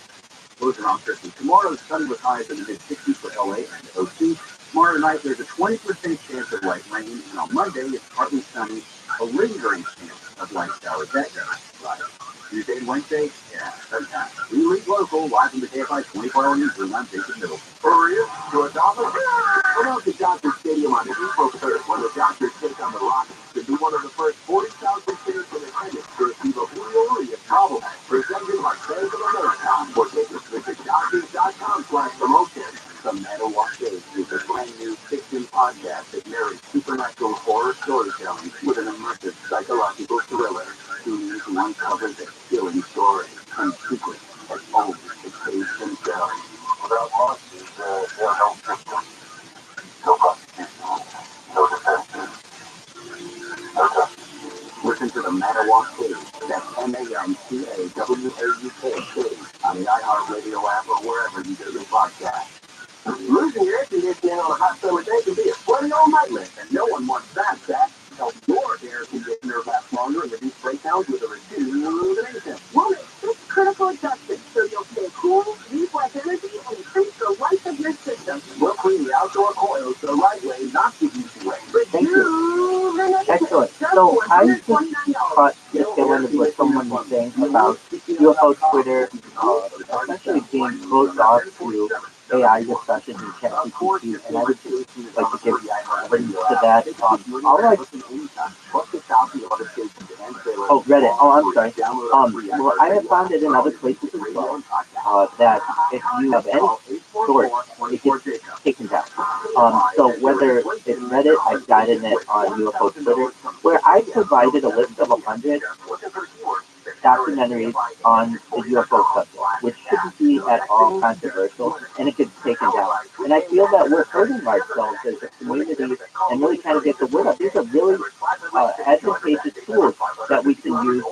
Lows around 50. Tomorrow, sunny with highs in the mid-60s for LA and OC. Tomorrow night, there's a 20% chance of light rain, and on Monday, it's partly sunny, a lingering chance of light showers that day. Right. Tuesday and Wednesday, yeah, sometimes. We lead local, live from the KFI 24-hour newsroom. I'm Jason Middle. Hurry up, to a dollar. Come out to Dodger Stadium on April 3rd when the Dodgers take on the Rockies. To be one of the first 40,000 fans in attendance to receive a Julio problem presented by Fans of America. For tickets, visit Dodgers.com/promotion. The Manawak Days is a brand new fiction podcast that narrates supernatural horror storytelling with an immersive psychological thriller. Tune in to uncover the chilling stories and secrets that only the caves themselves. Without monsters, there are no victims. No prosecution, no defense. Listen to the Manawak Days. That's MANCAWAUK on the iHeartRadio app or wherever you get your podcast. Losing your air conditioning on a hot summer day can be a sweaty old nightmare, and no one wants that. Help your air conditioner last longer and reduce breakdowns with a rejuvenation. We'll make 6 critical adjustments so you'll stay cool, use less energy, and increase the life of your system. We'll clean the outdoor coils the right way, not the easy way. Thank you. Excellent. So I just caught just getting what someone was saying about UFO Twitter essentially being closed off to AI discussions and ChatGPT, and I would just like to give links to that. Reddit. Oh, I'm sorry. Well, I have found it in other places as well, that if you have any source, it gets taken down. So whether it's Reddit, I've guided it on UFO Twitter, where I provided a list of 100 documentaries on the UFO subject, which shouldn't be at all controversial, and it gets taken down. And I feel that we're hurting ourselves as a community and really trying to get the word out. These are really advantageous tools that we can use.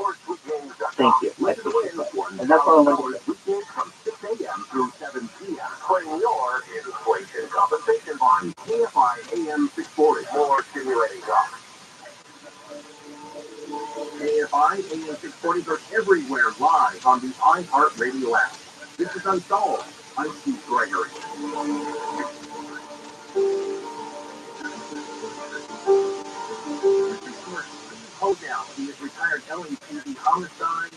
Thank you. And that's all I wanted to say. From 6 a.m. through 7 p.m. Playing your inflation compensation on KFI AM 640. More stimulating talk. KFI 5 a.m. 640 are everywhere live on the iHeartRadio app. This is Unsolved. I'm Steve Gregory. Hold down. He is retired LAPD homicide.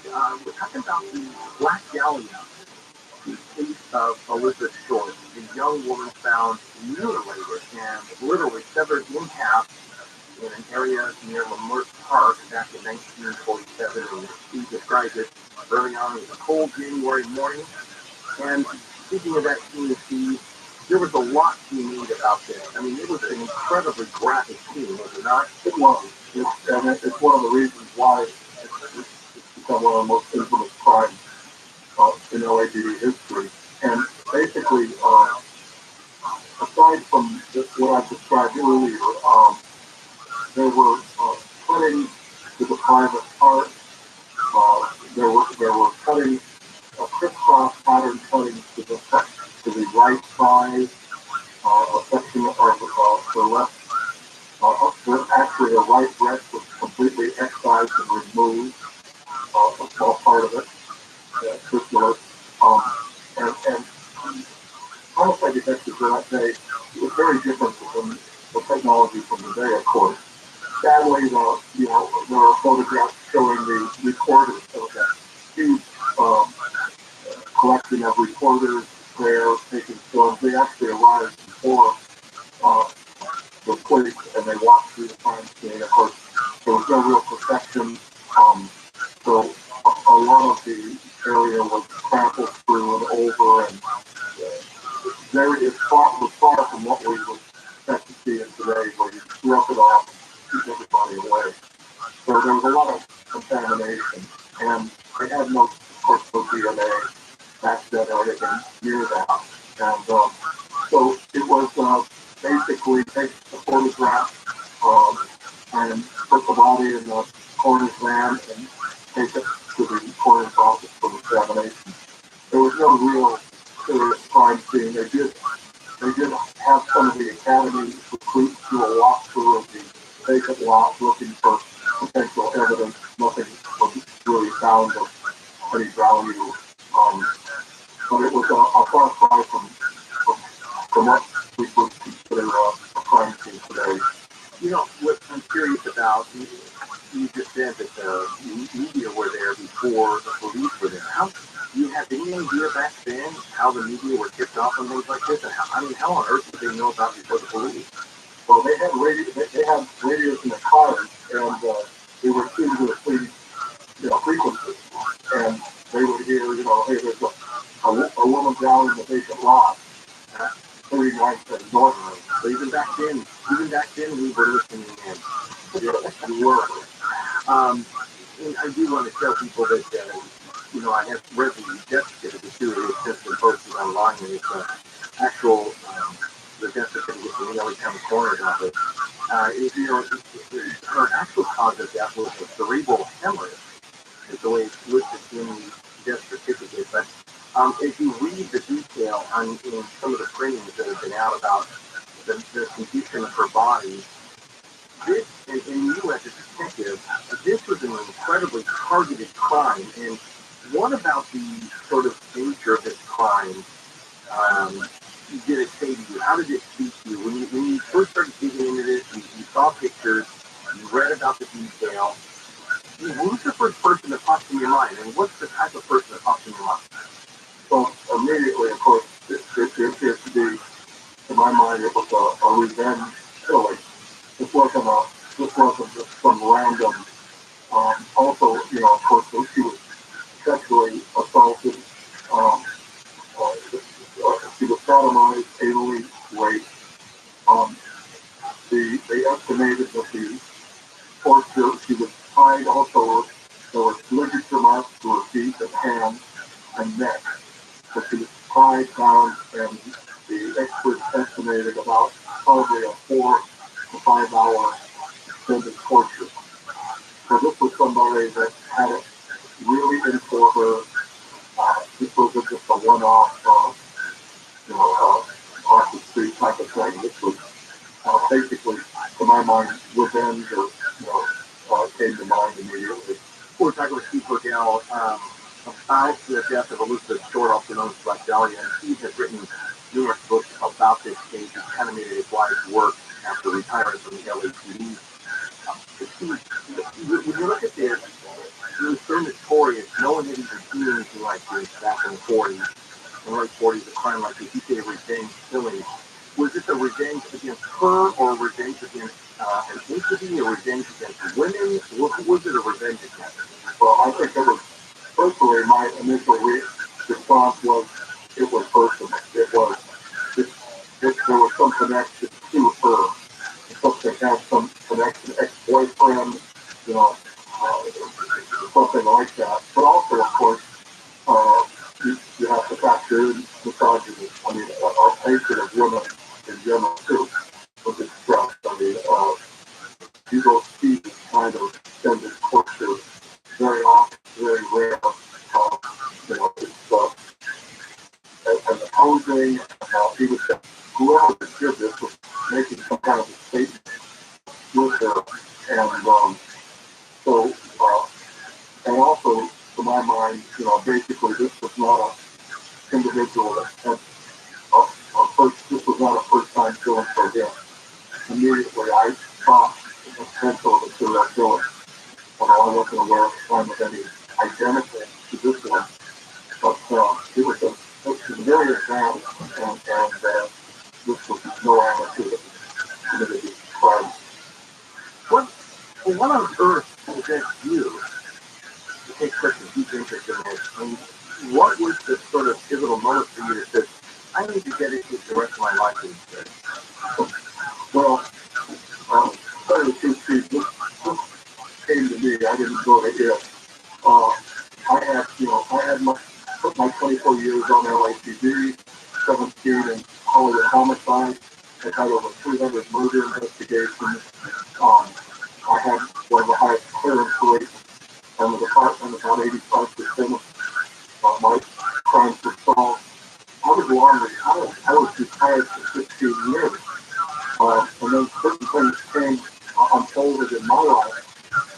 We're talking about the Black Dahlia, the case of Elizabeth Short, a young woman found mutilated and literally severed in half in an area near Lamert Park back in 1947. And he described it early on as a cold January morning. And speaking of that scene, Steve, there was a lot to be made about this. I mean, it was an incredibly graphic scene, was it not? It was. It's one of the reasons why it's become one of the most infamous crimes in LAPD history. And basically, aside from what I described earlier, there were cuttings to the private part. There were cuttings, crisscross pattern cuttings to the right side, a section of the left. Actually, the right breast was completely excised and removed, a small part of it, circular. And homicide detectives in that day, it was very different from the technology from the day, of course. Sadly, there are photographs showing the recorders of that huge collection of recorders there taking films. They actually arrived before the police and they walked through the crime scene. Of course, there was no real protection, so a lot of the area was trampled through and over, and it was far from what we would expect to see in today, where you rough it off, keep everybody away. So there was a lot of contamination, and they had of course, no DNA back then or anything near that. And so it was basically take the photograph and put the body in the coroner's van and take it to the coroner's office for examination. There was no real serious crime scene. They did have some of the academy recruits do a walkthrough of the vacant lot looking for potential evidence. Nothing was really found of any value. But it was a far cry from what we would consider a crime scene today. You know, what I'm curious about, you just said that the media were there before the police were there. Do you have any idea back then how the media were tipped off on things like this? And how on earth did they know about it before the police? Well, they had radios in the cars, and they were tuned to a frequency, and they would hear, hey, there's a woman down in the vacant lot at 39th North. So even back then, we were listening in. Yes, we were. And I do want to tell people that, I have read the death certificate too. It's just been posted online, and it's actual, the death certificate from the LA County Coroner's Office. Her actual cause of death was a cerebral hemorrhage, is the way it's listed in the death certificate. But if you read the detail in some of the printings that have been out about the condition of her body, this, and you as a detective, this was an incredibly targeted crime. And what about the sort of nature of this crime did it say to you? How did it speak to you? When you first started digging into this, you saw pictures, you read about the detail, who's the first person that pops in your mind? And what's the type of person that pops in your mind? So immediately, of course, it appears to be, in my mind, it was a revenge killing. This wasn't just some random. Also, of course, she was sexually assaulted. She was sodomized, anally raped. They estimated that the torture, she was tied. Also, there were ligature marks to her feet and hands and neck. So she was tied down, and the experts estimated about probably a 4 to 5 hour extended torture. So this was somebody that had it really in for her. This wasn't just a one-off, off the street type of thing. This was basically, to my mind, revenge, or came to mind immediately. We're talking with Steve Cordell about the death of Elizabeth Short, also known as Black Dahlia. And Steve has written numerous books about this case. He's kind of made it his life's work after retiring from the LAPD. When you look at this, it was so notorious. No one had even seen anything like this back in the 40s. In the late 40s, a crime like this, you say revenge killing. Was this a revenge against her or a revenge against an entity, a revenge against women? What was it a revenge against? Well, I think it was, personally, my initial response was, it was personal. It was, there was some connection to her. Something had some connection, ex-boyfriend, you know, something like that. But also, of course, you have to factor in misogyny. I mean, our hatred of women in general, too, was expressed. I mean, you don't see this kind of extended torture very often, very rare. You know, it's and the posing, he was, whoever did this was making some kind of a statement with her. And so, and also, to my mind, you know, basically this was not an individual that had this was not a first-time killing for him. Immediately, I thought the potential of a serial killer. Although I wasn't aware at the time of any identity to this one, but it was very advanced, and this was no amateur that committed these crimes. What on earth possessed you to take such a deep interest in this? I mean, what was the sort of pivotal moment for you that said, I need to dedicate the rest of my life to this? Well, tell you the truth, Steve, this came to me. I didn't go to it. I had put my 24 years on LAPD, 17 in Hollywood homicide. I had over 300 murder investigations. I had one of the highest clearance rates from the department, about 85% of my crimes were solved. I was long retired. I was retired for 15 years. And then certain things came unfolded in my life,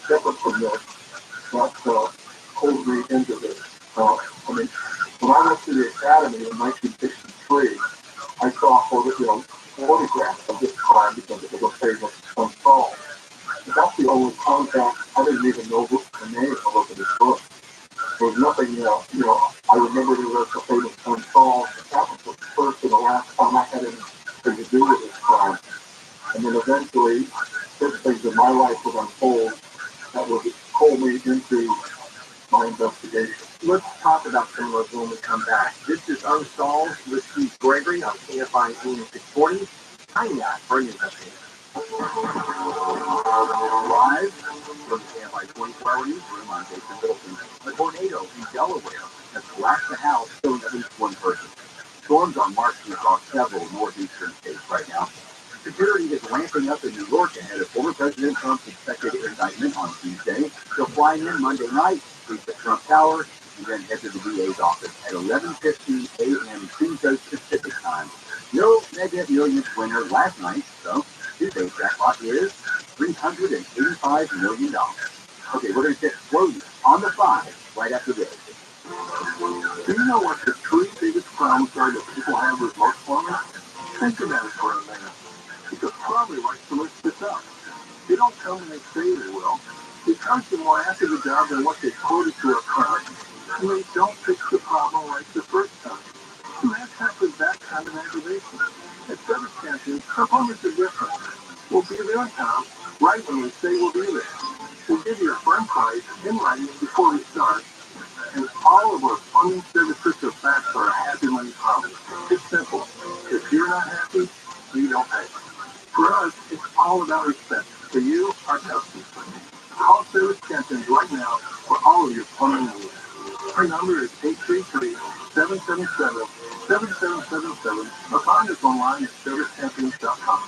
separate from this, that pulled me into this. I mean, when I went to the academy in 1963, I saw photographs of this crime because it was a famous unsolved. But that's the only contact. I didn't even know the name of Elizabeth book. There was nothing, I remember there was a famous unsolved. That was the first and the last time I had anything to do with this crime. And then eventually, certain things in my life would unfold that would pull me into my investigation. Let's talk about some of those when we come back. This is Unsolved with Steve Gregory on KFI AM 640. I'm not for an investigation. Live from the KFI 24-hour newsroom on Jason Wilson. A tornado in Delaware has collapsed the house, killing at least one person. Storms are marching across several northeastern states right now. Security is ramping up in New York ahead of former President Trump's expected indictment on Tuesday. He'll fly in Monday night, reach the Trump Tower, and then head to the DA's office at 11:15 a.m. Tuesday Pacific time. No Mega Millions winner last night, so Tuesday's jackpot is $385 million. Okay, we're going to get exploded on the 5 right after this. Do you know what the three biggest problems are that people have with most farmers? Think about it for a minute. Because probably likes to lift this up. They don't come when they say they will. They come to more after the job than what they quoted to a client. And they don't fix the problem right the first time. And that's happened that kind of aggravation. At service champions, performance is different. We'll be there on time, right when we say we'll be there. We'll give you a firm price in writing before we start. And all of our funding services or facts are a happy money problem. It's simple. If you're not happy, we don't pay. For us, it's all about respect. For you, our customers. Call Service Champions right now for all of your plumbing needs. Our number is 833-777-7777 or find us online at servicechampions.com.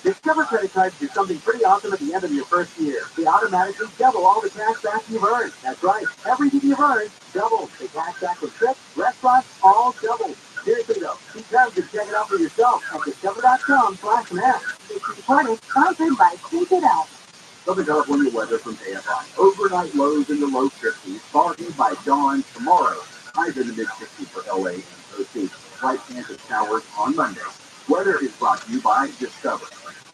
Discover credit cards do something pretty awesome at the end of your first year. They automatically double all the cash back you've earned. That's right. Everything you've earned, doubled. The cash back with trips, restaurants, all doubled. Seriously though, keep time to check it out for yourself at discover.com/map. This report is sponsored by Sync It Up. Southern California weather from AFI. Overnight lows in the low 50s, foggy by dawn tomorrow. Highs in the mid 60s for LA and OC. Slight chance of showers on Monday. Weather is brought to you by Discover.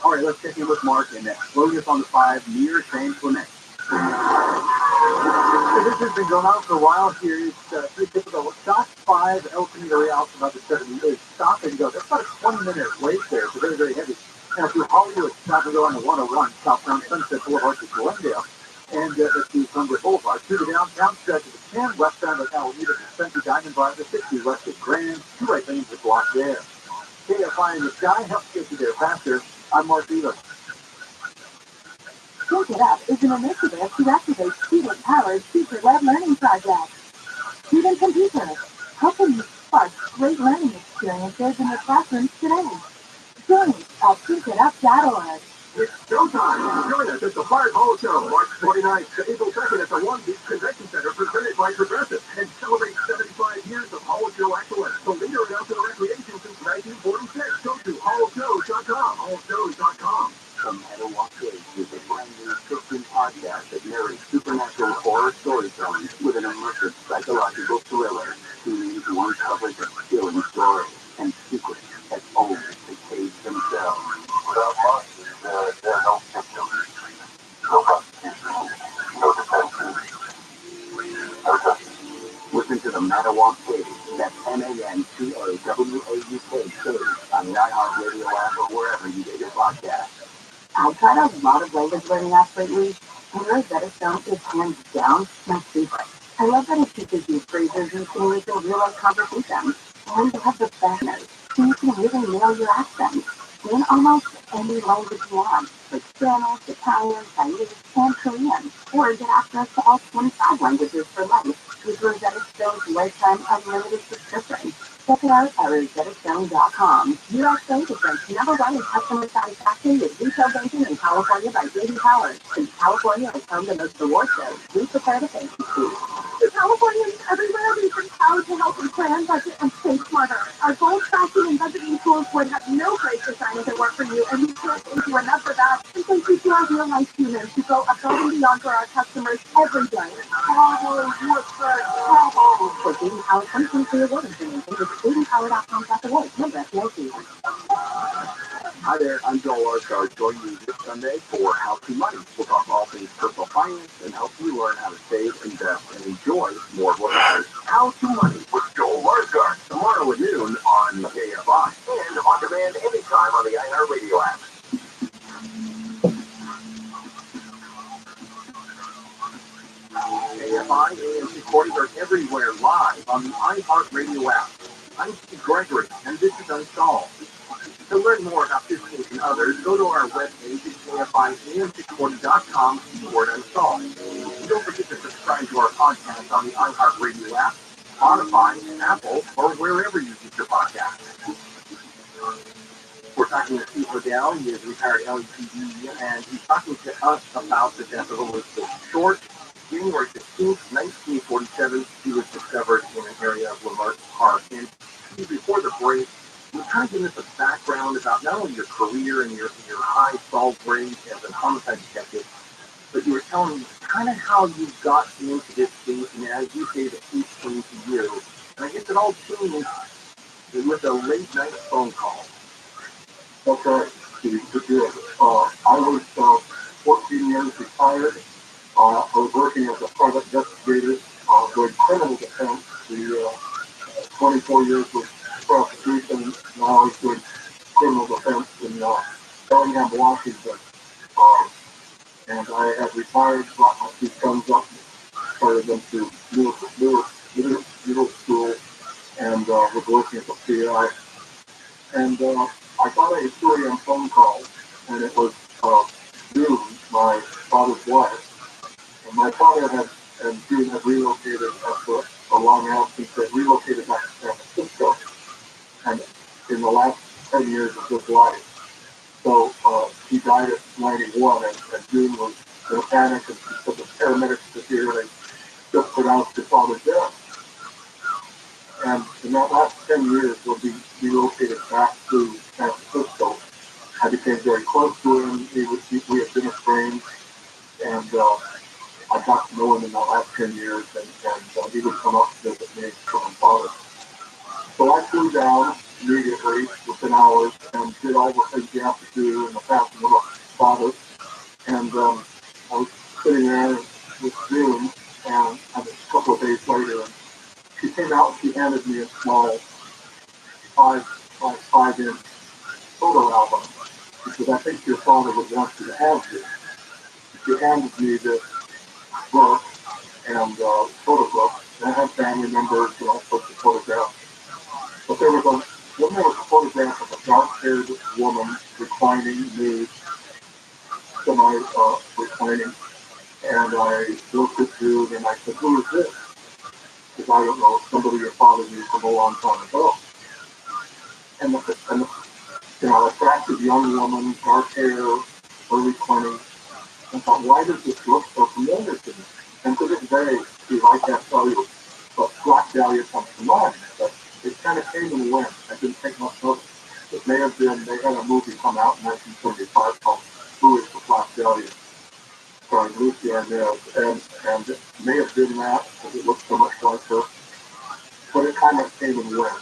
All right, let's check in with Mark and that slowness on the 5 near San Clemente. So this has been going on for a while here. It's pretty typical. Stock 5, El Camino Real from about the 78. Stop and go. That's about a 20-minute wait there. So very, very heavy. Now through Hollywood, stop and go on the 101, southbound Sunset Boulevard to Glendale. And that's through Sunset Boulevard. Through the downtown stretch of the 10, westbound of Alameda to Central Diamond Bar, the 60 west of Grand. 2 right lanes are blocked there. KFI in the sky helps get you there faster. I'm Mark Beaver. Sync It Up is an initiative to activate student-powered teacher-led learning projects. Student computers, helping you spark great learning experiences in your classrooms today. Join us at syncitup.org. It's showtime. Join us at the Fire Hall Show, March 29th to April 2nd at the One Beach Convention Center presented by Progressive and celebrate 75 years of Hall Show excellence. The leader in outdoor recreation since 1946. Go to hallshows.com. Hallshows.com. The Meadowalk Cave is a brand new Christian podcast that narrates supernatural horror storytelling with an immersive psychological thriller who needs one coverage of chilling stories and secrets that only the caves themselves. Without monsters, there are no victims, no prosecution, no defense, no justice. Listen to the Meadowalk Cave. That's MANTAWAUK Cave on the iHeartRadio app or wherever you get your podcasts. I've tried a lot of language learning apps lately, and Rosetta Stone is hands down my favorite. I love that it teaches you phrases and similes in real-life conversations, and they have the banners, so you can really nail your accents in almost any language you want, like Spanish, Italian, Chinese, and Korean, or get access to all 25 languages for life with Rosetta Stone's lifetime unlimited subscription. Check it out at rosettastone.com. U.S. Bank is ranked number 1 in customer satisfaction with retail banking in California by J.D. Power. Since California has home to most award shows, we prepare to thank you. To Californians everywhere, we've been proud to help you plan, budget, and save smarter. Our goal tracking and budgeting tools would have no place to shine if it weren't for you, and we can't thank you enough for that. And thank you to our real-life humans who go above and beyond for our customers every day. Bravo, USA, bravo! For J.D. Power 2023 award information, visit jdpower.com/awards. Member FDIC. Hi there, I'm Joel Arsgard. Join me this Sunday for How to Money. We'll talk all things personal finance and help you learn how to save, invest, and enjoy more of what matters. How to Money with Joel Arsgard. Tomorrow at noon on KFI and on demand anytime on the iHeartRadio app. KFI and recordings are everywhere live on the iHeartRadio app. I'm Steve Gregory, and this is Unsolved. To learn more about this case and others, go to our webpage at KFIAM640.com /unsolved. And don't forget to subscribe to our podcast on the iHeartRadio app, Spotify, Apple, or wherever you get your podcasts. We're talking to Steve Liddell. He is retired LEPD, and he's talking to us about the death of Elizabeth Short. January 15th, 1947, she was discovered in an area of Lamert Park. And before the break, we're trying to give us a background about not only your career and your high solve rate as a homicide detective, but you were telling me kind of how you got into this case, and as you say, the case came to you. And I guess it all changed with a late night phone call. Okay, Steve, good deal. I was 14 years retired. I was working as a private investigator doing criminal defense. The 24 years was prosecution. Now I was doing criminal defense in Bellingham, Washington. And I had retired, brought my two sons up, started them to middle school, and was working at the PI. And I got a Syrian phone call, and it was June, my father's wife. And my father and June had relocated after a long absence. They relocated back to San Francisco, and in the last 10 years of his life. So he died at 91, and June was in a panic, and so the paramedics were here, and they just pronounced his father's death. And in in that last 10 years, when we relocated back to San Francisco, I became very close to him. We had been estranged, and I got to know him in the last 10 years, and he would come up to visit me from my father. So I flew down immediately within hours and did all the things you have to do in the past with my father. And I was sitting there with June, and a couple of days later, and she came out and she handed me a small 5-inch photo album. She said, "I think your father would want you to have this." She handed me this book and photo book. And I had family members and all sorts of photographs. But there was a photograph of a dark-haired woman reclining, nude, semi-reclining. And I looked at Jude and I said, "Who is this?" Because I don't know, somebody your father knew from a long time ago. And attractive young woman, dark hair, early 20s. I thought, why does this look so familiar to me? And to this day, I can't tell you, but Black Dahlia comes to mind. But it kind of came and went. I didn't take much notice. It may have been, they had a movie come out in 1975 called Who is the Black Dahlia? Starring Lucy Arnaz, and it may have been that, because it looked so much like her. But it kind of came and went.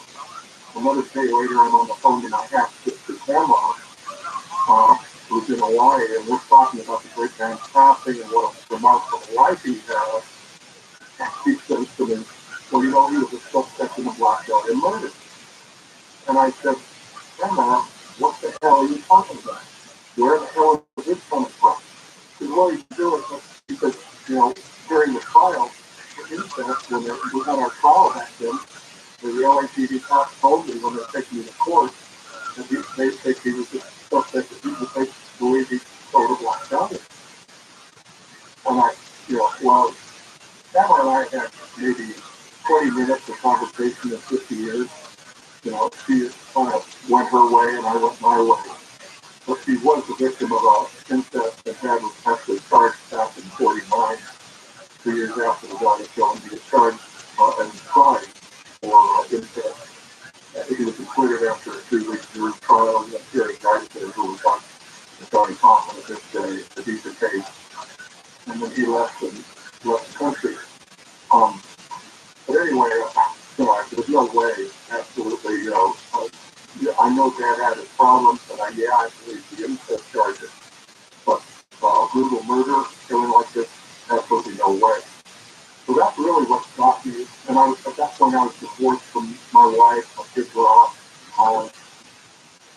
Another day later, I'm on the phone and I have Sister Grandma, who's in Hawaii, and we're talking about the great man's passing and what a remarkable life he had. And she says to me, "Well, you know, he was a suspect in the Black Dahlia murder." And I said, "Grandma, what the hell are you talking about? Where the hell is this coming from?" She said, "Well, you do it," because, you know, during the trial for incest, when we had our trial back then, the LAPD cops told me when they were taking me to court that they think he was a suspect that people believe he sold a Black Dahlia. And I, well, Grandma and I had maybe 20 minutes of conversation in 50 years. You know, she kind of went her way and I went my way. But she was the victim of an incest that Dad was actually charged back in 49, 2 years after the Dahlia killing. He was charged and tried for incest. He was acquitted after a 3-week jury trial. We had Jerry Geisler, who was on the starting confident this day, the case. And then he left the country. But anyway, there's no way, absolutely, I know Dad had his problems, but I believe the incest charges. But a brutal murder, killing like this, absolutely no way. So that's really what got me. And at that point, I was divorced from my wife. My kids were off in college.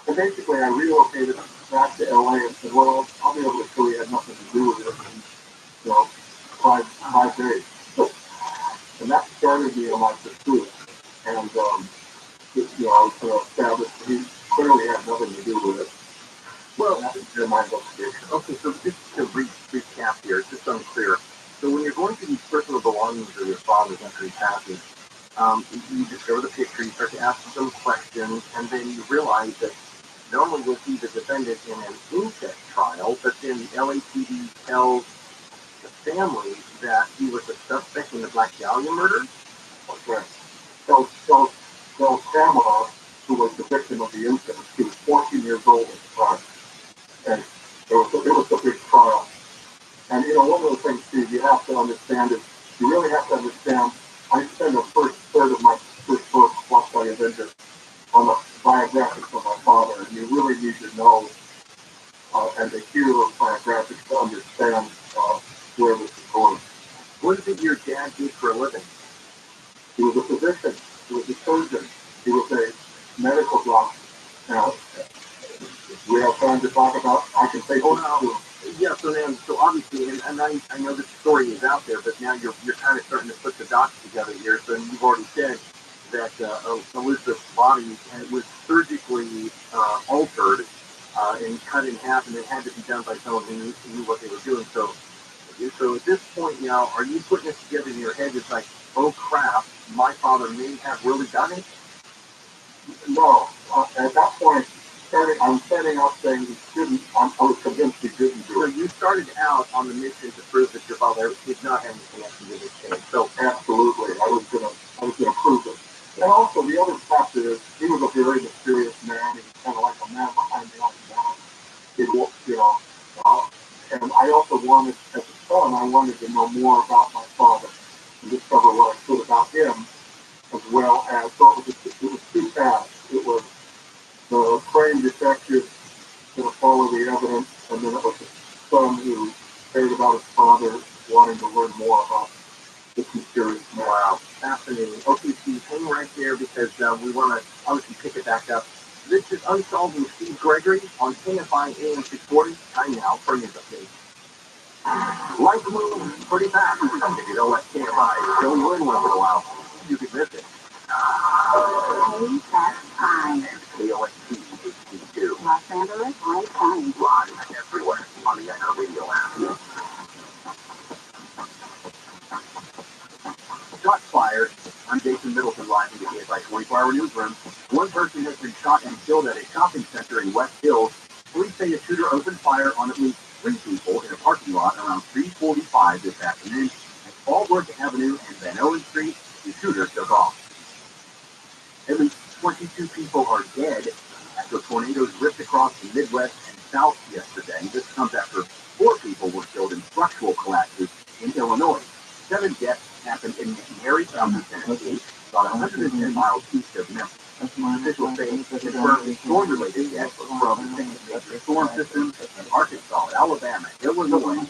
And basically, I relocated back to LA and said, "Well, I'll be able to show you had nothing to do with it in, 5 days." And that started me on my pursuit. And, I was going to establish that he clearly had nothing to do with it. Well, that was my investigation. Okay, so just to recap here, it's just unclear. So when you're going through these personal belongings of your father's after he passes, you discover the picture, you start to ask some questions, and then you realize that not only was he the defendant in an incest trial, but then the LAPD tells the family that he was a suspect in the Black Dahlia murder? Okay. So Grandma, who was the victim of the incest, she was 14 years old at the time. And it was a big trial. And, one of the things, Steve, you have to understand is, you really have to understand, I spent the first third of my first book, Black Dahlia Vengeance, on the biographics of my father, and you really need to know and to hear those biographics to understand where this is going. What is it your dad did for a living? He was a physician. He was a surgeon. He was a medical doctor. Now, we have time to talk about, I can say, yeah, so obviously, and I know this story is out there, but now you're kind of starting to put the dots together here. So you've already said that Elizabeth's body was surgically altered and cut in half, and it had to be done by someone who knew what they were doing. So at this point now, are you putting this together in your head? It's like, oh crap, my father may have really done it? No, at that point, I'm starting out saying he didn't. I was convinced he didn't do it. So you started out on the mission to prove that your father did not have any connection to this case. So absolutely, I was gonna prove it. And also the other fact is, he was a very mysterious man. He was kind of like a man behind the unknown. He looked, and I also wanted, as a son, I wanted to know more about my father and discover what I could about him, as well as, so it was two paths. It was the praying detective going to follow the evidence, and then it was the son who cared about his father, wanting to learn more about this mysterious man. Wow, fascinating. Okay, Steve, hang right there because we want to obviously pick it back up. This is Unsolved with Steve Gregory on KFI AM 640. Time now for news update. Life moves pretty fast. If you don't let KFI fill you in once in a while, you can miss it. Hey, that's time. KOST HD2. Los Angeles, right time. Live everywhere on the Echo Radio app. Shots fired. I'm Jason Middleton, live in the KFI 24-hour newsroom. One person has been shot and killed at a shopping center in West Hills. Police say a shooter opened fire on at least 3 people in a parking lot around 3:45 this afternoon at Fallbrook Avenue and Van Owen Street. The shooter took off. At least 22 people are dead after tornadoes ripped across the Midwest and South yesterday. This comes after 4 people were killed in structural collapses in Illinois. 7 deaths happened in McNairy County, Tennessee, about 110 miles east of Memphis. Officials say confirmed storm-related deaths from the same major storm systems in Arkansas, Alabama, Illinois,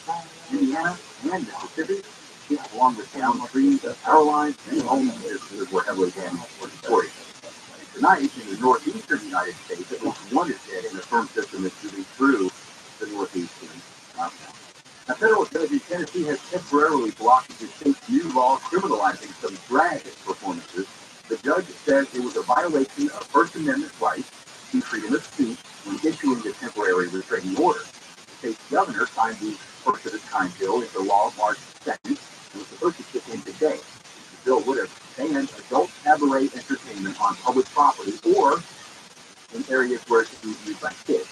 Indiana, and Mississippi, along with downed trees, power lines, and home businesses were heavily damaged or destroyed. Tonight, in the northeastern United States, at least 1 is dead in a storm system that's moving through the northeast. A federal judge in Tennessee has temporarily blocked the state's new law criminalizing some drag performances. The judge said it was a violation of First Amendment rights to freedom of speech when issuing the temporary restraining order. The state's governor signed the first of its kind bill into law March 2nd and was supposed to kick in today. The bill would have banned adult cabaret entertainment on public property or in areas where it can be used by kids.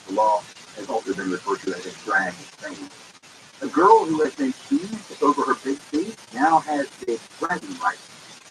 The law has also been referred to as a drag ban. A girl who has been teased over her big feet now has big bragging rights.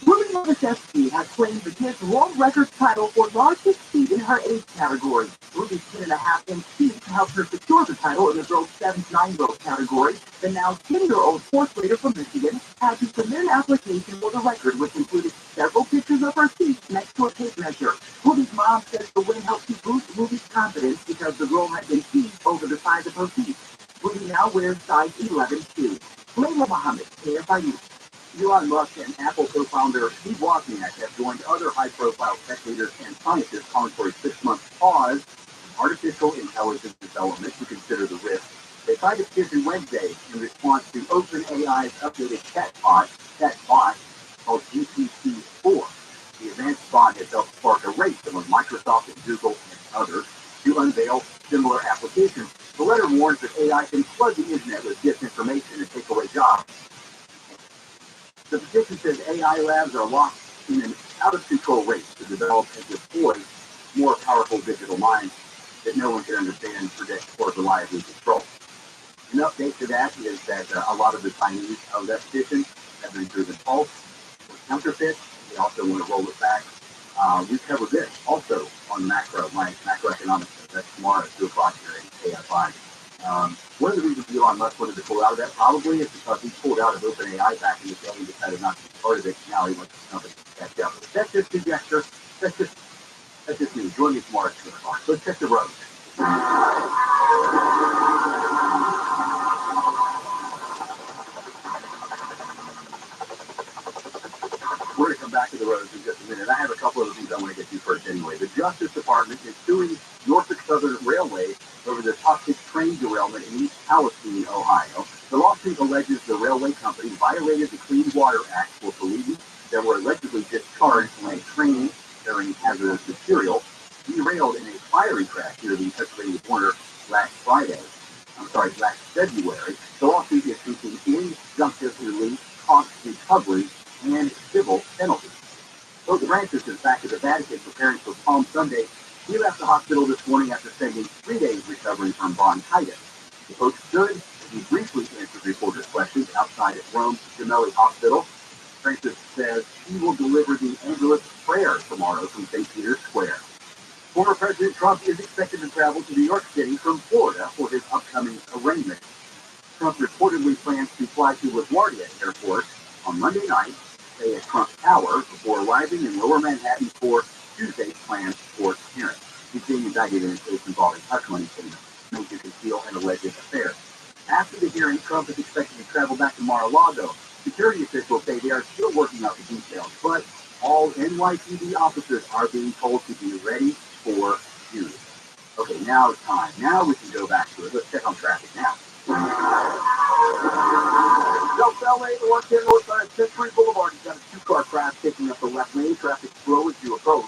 Ruby Novoselsky has claimed the Guinness World Records title for largest feet in her age category. Ruby's 10.5-inch feet helped her secure the title in the girls 7 to 9-year-old category. The now 10-year-old fourth grader from Michigan had to submit an application for the record, which included several pictures of her feet next to a tape measure. Ruby's mom says the win helped to boost Ruby's confidence because the girl had been teased over the size of her feet. Ruby now wears size 11 shoes. Layla Muhammad, KFI. Elon Musk and Apple co-founder Steve Wozniak have joined other high-profile tech leaders and scientists calling for a 6-month pause in artificial intelligence development to consider the risk. They cited Tuesday Wednesday in response to OpenAI's updated chatbot called GPT-4. The advanced bot has helped spark a race among Microsoft and Google and others to unveil similar applications. The letter warns that AI can flood the internet with disinformation and take away jobs. The petition says AI labs are locked in an out-of-control race to develop and deploy more powerful digital minds that no one can understand, predict, or reliably control. An update to that is that a lot of the signees of that petition have been proven false or counterfeit. They also want to roll it back. We covered this also on macroeconomics. That's tomorrow at 2 o'clock here at KFI. One of the reasons Elon Musk wanted to pull out of that probably is because he pulled out of OpenAI back in the day and decided not to be part of it. Now he wants the company to catch up. But that's just conjecture. That's just me. Join me tomorrow at 2 o'clock. Let's check the road. We're going to come back to the roads in just a minute. I have a couple of things I want to get to first anyway. The Justice Department is suing Norfolk Southern Railway over the toxic train derailment in East Palestine, Ohio. The lawsuit alleges the railway company violated the Clean Water Act for pollutants that were allegedly discharged when a train carrying hazardous material derailed in a fiery crash near the Pennsylvania border last February. The lawsuit is seeking injunctive relief, cost recovery, and civil penalties. Both branches is back at the Vatican preparing for Palm Sunday. He left the hospital this morning after spending 3 days recovering from bronchitis. The Pope stood as he briefly answered reporters' questions outside at Rome's Gemelli Hospital. Francis says he will deliver the Angelus Prayer tomorrow from St. Peter's Square. Former President Trump is expected to travel to New York City from Florida for his upcoming arraignment. Trump reportedly plans to fly to LaGuardia Airport on Monday night, stay at Trump Tower before arriving in Lower Manhattan for Tuesday's planned court hearing. He's being indicted in a case involving hush money payments made to conceal an alleged affair. After the hearing, Trump is expected to travel back to Mar-a-Lago. Security officials say they are still working out the details, but all NYPD officers are being told to be ready for June. Okay, now it's time. Now we can go back to it. Let's check on traffic now. South LA, Oregon, northside Century Boulevard. You've got a two-car crash taking up the left lane. Traffic slow as you approach.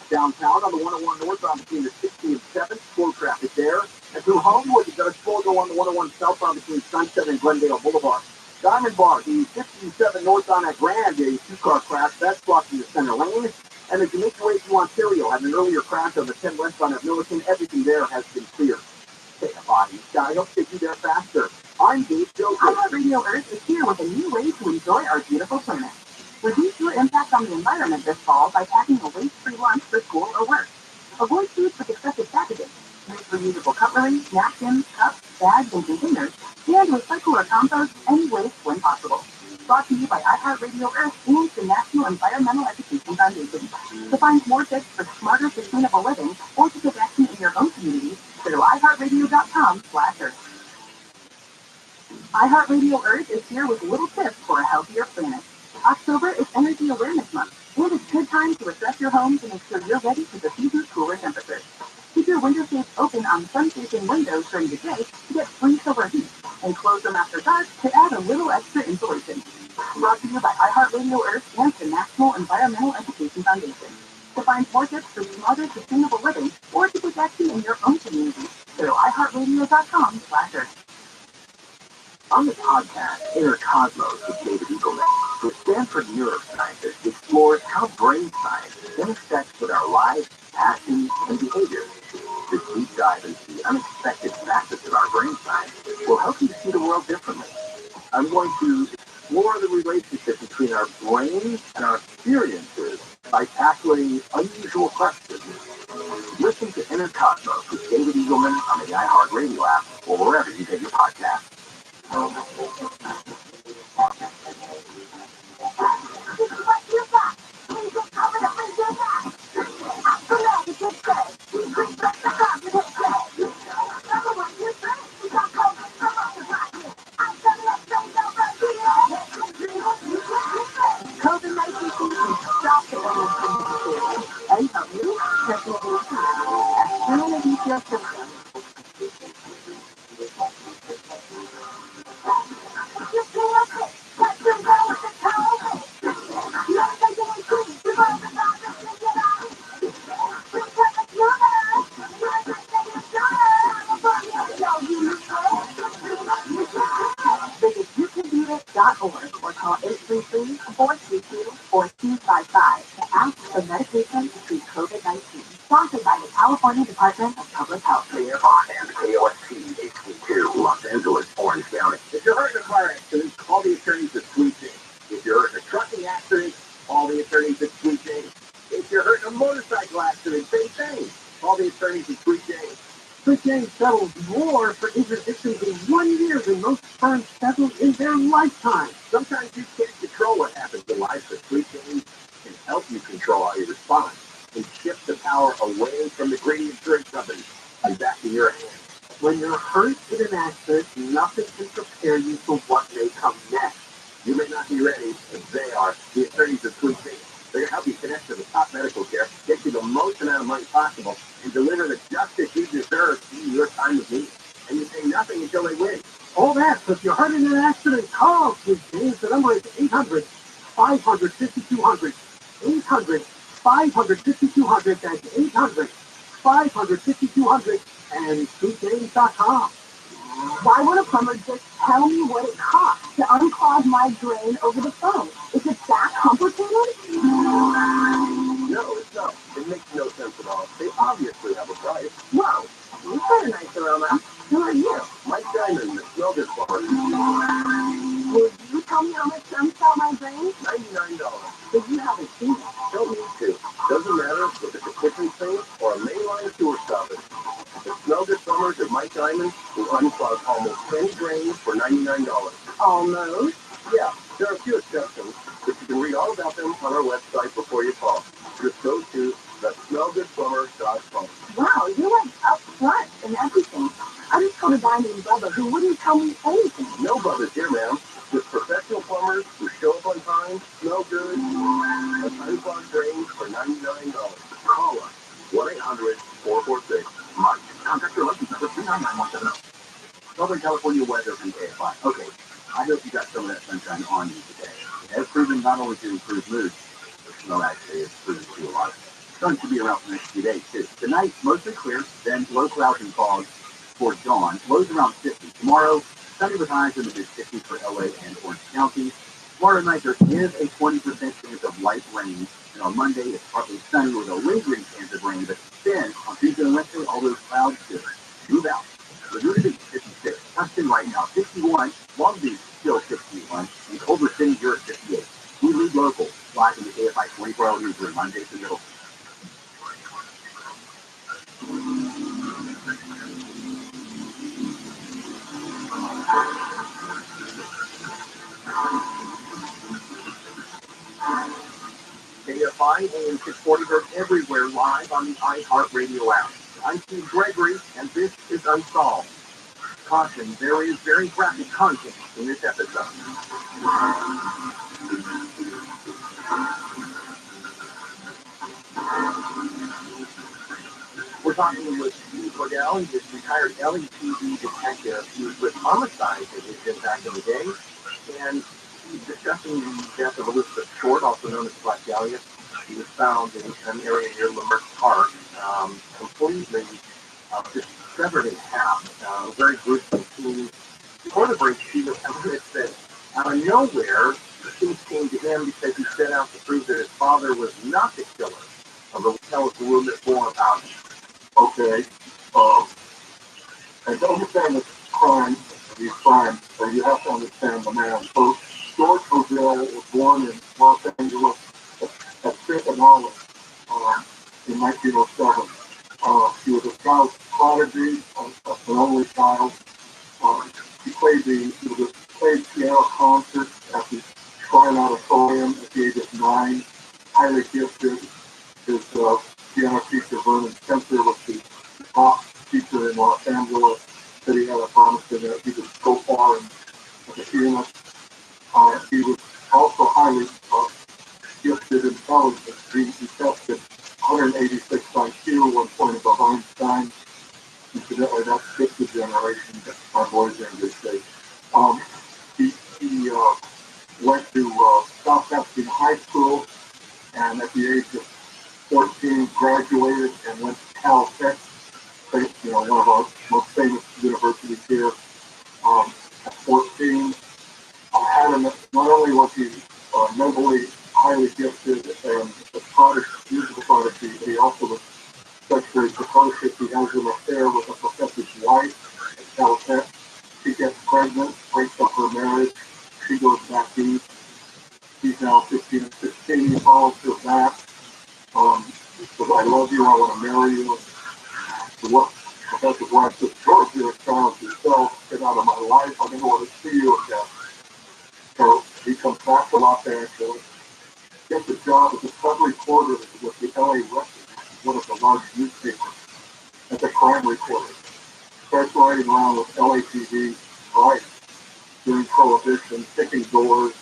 Downtown on the 101 northbound between the 60 and 7th. Slow traffic there. And through Homewood, you've got a slow go on the 101 southbound between Sunset and Glendale Boulevard. Diamond Bar, the 57 northbound at Grand, a two-car crash. That's blocking the center lane. And the Jamaica Way to Ontario had an earlier crash on the 10 westbound at Milliken. Everything there has been cleared. Take a body. I hope to get you there faster. I'm Dave Joseph. iHeartRadio Earth is here with a new way to enjoy our beautiful planet. Reduce your impact on the environment this fall by packing a waste-free lunch for school or work. Avoid foods with excessive packaging. Use reusable cutlery, napkins, cups, bags, and containers, and recycle or compost any waste when possible. Brought to you by iHeartRadio Earth and the National Environmental Education Foundation. To find more tips for smarter, sustainable living or to take action in your own community, go to iHeartRadio.com/Earth. iHeartRadio Earth is here with little tips for a healthier planet. October is Energy Awareness Month, and it's a good time to refresh your home to make sure you're ready for the season's cooler temperatures. Keep your window shades open on sun-facing windows during the day to get free solar heat, and close them after dark to add a little extra insulation. Brought to you by iHeartRadio Earth and the National Environmental Education Foundation. To find more tips for smarter, sustainable living or to take action in your own community, go to iHeartRadio.com/Earth. On the podcast, Inner Cosmos with David Eagleman, the Stanford neuroscientist explores how brain science intersects with our lives, passions, and behaviors. This deep dive into the unexpected facets of our brain science will help you see the world differently. I'm going to explore the relationship between our brains and our experiences by tackling unusual questions. Listen to Inner Cosmos with David Eagleman on the iHeartRadio app or wherever you get your podcasts. COVID-19 can stop the illness and help you personally as soon as you feel symptoms. Visit youcandoit.org or call 833-432-4255 to ask for medication to treat COVID-19. Sponsored by the California Department of Public Health. Clear on and KOSC HD2, Los Angeles, Orange County. If you're hurt in a car accident, call the attorneys at Sweet James. If you're hurt in a trucking accident, call the attorneys at Sweet James. If you're hurt in a motorcycle accident, same thing. Call the attorneys at Sweet James. Sweet James settles more for injured victims in 1 year than most firms settle in their lifetime. Sometimes you can't control what happens in life, but Sweet James can help you control how you respond and shift the power away from the greedy insurance companies and back in your hands. When you're hurt in an accident, nothing can prepare you for what may come next. You may not be ready, but they are. The attorneys at Sweet James. They're going to help you connect to the top medical care, get you the most amount of money possible, and deliver the justice you deserve in your time of need. And you pay nothing until they win. All that, so if you're hurt in an accident, call Sweet James. The number is 800-500-5200. 800-500-5200. That's 800-500-5200. And SweetJames.com. Why would a plumber just tell me what it costs to unclog my drain over the phone? Is it that complicated? No, it's not. It makes no sense at all. They obviously have a price. Whoa, you've got a nice aroma. Who are you? Mike Diamond, the Smelter Plumber. Will you tell me how much to unclog my drain? $99 Just go to thesmellgoodplumber.com. Wow, you went up front and everything. I just told a guy named Bubba who wouldn't tell me anything. No Bubba's here, ma'am. Just professional plumbers who show up on time, smell good, and unclog drains for $99. Call us 1-800-446-MIKE. Contact your license number 39917. Southern California weather from KFI. Okay, I hope you got some of that sunshine on you today. It has proven not only to improve mood, but snow actually has proven to do a lot. Sun should be around for the next few days, too. Tonight, mostly clear, then low clouds and fog for dawn. Lows around 50. Tomorrow, sunny with highs in the mid-50s for LA and Orange County. Tomorrow night, there is a 20% chance of light rain. And on Monday, it's partly sunny with a lingering chance of rain. But then, on Tuesday and Wednesday, all those clouds should move out. Laguna Beach, 56. Tustin right now, 61. Long Beach, still 61. And Culver City, you're at 58. We lead local. Live in the KFI 24-hour newsroom, Monday to middle. KFI AM 640 goes everywhere live on the iHeartRadio app. I'm Steve Gregory, and this is Unsolved. Caution, there is very graphic content in this episode. We're talking with Steve Cordell. He's a retired LAPD detective. He was with homicide division back in the day, and he's discussing the death of Elizabeth Short, also known as Black Dahlia. He was found in an area near Lamert Park, completely just severed in half. Very gruesome scene. Before the break, Steve was telling us that out of nowhere, the police came to him because he set out to prove that his father was not the killer. But tell us a little bit more about it. Okay. And to understand the crime, these crimes, you have to understand the man. So George Odell was born in Los Angeles at Fifth Olive in 1907. He was a child prodigy, an only child. He played piano concerts at the Shrine Auditorium at the age of 9. Highly gifted. His piano teacher, Vernon Spencer, was the top teacher in Los Angeles. Said he had a promise that he could go far as a pianist. He was also highly gifted intelligence. He tested 186 IQ, 1 point above Einstein. Incidentally, that's gifted generation that my boys are in good shape. He went to South Pasadena High School, and at the age of 14, graduated and went to Cal Tech, one of our most famous universities here. At 14, not only was he mentally highly gifted and a prodigy, musical prodigy, but he also was sexually precocious. He has an affair with a professor's wife at Cal Tech. She gets pregnant, breaks up her marriage. She goes back east. He's now 15 and 16. He follows her back. Says, I love you, I want to marry you. So what Professor Black says, George, you're a child yourself, get out of my life, I never want to see you again. So he comes back to Los Angeles, gets a job as a sub-reporter with the LA Record, one of the large newspapers, as a crime reporter. Starts riding around with LAPD, right, during Prohibition, kicking doors,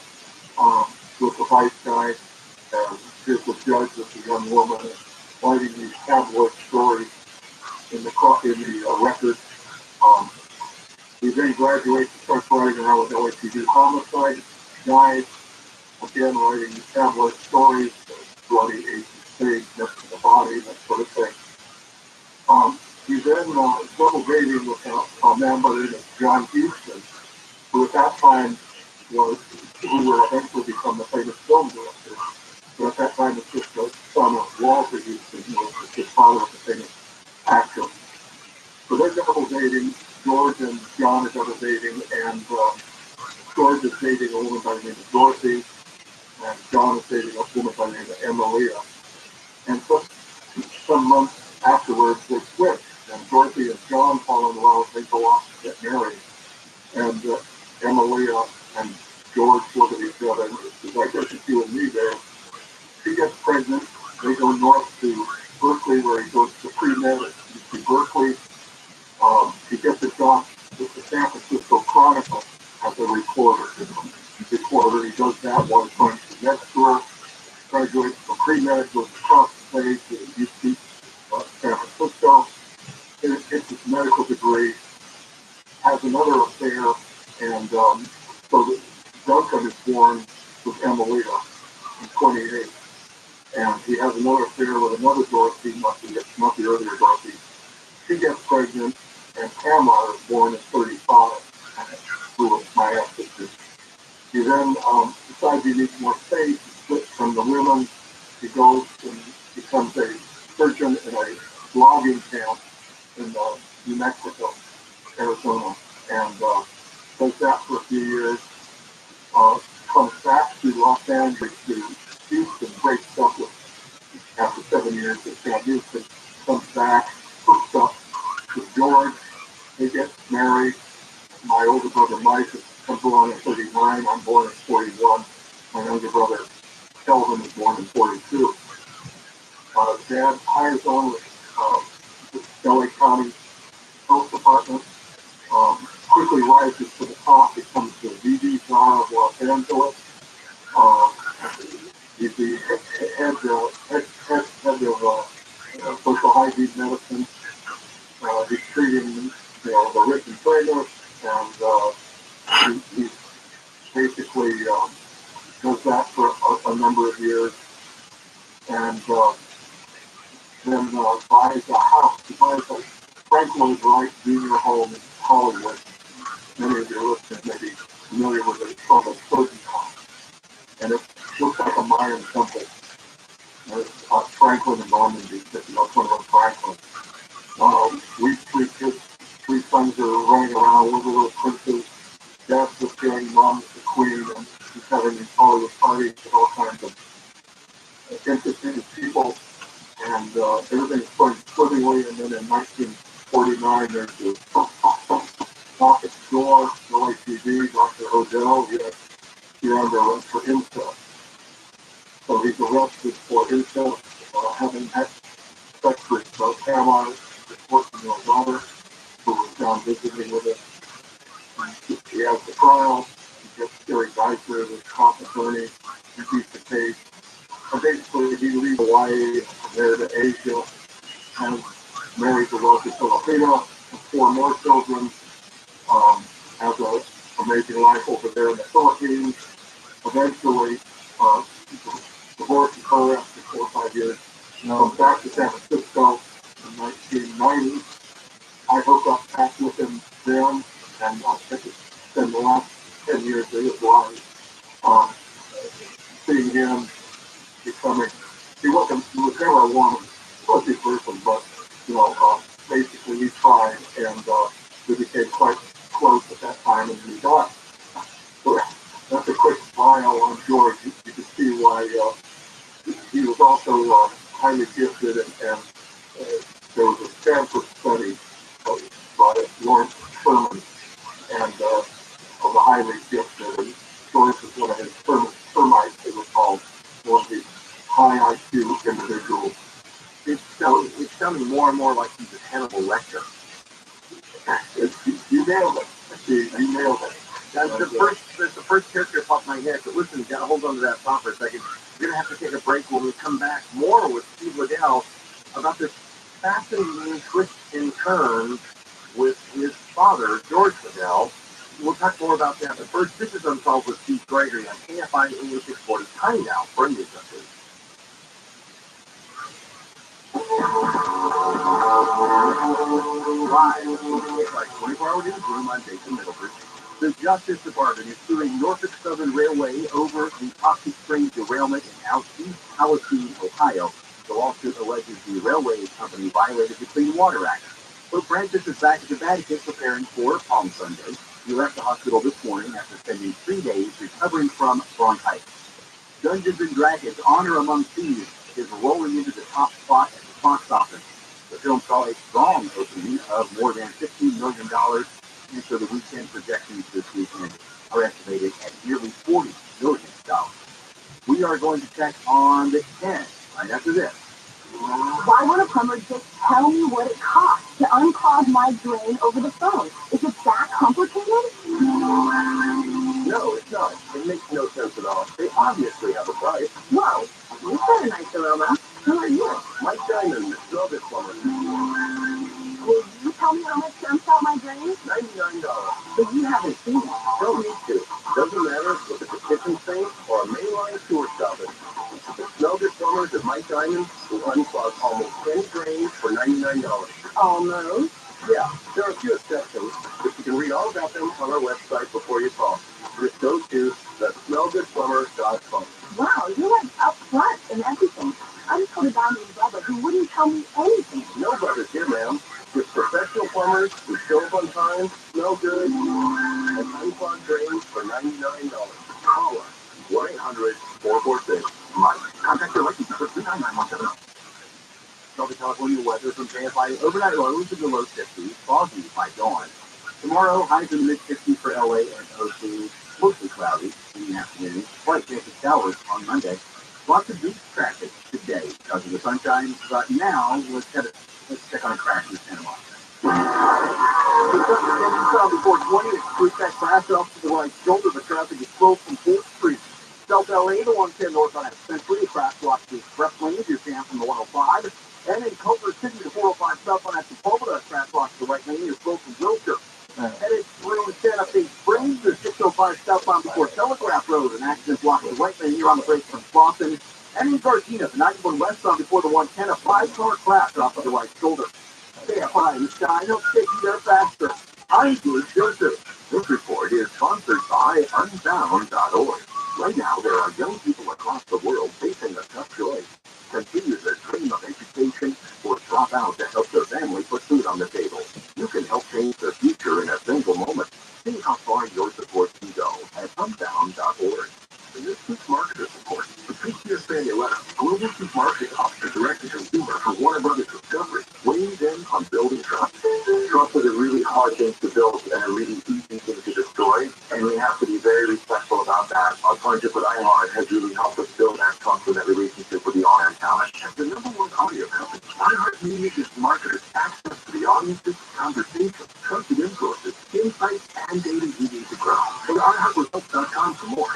with the vice guy, and here's the judge with the young woman, writing these tabloid stories in the record. He then graduates and starts writing around with LAPD homicide guys, again writing these tabloid stories, bloody agent stage next to the body, that sort of thing. He then double dating with a man by the name of John Huston, who at that time who will eventually become the famous film director. But at that time, it's just the son of Walter Huston, who was his father was a famous actor. So they're double dating. George and John are double dating, and George is dating a woman by the name of Dorothy, and John is dating a woman by the name of Emilia. And so, some months afterwards, they switch, and Dorothy and John fall in love. They go off to get married, and Emilia and George look at each other. It's like, there's you and me there. She gets pregnant. They go pre-med was across the state at UC San Francisco. Gets his medical degree, has another affair, and so Duncan is born with Emelita in 28. And he has another affair with another Dorothy, not the earlier Dorothy. She gets pregnant, and Tamar is born at 35, who was my ex-sister. He then decides he needs more space. He splits from the women. He goes and becomes a surgeon in a logging camp in New Mexico, Arizona, and does that for a few years. Comes back to Los Angeles, to Houston, breaks up with, after 7 years at San Houston, comes back, hooks up with George. They get married. My older brother Mike comes along at 39. I'm born at 41. My younger brother Kelvin was born in 42. Dad hires on with the LA County Health Department. Quickly rises to the top, becomes the VD czar of Los Angeles. He's the head of social hygiene medicine. He's treating, the rich and famous, and he basically does that for a number of years, and then buys a house. He buys a Franklin Wright Jr. home in Hollywood. Many of your listeners may be familiar with it. It's called a Certain House, and it looks like a Mayan temple. It's Franklin and Normandy, one of Franklin. We three sons are running around with little princes. Dad's the king, mom's the queen, and he's having these Hollywood parties with all kinds of interesting people, and everything's going swimmingly. And then in 1949, there's the knock at the door, LAPD, Dr. Odell, you're under arrest for incest. So he's arrested for incest, having had sex with Tamar, his 14-year-old daughter, who was down visiting with him. He has the trial. He gets Gary Geiser, the cop attorney. He beats the case. And basically, he leaves Hawaii from there to Asia and marries a wealthy Filipina, with 4 more children. Has an amazing life over there in the Philippines. Eventually, divorces her after 4 or 5 years. Comes back to San Francisco in 1990. I hook up back with him then, and I spend the last 10 years of his life seeing him becoming. He was never a woman, fuzzy person, but basically he tried, and we became quite close at that time, and we got. So that's a quick bio on George. You can see why he was also highly gifted, and there was a Stanford study by Lawrence TRUMAN, and of the highly gifted, and George was one of his termites, they were called, one of these high IQ individuals. It's sounding more and more like he's a Hannibal Lecter. You nailed it. You nailed it. That's the first character popped in my head. But listen, you gotta hold on to that thought for a second. We're gonna have to take a break. When we come back, more with Steve Liddell about this fascinating twist and turn with his father, George Liddell. We'll talk more about that. But first, this is Unsolved with Steve Gregory on KFI English 640. Time now for a news update. Live, like 24-hour newsroom on Jason Middleton. The Justice Department is suing Norfolk Southern Railway over the toxic train derailment in East Palestine, Ohio. The lawsuit alleges the railway company violated the Clean Water Act. Pope Francis is back at the Vatican preparing for Palm Sunday. He left the hospital this morning after spending 3 days recovering from bronchitis. Dungeons & Dragons: Honor Among Thieves is rolling into the top spot at the box office. The film saw a strong opening of more than $15 million, and so the weekend projections this weekend are estimated at nearly $40 million. We are going to check on the 10 right after this. Why won't a plumber just tell me what it costs to unclog my drain over the phone? Is it that complicated? No, it's not. It makes no sense at all. They obviously have a price. Whoa, You got a nice aroma. Who are you? Mike Diamond, smell this plumber. Will you tell me how much to unsalt my drains? $99. But you haven't seen it. Don't need to. Doesn't matter if it's a kitchen sink or a mainline sewer stopper. The Smell Good Plumbers at Mike Diamond will unclog almost any drains for $99. Almost. Yeah, there are a few exceptions, but you can read all about them on our website before you call. Just go to thesmellgoodplumber.com. Wow, you're like up front and everything. I just told a guy named Rabbi who wouldn't tell me anything. No brothers here, ma'am. Just professional plumbers who show up on time, smell good, and unclog drains for $99. Call us. 1-800-446-MIKE. Contact your electric for 39917. Southern California weather from KFI. Overnight lows in the low 50s, foggy by dawn. Tomorrow, highs in the mid-50s for LA and OC. Mostly cloudy in the afternoon. Slight chance of showers on Monday. Lots of beach traffic today because of the sunshine. But now, let's check on crashes in a while. Before 20, it's street that crash off to the right shoulder. The traffic is slow from 4th Street. South LA, the 110 north on Century, crash blocks the express lane if you're jammed from the 105. And in Culver City, the 405 south on Sepulveda, crash blocks the right lane, you're slow from Wilshire. Headed through 10 up Bay Springs, the 605 southbound before Telegraph Road, an accident blocks the right lane here on the break from Boston. And in Gardena, the 91 westbound before the 110, a 5-car crash off of the right shoulder. KFI in the sky, no taking there faster. I'm Good Joseph. This report is sponsored by Unbound.org. Right now, there are young people across the world facing a tough choice. Continue their dream of education or drop out to help their family put food on the table. You can help change their future in a single moment. See how far your support can go at Unbound.org. And this keeps marketer support. The PCS Danieletta, Global Chief Marketing Officer, Direct to Consumer for Warner Brothers Discovery, weighs in on building trust. Trust is a really hard thing to build and a really easy thing to destroy, and we have to be very respectful about that. Our partnership with iHeart has really helped us build that trust and that relationship with the on-air talent. As the #1 audio company, iHeart Media gives marketers access to the audiences, conversations, trusted influences, insights, and data you need to grow. Go to iHeartResults.com for more.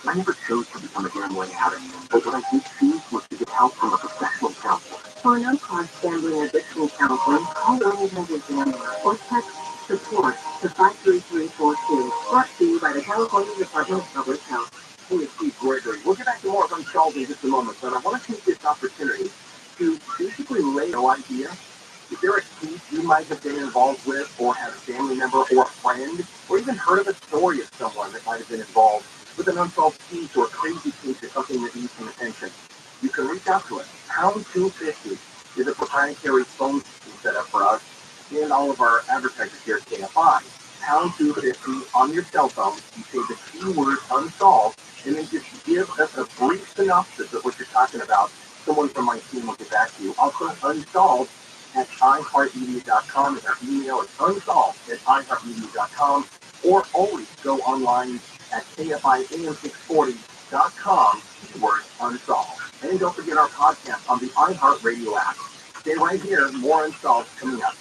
I never chose to become a gambling addict, but what I did choose was to get help from a professional counselor. For no-cost gambling addiction counseling, call 1-800-GAMBLER or text SUPPORT to 53342. Brought to you by the California Department of Public Health. Hey, it's Steve Gregory. We'll get back to more of Unsolved in just a moment, but I want to take this opportunity to basically lay no idea. Is there a case you might have been involved with, or have a family member or a friend, or even heard of a story of someone that might have been involved with an unsolved case or a crazy case or something that needs some attention? You can reach out to us. Pound 250 is a proprietary phone system set up for us and all of our advertisers here at KFI. Pound 250 on your cell phone. You say the keyword unsolved, and then just give us a brief synopsis of what you're talking about. Someone from my team will get back to you. Also, unsolved at iHeartMedia.com is our email. It's unsolved at iHeartMedia.com, or always go online at KFIAM640.com, keyword unsolved. And don't forget our podcast on the iHeartRadio app. Stay right here, more Unsolved coming up.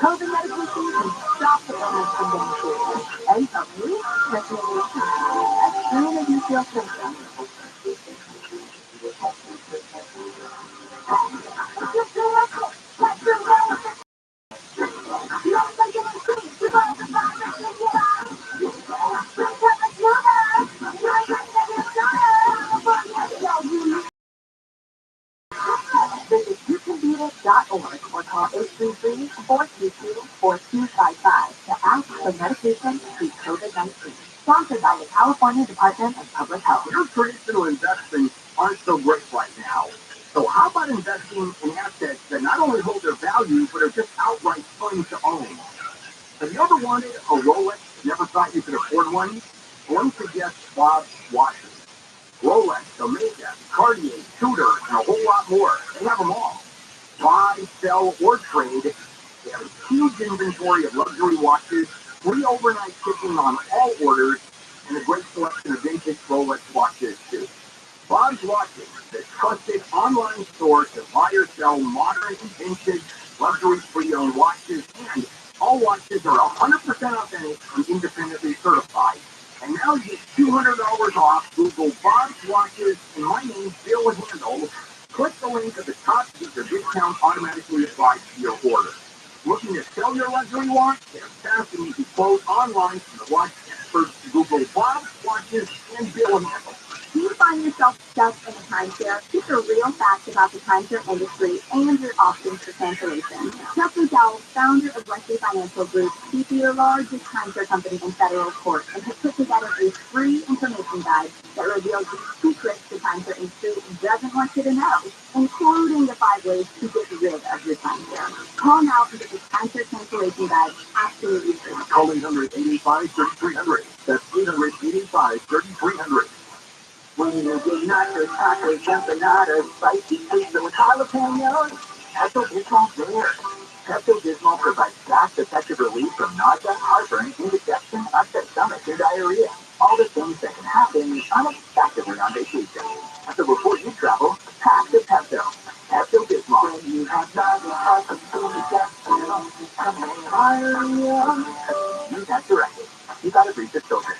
COVID medication can stop the illness from being treated and help you personally as soon as you feel symptoms. Visit youcanbeatit.org or call 833-422-4255 to ask for medication to treat COVID-19. Sponsored by the California Department of Public Health. Your traditional investments aren't so great right now. So how about investing in assets that not only hold their value, but are just outright fun to own? Have you ever wanted a Rolex but never thought you could afford one? Well, let me suggest Bob's watches. Rolex, Omega, Cartier, Tudor, and a whole lot more. They have them all. Buy, sell, or trade. They have a huge inventory of luxury watches, free overnight shipping on all orders, and a great selection of vintage Rolex watches too. Bob's Watches, the trusted online store to buy or sell modern and vintage luxury pre-owned watches, and all watches are 100% authentic and independently certified. And now you get $200 off. Google Bob's Watches and my name's Bill Handel. Click the link at the top to get the discount automatically applied to your order. Looking to sell your luxury watch? Get a fast and easy quote online from the watch experts. Google Bob's Watches and Bill Handel. Do you find yourself stuck in a timeshare? Get the real facts about the timeshare industry and your options for cancellation. Chuck McDowell, founder of Wesley Financial Group, is the largest timeshare company in federal court, and has put together a free information guide that reveals the secrets the timeshare industry doesn't want you to know, including the 5 ways to get rid of your timeshare. Call now and get the timeshare cancellation guide absolutely free. Call 800-85-3300. That's 800-85-3300. When you get nachos, tacos, empanadas, spicy pizza with jalapenos, Pepto-Bismol's there. Pepto-Bismol provides fast-effective relief from nausea, heartburn, indigestion, upset stomach, and diarrhea. All the things that can happen unexpectedly on vacation. So before you travel, pack the Pepto. Pepto-Bismol. when you have nausea, tacos, diarrhea. Use that directly. You gotta read the children.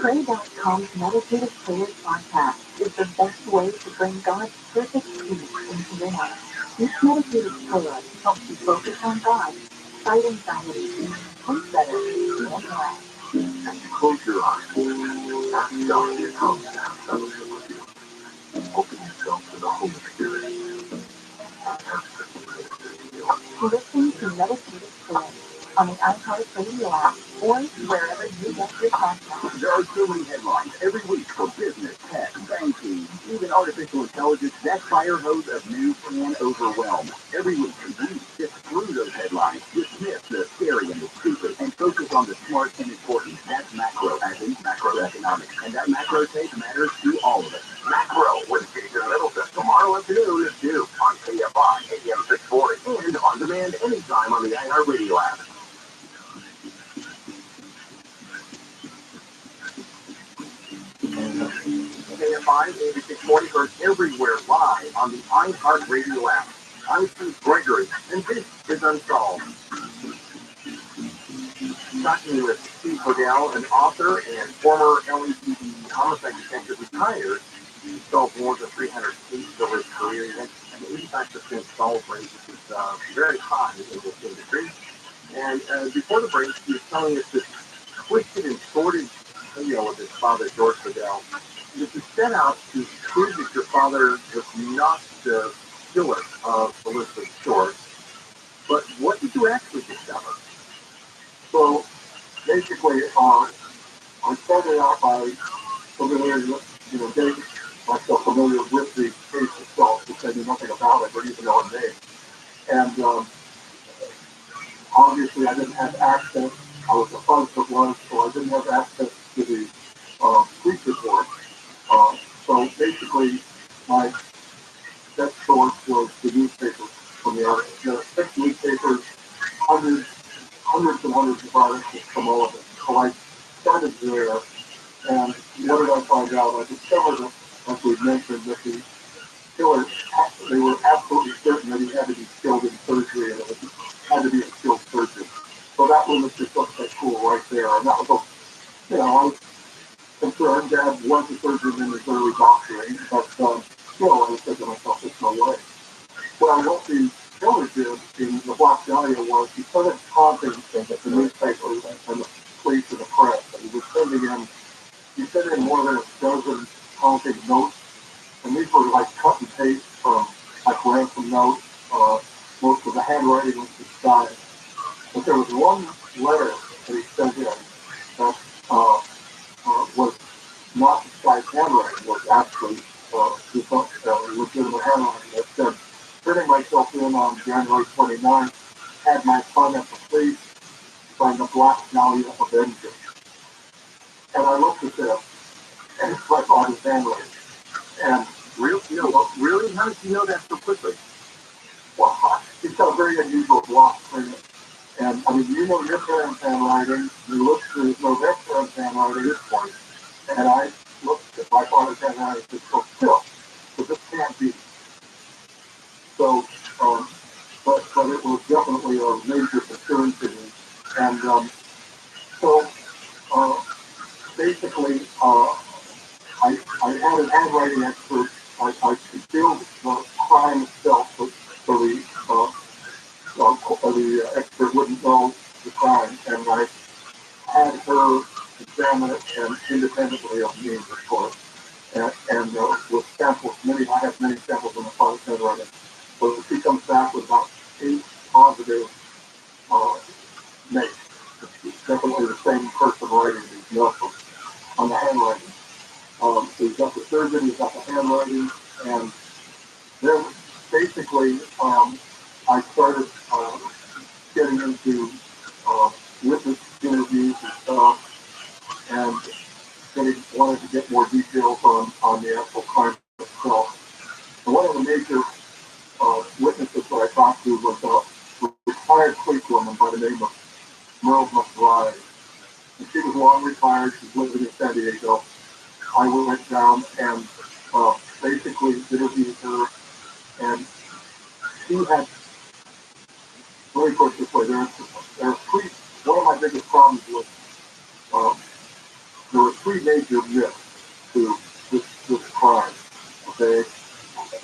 Pray.com's Meditative Prayers podcast is the best way to bring God's perfect peace into your life. This meditative prayer helps you focus on God, fight anxiety, sleep better, and relax. And you close your eyes. Ask God to come and have fellowship with you. Open yourself to the Holy Spirit. Listen to Meditative Prayer on the iHeartRadio app or wherever you get your podcasts. There are thrilling headlines every week for business, tech, banking, even artificial intelligence. That fire hose of news can overwhelm. Every week, we sift through those headlines, dismiss the scary and the stupid, and focus on the smart and important. That's macro, as in macroeconomics. And that macro take matters to all of us. Macro with Jason Middleton tomorrow afternoon at 2 on KFI AM 640 and on demand anytime on the iHeartRadio app. KFI AM 640 heard everywhere live on the iHeartRadio app. I'm Steve Gregory, and this is Unsolved. Talking with Steve Hodel, an author and former LAPD homicide detective retired. He solved more than 300 cases over his career. He had an 85% solve rate, which is very high in this industry. And before the break, he was telling us this twisted and sordid tale of his father, George Hodel. This is set out to prove that your father was not the killer of Elizabeth Short. But what did you actually discover? So basically, I started out by getting myself familiar with the case itself, because I knew nothing about it or even know her name. And obviously, I didn't have access. I was a fuzz that was, so I didn't have access to the police report. So basically, my best source was the newspapers from the area. There are 6 newspapers, hundreds of articles from all of it. So I started there, and what did I find out? I discovered that, as we mentioned, that the killer, they were absolutely certain that he had to be killed in surgery, and it had to be a skilled surgeon. So that one was just upset cool right there, and that was, I was concerned. Dad was a surgeon in his early doctoring, but still, I said to myself, there's no way. Well, what the killer did in the Black Dahlia was he started taunting the newspapers and the police and the press, and he was sent in more than a dozen taunting notes, and these were like cut and paste from like ransom notes. Most of the handwriting was disguised, but there was one letter that he sent in that was not disguised handwriting, was actually legitimate handwriting that said, turning myself in on January 29th, had my son at the police, signed the Black Dahlia Avenger. And I looked at this, and it's my father's handwriting. And really? How did you know that so quickly? well, it's got a very unusual block print. And I mean, you know your parents' handwriting, you look through their parents' handwriting at this point, and I looked at my father's handwriting and said, well, still, but this can't be. So, but it was definitely a major concern to me. And so uh, basically, I had an handwriting expert. I concealed the crime itself, so the expert wouldn't know the crime, and I had her examine it and independently of me, of course, and with samples, I have many samples in the father's handwriting. So she comes back with about 8 positive makes. It's definitely the same person writing these notes on the handwriting. So you've got the surgeon, you've got the handwriting, and then basically I started getting into witness interviews and stuff, and wanted to get more details on the actual crime itself. And one of the major witnesses that I talked to was a retired policewoman by the name of ROTHSCHILD. And she was long retired, she was living in San Diego. I went down and basically interviewed her, and she had, let me put it this way, there are three, one of my biggest problems was there were 3 major myths to this crime, okay?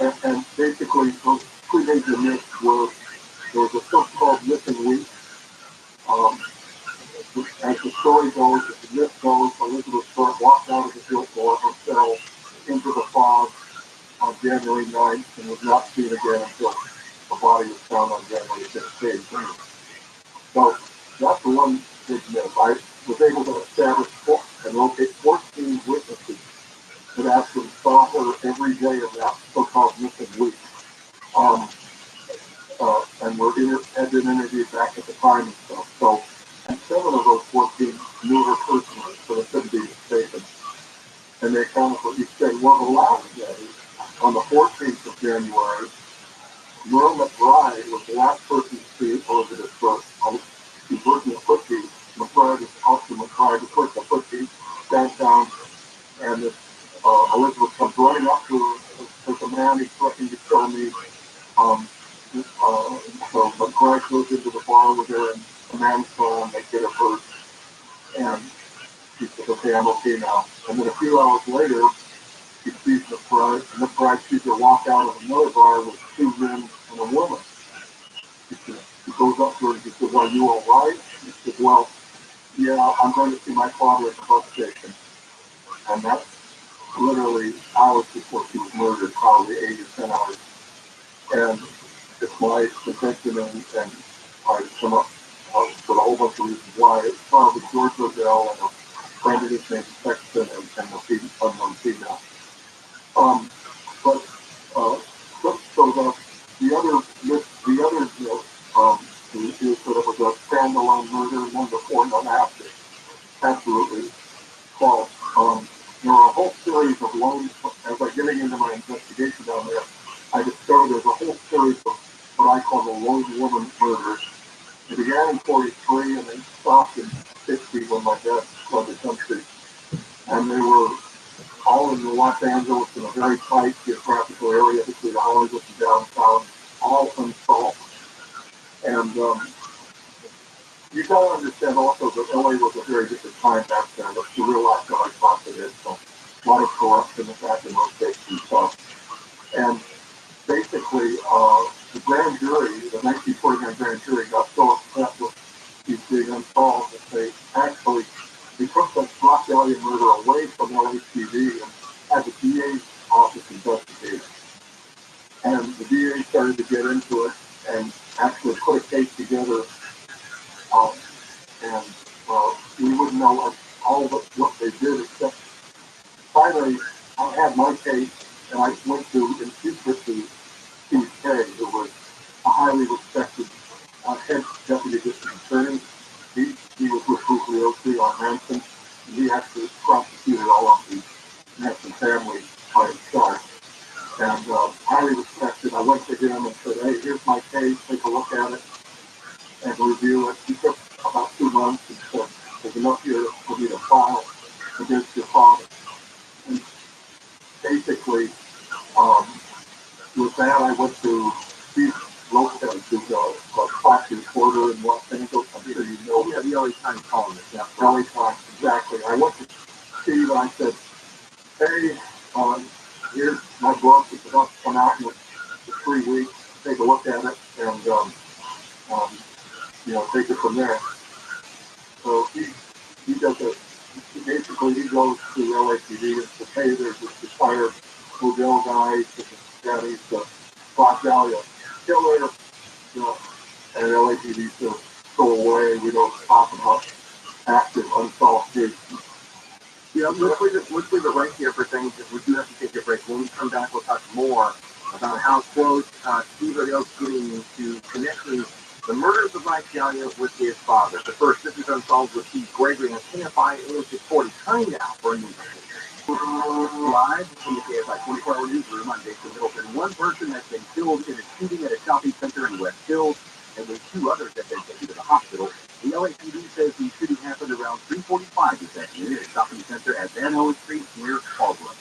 And basically those 3 major myths were, there was a so-called missing week. As the story goes, as the myth goes, Elizabeth Short walked out of the guilt door cell into the fog on January 9th and was not seen again until the body was found on January 16th. So that's the one big myth. I was able to establish and locate 14 witnesses that actually saw her every day of that so-called missing week. And had been interviewed back at the time and stuff. So, and 7 of those 14 knew her personally, so they couldn't be mistaken. And they accounted for each day. Well, the last day, on the 14th of January, Merle McBride was the last person to see Elizabeth Burke. She was working a cookie. McBride was also McBride, of course, the cookie, sat down, and this, Elizabeth comes running up to her. There's a man, he's threatening to kill me. So McBride goes into the bar with her, and the man's gone, they get her hurt, and she says, okay, I'm okay now. And then a few hours later, she sees McBride sees her walk out of another bar with 2 men and a woman. She goes up to her and she says, are you all right? She says, well, yeah, I'm going to see my father at the bus station. And that's literally hours before she was murdered, probably 8 or 10 hours. And it's my contention, and I come up with a whole bunch of reasons why. It's probably George Odell and a friend of his name, Sexton, and the unknown female. But so the other myth is that it was a standalone murder, none before, none after. Absolutely false. There are a whole series of loans. As I'm getting into my investigation down there, I discovered there's a whole series of what I call the lone woman murders. It began in 43 and then stopped in 50 when my dad fled the country. And they were all in Los Angeles in a very tight geographical area between Hollywood and downtown, all unsolved. And you got to understand also that LA was a very different time back then. Let's realize that I talked to this. So a lot of corruption back in those days and stuff. And basically, the grand jury, the 1949 grand jury, got so upset with these being unsolved that they took the Rock Valley murder away from LAPD and had the DA's office investigate. And the DA started to get into it and actually put a case together. And we wouldn't know all of what they did, except finally I had my case, and I went to impeach with Steve Kay, who was a highly respected head deputy district attorney. He was with Bugliosi on Manson, and he actually prosecuted all of the Manson family by himself. And highly respected. I went to him and said, hey, here's my case, take a look at it. and review it. He took about 2 months and said, there's enough here for me to file against your father. And basically, with that, I went to Steve Lopez, who's a Fox reporter in Los Angeles. I'm sure you know. Yeah, the LA Times columnist. Yeah, LA Times, exactly. I went to Steve and I said, hey, here's my book. It's about to come out in 3 weeks. Take a look at it and, take it from there. So he does it. Basically, he goes to LAPD and says, hey, there's this retired Odell guy that he's the Black Dahlia killer. And LAPD says, go away. We don't talk about active unsolved cases. Yeah, let's leave it right here for things that we do have to take a break. When we come back, we'll talk more about how close Steve Odell's getting to connecting the murders of Mike Dahlia with his father. But first, this is Unsolved with Steve Gregory on KFI AM640. Time now for a news live from the KFI 24-hour newsroom. I'm Jason Middleton. One person has been killed in a shooting at a shopping center in West Hills, and then 2 others have been taken to the hospital. The LAPD says the shooting happened around 3:45 this afternoon at a shopping center at Van Helen Street near Caldwell.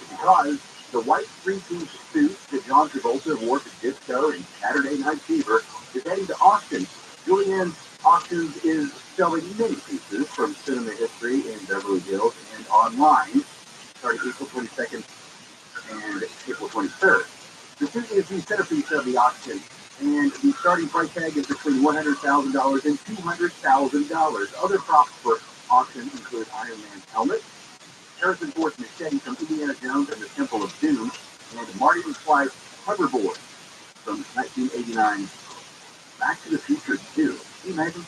Because the white three-piece suit that John Travolta wore to Disco and Saturday Night Fever is heading to auction. Julianne Auctions is selling many pieces from cinema history in Beverly Hills and online, starting April 22nd and April 23rd. The suit is the centerpiece of the auction, and the starting price tag is between $100,000 and $200,000. Other props for auction include Iron Man's helmet, Harrison Ford's machete from Indiana Jones and the Temple of Doom, and Marty McFly's hoverboard from 1989. Back to the Future 2. Can you imagine?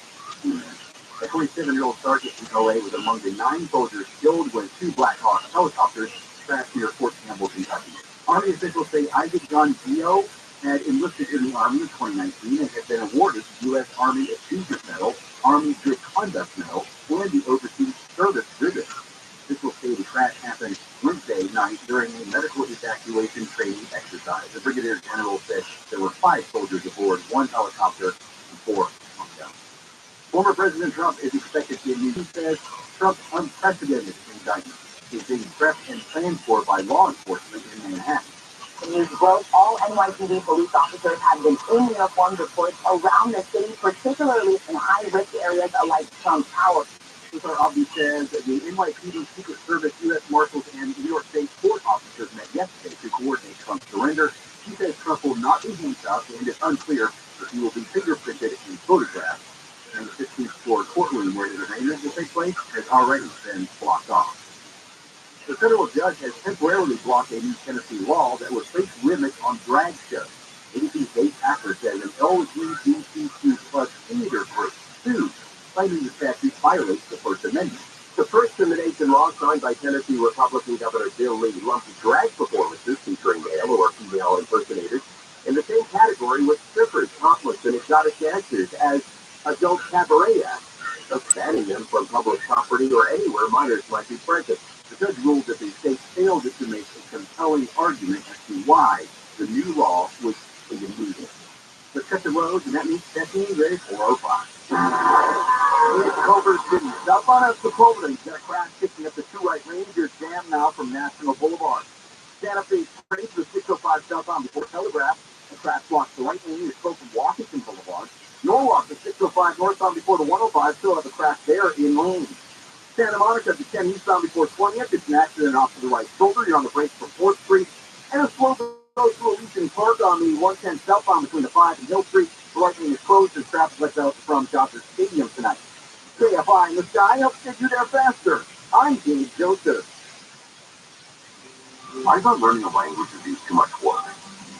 A 27-year-old sergeant in LA was among the 9 soldiers killed when 2 Black Hawk helicopters crashed near Fort Campbell, Kentucky. Army officials say Isaac John Gio had enlisted in the Army in 2019 and had been awarded the U.S. Army Achievement Medal, Army Good Conduct Medal, and the Overseas Service Ribbon. This will say the crash happened Wednesday night during a medical evacuation training exercise. The Brigadier General said there were 5 soldiers aboard, 1 helicopter, and 4 on down. Former President Trump is expected to be, he says, Trump's unprecedented indictment is being prepped and planned for by law enforcement in Manhattan. The news broke. All NYPD police officers have been in uniform reports around the city, particularly in high-risk areas like Trump Tower. Mr. Rabbi says that the NYPD Secret Service, U.S. Marshals, and New York State court officers met yesterday to coordinate Trump's surrender. She says Trump will not be handcuffed, and it's unclear if he will be fingerprinted and photographed. And the 15th floor courtroom where the arraignment will take place has already been blocked off. The federal judge has temporarily blocked a new Tennessee law that would place limits on drag shows. ABC's Dave Packer says an LGBTQ plus theater group sued, claiming the statute violates the First Amendment. The first discrimination law signed by Tennessee Republican Governor Bill Lee lumped drag performances featuring male or female impersonators in the same category with strippers, topless, and exotic dancers as adult cabaret acts, thus banning them from public property or anywhere minors might be present. The judge ruled that the state failed to make a compelling argument as to why the new law was illegal. Let's cut the roads, and that means Stephanie ready for 405. It's Culver City. South on us to Culver. You've got a crash kicking up the 2 right lanes. You're jammed now from National Boulevard. Santa Fe trains to 605 southbound before Telegraph. A crash blocks the right lane. It's close from Washington Boulevard. Norwalk to 605 northbound before the 105. Still have a crash there in lane. Santa Monica to 10 eastbound before 20th. It's an accident off to the right shoulder. You're on the brakes from 4th Street. And a slow go to Elysian Park on the 110 southbound between the 5 and Hill Street. The right lane is closed and traffic lets out from Dodger Stadium tonight. KFI in the sky helps get you there faster. I'm Dave Joseph. I thought learning a language would be too much work.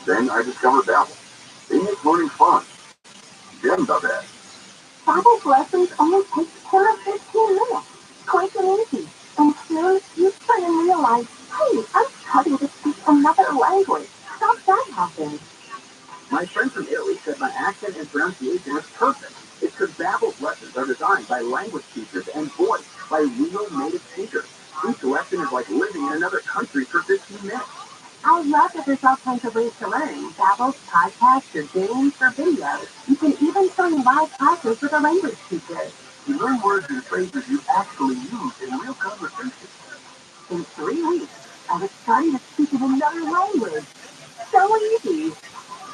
Then I discovered Babbel. They make learning fun. Jen does that. Babbel's lessons only take 10 or 15 minutes. Quick and easy. And soon you suddenly realize, hey, I'm starting to speak another language. How'd that happen? My friend from Italy said my accent and pronunciation is perfect. It's because Babbel's lessons are designed by language teachers and voice by real native speakers. Food selection is like living in another country for 15 minutes. I love that there's all kinds of ways to learn. Babbles, podcasts, or games, or videos. You can even join live classes with a language teacher. You learn words and phrases you actually use in real conversation. In 3 weeks, I was starting to speak in another language. So easy.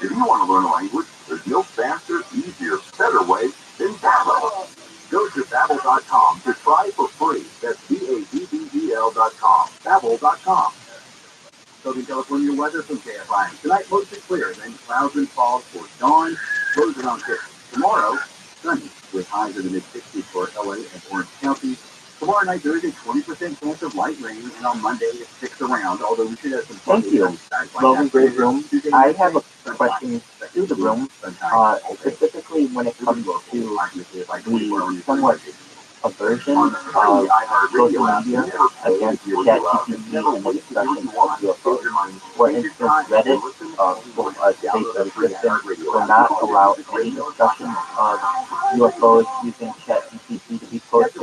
If you want to learn a language, there's no faster, easier, better way than Babbel. Go to Babbel.com to try for free. That's Babbel.com. Babbel.com. Southern California weather from KFI. Tonight mostly clear, then clouds and fog for dawn, lows around 50. Tomorrow, sunny with highs in the mid-60s for LA and Orange County. Tomorrow night there is a 20% chance of light rain, and on Monday it sticks around, although we should have some fun. Thank you. Logan Great Room. I have a question to the room, specifically when it comes to the somewhat aversion of social media against ChatGPT and the discussion of UFOs. For instance, Reddit, for a safe system, will not allow any discussion of UFOs using ChatGPT to be posted.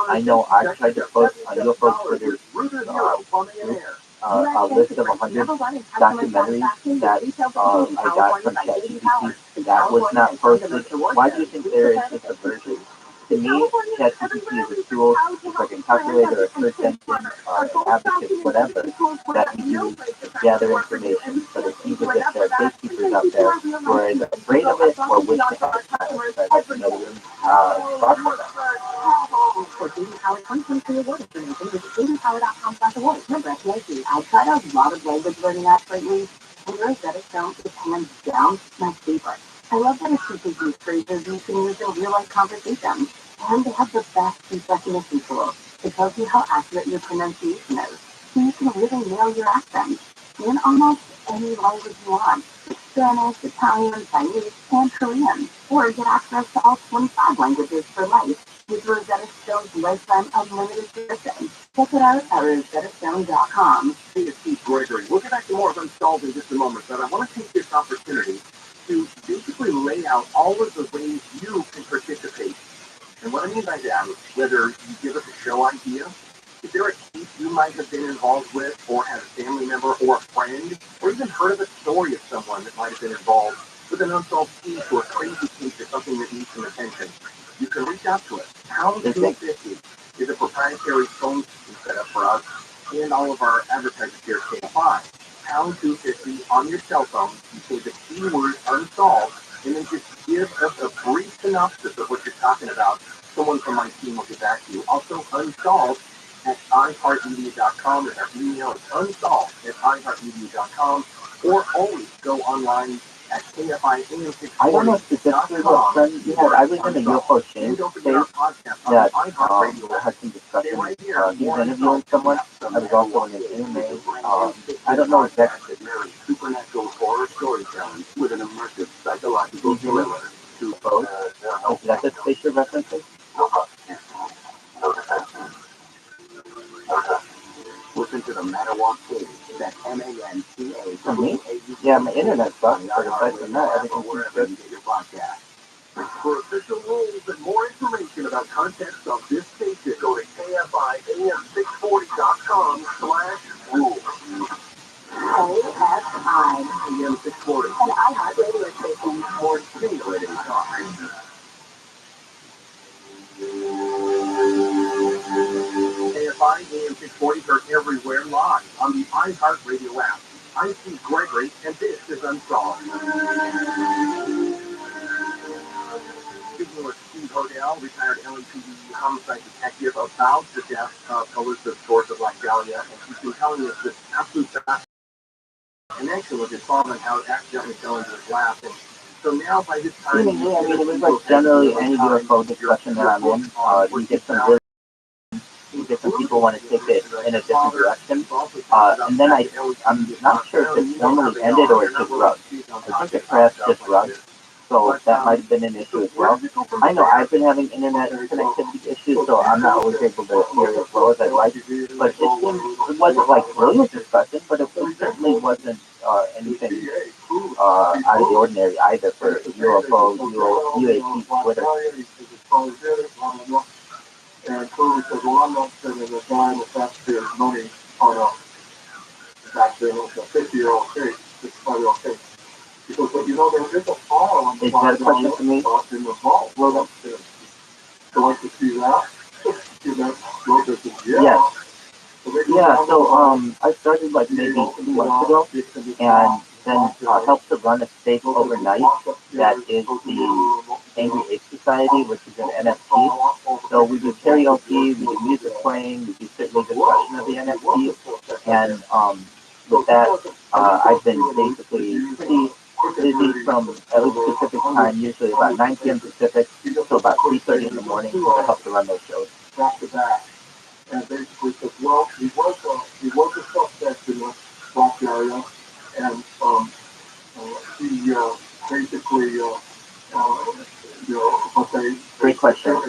I know I tried to post on UFO Twitter a list of 100 documentaries that I got from ChatGPT that was not posted. Why do you think there is this aversion? To me, ChatGPT is a tool, it's like a calculator, a search engine, an advocate, whatever, that we use to gather information. But it seems as if there are gatekeepers out there who are either afraid of it or wish to have it. That's another thought on that. For David Howard 2023 award information, visit davidhoward.com/awards. Remember, FDIC. I tried out a lot of language learning apps lately, and Rosetta Stone is hands down my favorite. I love that it teaches you phrases you can use in real-life conversations, and they have the best speech recognition tool. It tells you how accurate your pronunciation is, so you can really nail your accent in almost any language you want. Spanish, Italian, Chinese, and Korean, or get access to all 25 languages for life with Rosetta Stone's lifetime unlimited subscription. Check it out at rosettastone.com. Hey, it's Steve Gregory. We'll get back to more of Unsolved in just a moment, but I want to take this opportunity to basically lay out all of the ways you can participate. And what I mean by that is whether you give us a show idea, if there a case you might have been involved with, or had a family member or a friend, or even heard of a story of someone that might have been involved with an unsolved case or a crazy case or something that needs some attention, you can reach out to us. Pound 250 is a proprietary phone system set up for us and all of our advertisers here at KFI. Pound 250 on your cell phone. You say the keyword unsolved, and then just give us a brief synopsis of what you're talking about. Someone from my team will get back to you. Also, unsolved at iHeartMedia.com. And our email is unsolved@iHeartMedia.com. Or always go online at KFIAM640. I don't know specifically what friend you had. I was in a UFO change space that I had some discussion. He was interviewing someone. I was also in an anime. I don't know exactly. Supernatural horror storytelling with an immersive psychological thriller to both. Is that the space you're referencing? Listen to the Matterwalk page. That's MANTA. For me? Yeah, my internet sucks, but aside from that, everything seems good. For official rules and more information about contents of this station, go to KFIAM640.com/rules. KFI, AM640. an iHeart radio station. More stimulating talk. KFI AM640 are everywhere live on the iHeart Radio app. I'm Steve Gregory, and this is Unsolved. Speaking with Steve Hodel, retired LAPD homicide detective, about the death of Elizabeth George of Black Dahlia, and he's been telling us this absolute connection with his father and how it accidentally fell into his lap. And so now by this time, Seemingly, I mean, it was like generally any UFO discussion that I'm in, you get some really, different people want to take it in a different direction, and then I'm not sure if it formally ended or it just rubbed. I think it perhaps just rubbed, so that might have been an issue as well. I know I've been having internet connectivity issues, so I'm not always able to hear as well as I'd like, but it wasn't like brilliant discussion, but it certainly wasn't anything out of the ordinary either for UFO, UAP, Twitter. And Curly said, well, I'm not spending a dime of taxpayers' money on a, back then, it was a 50-year-old case, 65-year-old case. Because, but you know, there is a file on the bottom in the vault. Well, upstairs. So I like to see that. See that? Yeah. Yeah, so I started like maybe 2 months ago, and then helped to run a space overnight that is the Angry Ape Society, which is an NFT. So we do karaoke, we do music playing, we do certainly discussion of the NFT, and with that, I've been basically pretty busy from at least Pacific time, usually about 9 p.m. Pacific, to about 3:30 in the morning, because I help to run those shows. Back to back. And basically said, well, he was a suspect in the black area, and he basically, but they great question.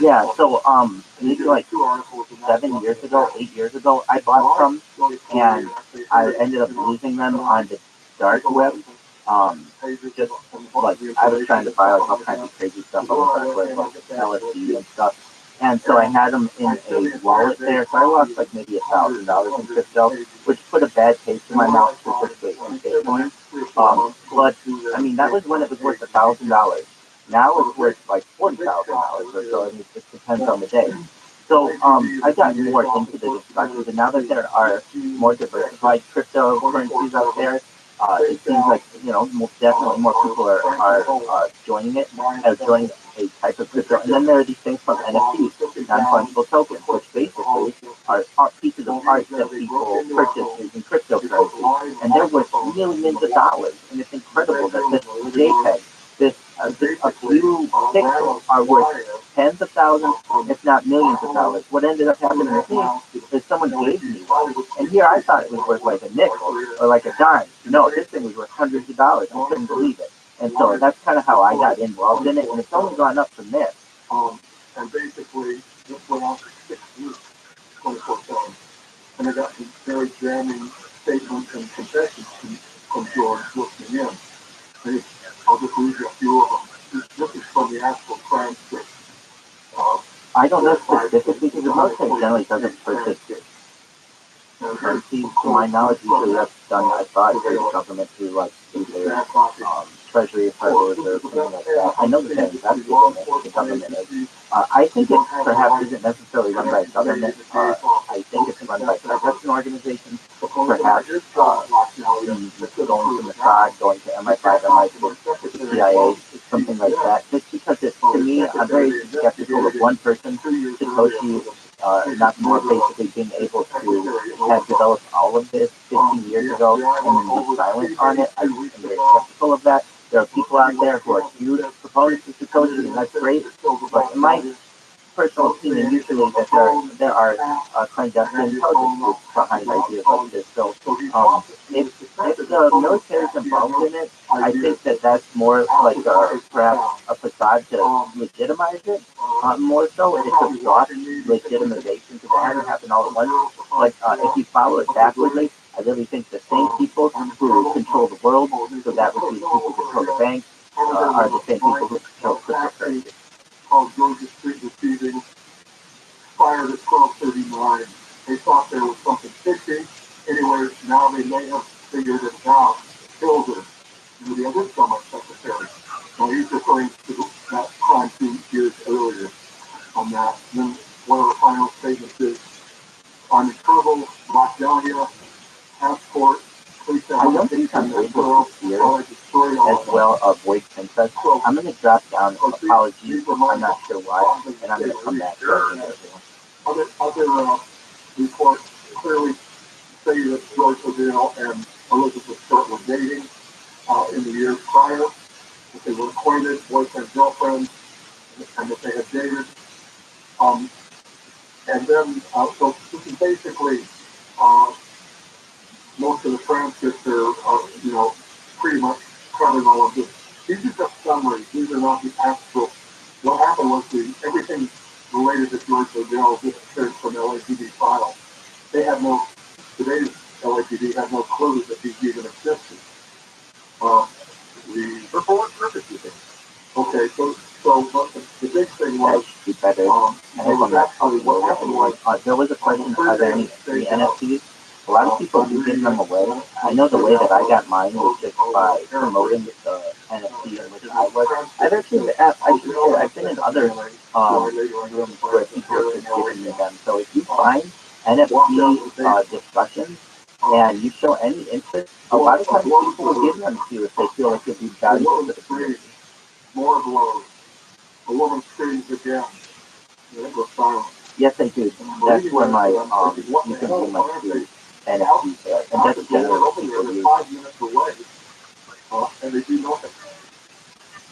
Yeah, so maybe like 7 years ago, 8 years ago, I bought some, and I ended up losing them on the dark web. Just like I was trying to buy like all kinds of crazy stuff on the dark web, like LSD and stuff. And so I had them in a wallet there, so I lost like maybe $1,000 in crypto, which put a bad taste in my mouth, specifically in Bitcoin. But I mean, that was when it was worth $1,000. Now it's worth like $40,000 or so. I mean, it just depends on the day. So I've gotten more into the discussions, and now that there are more diversified cryptocurrencies out there, it seems like, you know, definitely more people are joining it, joining a type of crypto. And then there are these things called NFTs, non-fungible tokens, which basically are pieces of art that people purchase using cryptocurrency, and they're worth millions of dollars. And it's incredible that this JPEG, a few pixels, are worth tens of thousands, if not millions of dollars. What ended up happening with me is someone gave me one, and here I thought it was worth like a nickel or like a dime. No, this thing was worth hundreds of dollars. I couldn't believe it. And so that's kind of how I got involved in it, and it's only gone up from there. And basically, this went on for 6 weeks, 24/7. And I got some very damning statements and confessions from George listening in. And I'll just read you a few of them. This is from the actual transcript. I don't know specifically, because the military generally doesn't purchase currency. To my knowledge, usually that's done, I thought, by the government through like their treasury department or something like that. I know that they're invested in it, the government is. I think it perhaps isn't necessarily run by a government. I think it's run by production organizations, perhaps going to Mossad, going to MI5, MI6, to the CIA, something like that. Just because it, to me, I'm very skeptical of one person, Satoshi Nakamoto, basically being able to have developed all of this 15 years ago and then be silent on it. I'm very skeptical of that. There are people out there who are huge proponents of Satoshi, and that's great. But in my personal opinion, usually that there are clandestine intelligence groups behind ideas like this. So if the military is involved in it, I think that that's more like perhaps a facade to legitimize it. More so, it's a soft legitimization, because it hasn't happened all at once. But if you follow it backwardly, I really think the same people who control the world, so that would be the people who control the banks, are the same people who control cryptocurrency. Called Georgia Street receiving fired at 12:39. They thought there was something fishy. Anyway, now they may have figured it out. Killed her. Maybe I did tell my secretary. Now he's referring to that crime 2 years earlier on that. And then one of the final statements is, on trouble, Bacchania, passport, I don't think I'm able to hear as well of Voice Princess. I'm going to drop down. Apologies, I'm not sure why, and I'm going to come back to everyone. Other reports clearly say that George O'Donnell and Elizabeth Short were dating in the years prior, that they were acquainted, boyfriend, girlfriend, and that they had dated. And then, so this is basically most of the transcripts are, pretty much covering all of this. These are just summaries. These are not the actual. What happened was everything related to George O'Donnell disappeared from LAPD files. They had today's LAPD had no clue that these even existed. For what purpose, you think? Okay, so but the big thing that was, should be better. I hope I'm not talking over anyone. There was a question, are there any free NFTs? A lot of people do give them away. I know the way that I got mine was just by promoting the NFT in which I was. I've actually, I've been in other rooms where people have just given me them. So if you find NFT discussions and you show any interest, a lot of times people will give them to you if they feel like it'd be valuable to the community. More blows. A woman screams again. It was silent. Yes, I do. That's where my, you can do my free NFTs there. And that's generally what people use. 5 minutes away, and they do nothing.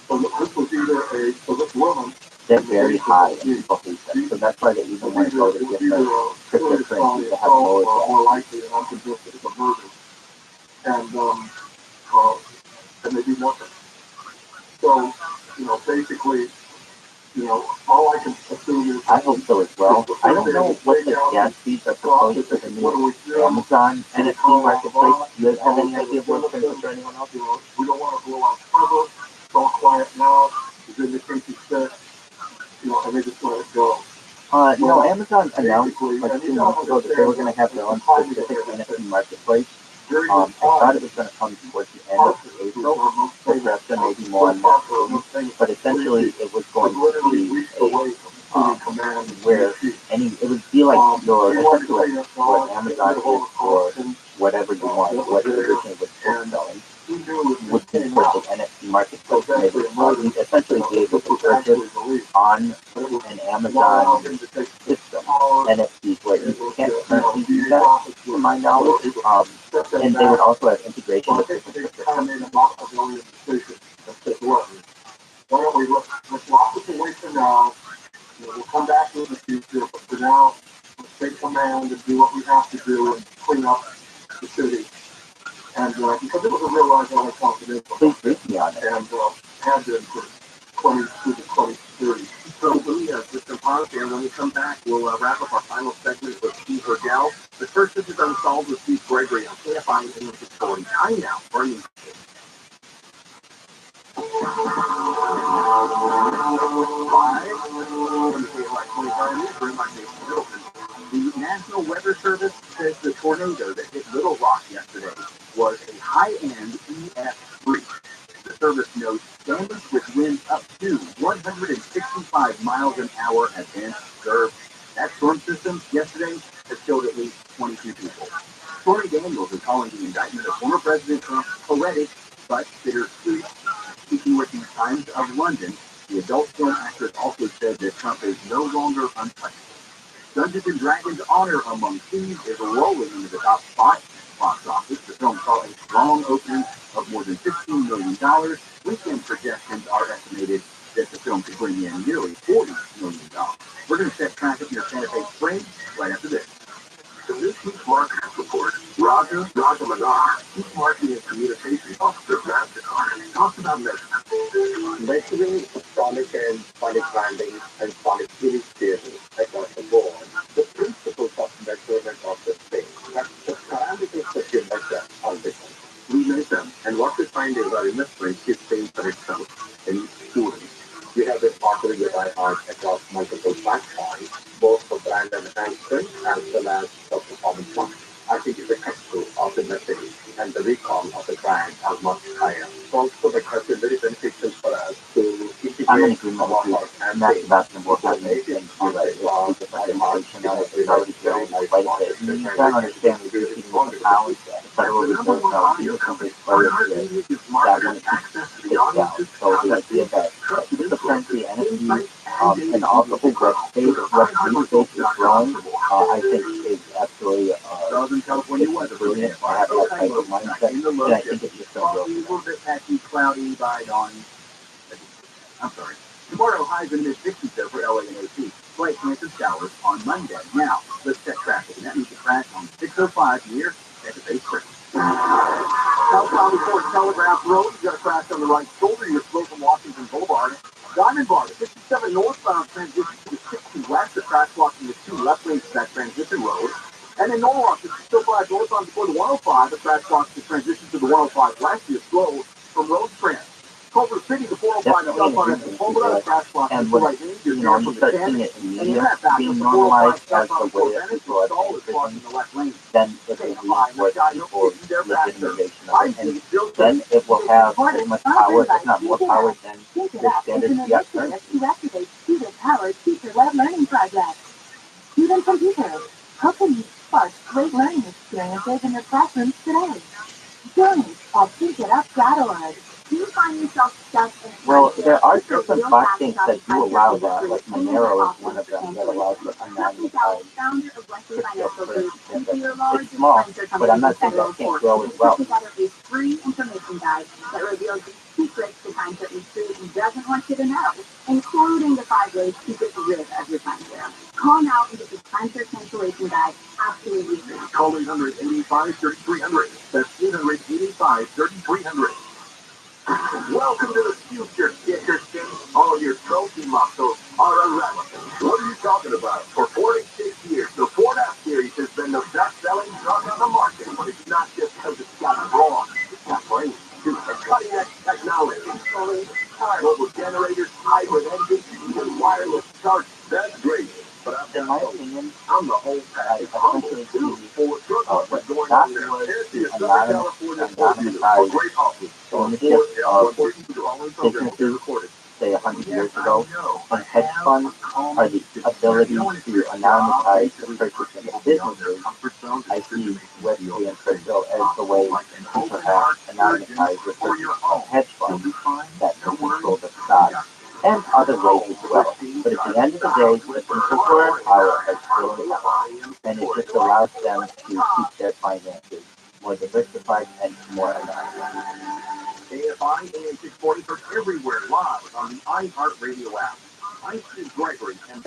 So this was either so this woman. They're very high and people hate them. So that's why they even want to go to different cryptocurrencies that have lower gas. More likely, and I'm convinced it's a murder. And they do nothing. So, basically, all I can assume is... I hope so as well. I don't know what the gas fees are proposed for the new Amazon NFT marketplace. Do you have any idea of what it's for anyone else? We don't want to blow out further. It's all quiet now. It's in the country set. And they just let it go. No, Amazon announced like 2 months ago that they were going to have their own specific NFT marketplace. I thought it was going to come towards the end of April, so perhaps there may be more on that soon. But essentially, it was going to be where it would be like your essentially what Amazon is for whatever you want, what originally was selling, would be towards the NFT marketplace. You essentially be able to purchase on an Amazon system NFTs where you can't currently do that, to my knowledge. And they would also have integration with different systems. Why don't we let's lock this away for now. We'll come back in the future, but for now, let's take command and do what we have to do and clean up the city. And because it was a real life on confidential. Please brief me on it. And had been for 22 to 23. So we just some pause here, and when we come back, we'll wrap up our final segment with Steve Hurdell. But first, this is Unsolved with Steve Gregory on KFI AM 640. I'm now burning. The National Weather Service says the tornado that hit Little Rock yesterday was a high-end EF3. The service notes damage with winds up to 165 miles an hour has been observed. That storm system yesterday has killed at least 22 people. Stormy Daniels is calling the indictment of former President Trump's poetic but bitter speech. Speaking with the Times of London, the adult film actress also said that Trump is no longer untouchable. Dungeons and Dragons Honor Among Thieves is rolling into the top spot box office. The film saw a strong opening of more than $15 million. Weekend projections are estimated that the film could bring in nearly $40 million. We're going to set track of your Santa Fe spring right after this. The new Chief Marketing Report, Raja Manar, Chief Marketing and Communications Officer, talks about measurement. Measuring sonic and sonic branding and sonic experience across the board. The principles of measurement of the thing. That's the parameters that you measure are different. We measure, and what we find is our investment is paying for itself in students. We have been partnering with iHeart across multiple platforms, both for brand enhancement as well as for performance marketing. I think the echo of the message and the recall of the brand are much higher. Also, the has been very beneficial for us to integrate I'm in agreement with you, and that's about the work I make and all that. It's different information on it. It's already grown quite a bit. You don't understand the reducing of the pounds. The Federal Reserve tells you companies very clear that when it takes down. So the idea that cryptocurrency, NFT, and all the whole Web3 space is growing, I think is absolutely brilliant to have that type of mindset, and I think it's just so A little bit patchy, cloudy by dawn. I'm sorry. Tomorrow, highs in the mid-60s there for LA and OC. Slight chance of showers on Monday. Now, let's check traffic. And that means the crash on 605 near Santa Fe Spring. Southbound Fort Telegraph Road, you got a crash on the right shoulder. You're slow from Washington Boulevard. Diamond Bar, the 57 northbound transition to the 60 west. The crash blocking the 2 left lanes of that transition road. And in Normal Rock, the 605 northbound before the 105. The crash blocks the transition to the 105 west. You're slow from Rosecrans. Culver City, the 405 definitely southbound an at the emergency Culver there. crash block And is the when, right lane. you You're know, here you from the start 10. seeing it in And you media head back being with the normalized 405 as the southbound way toward that Venice. people are Stall paying is for blocking things, the left lane. then it Stay will alive, reinforce guy, you'll people's get you there faster. legitimization of it. And Still then it will have as much power, if not more power, than Keep It the Up is standard an fiat initiative currency. to activate student-powered teacher-led learning projects. Student computers, how can you spark great learning experiences in your classrooms today? Join us at keepitup.org. Do you find yourself stuck in a Well, timeshare there are or different real block fast states shopping that do timeshare allow that, industry like and is Monero is often one of for them that allows cancellation? for Justin Kelly, anonymized founder of Wesley Financial Group, and cryptocurrency the transactions. It's largest small, timeshare but I'm company in not saying federal that can't grow as enforcement, put well. together a free information guide that reveals the secrets the timeshare industry doesn't want you to know, including the 5 ways to get rid of your timeshare. Call now and get the timeshare cancellation guide absolutely free. call 885-3300. That's 885-3300. Welcome to the future, Dickerson. All your trophy muscles are irrelevant. What are you talking about? For 46 years, the Ford F-Series has been the best-selling truck on the market. But it's not just because it's got brawn. It's got brains, too. And cutting-edge technology. Mobile generators, hybrid engines, even wireless charging. That's great. But In my opinion, I'm the whole package. I think it's Ford truck what what's going that on there. was Here's to the Southern California Ford dealer for anonymize great offers. ownership of businesses, say 100 years ago, and hedge funds are the ability to anonymize the purchasing of businesses. I see Westley and crypto as the way to perhaps anonymize the purchase of hedge funds that can control the stock, and other ways as well. But at the end of the day, the people who are in power are still in power, and it just allows them to keep their finances more diversified and more anonymous. AFI AM 640 for everywhere live on the iHeartRadio app. I'm Steve Gregory, and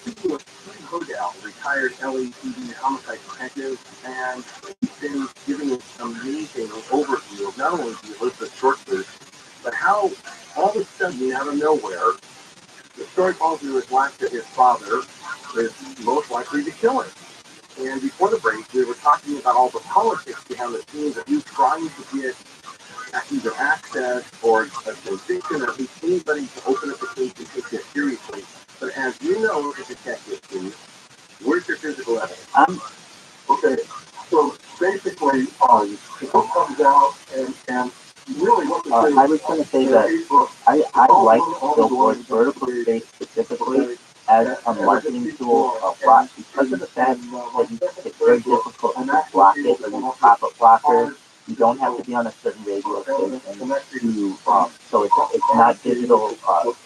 speaking with Steve Hodel, retired LAPD homicide detective, and he's been giving us an amazing overview of not only the Elizabeth Short case, but how all of a sudden, out of nowhere, the story falls into his lap that his father is most likely to kill him. And before the break, we were talking about all the politics behind the scenes of you trying to get either access or a conviction or anybody to open up a case and take this seriously. But as you know, as a detective, Steve, where's your physical evidence? Okay, so basically, people comes out and really what the I was going to say that I like billboards, vertical space specifically, as a marketing tool a lot because of the fact that it's very difficult to block it or use pop-up blockers. You don't have to be on a certain radio station to, so it's not digital,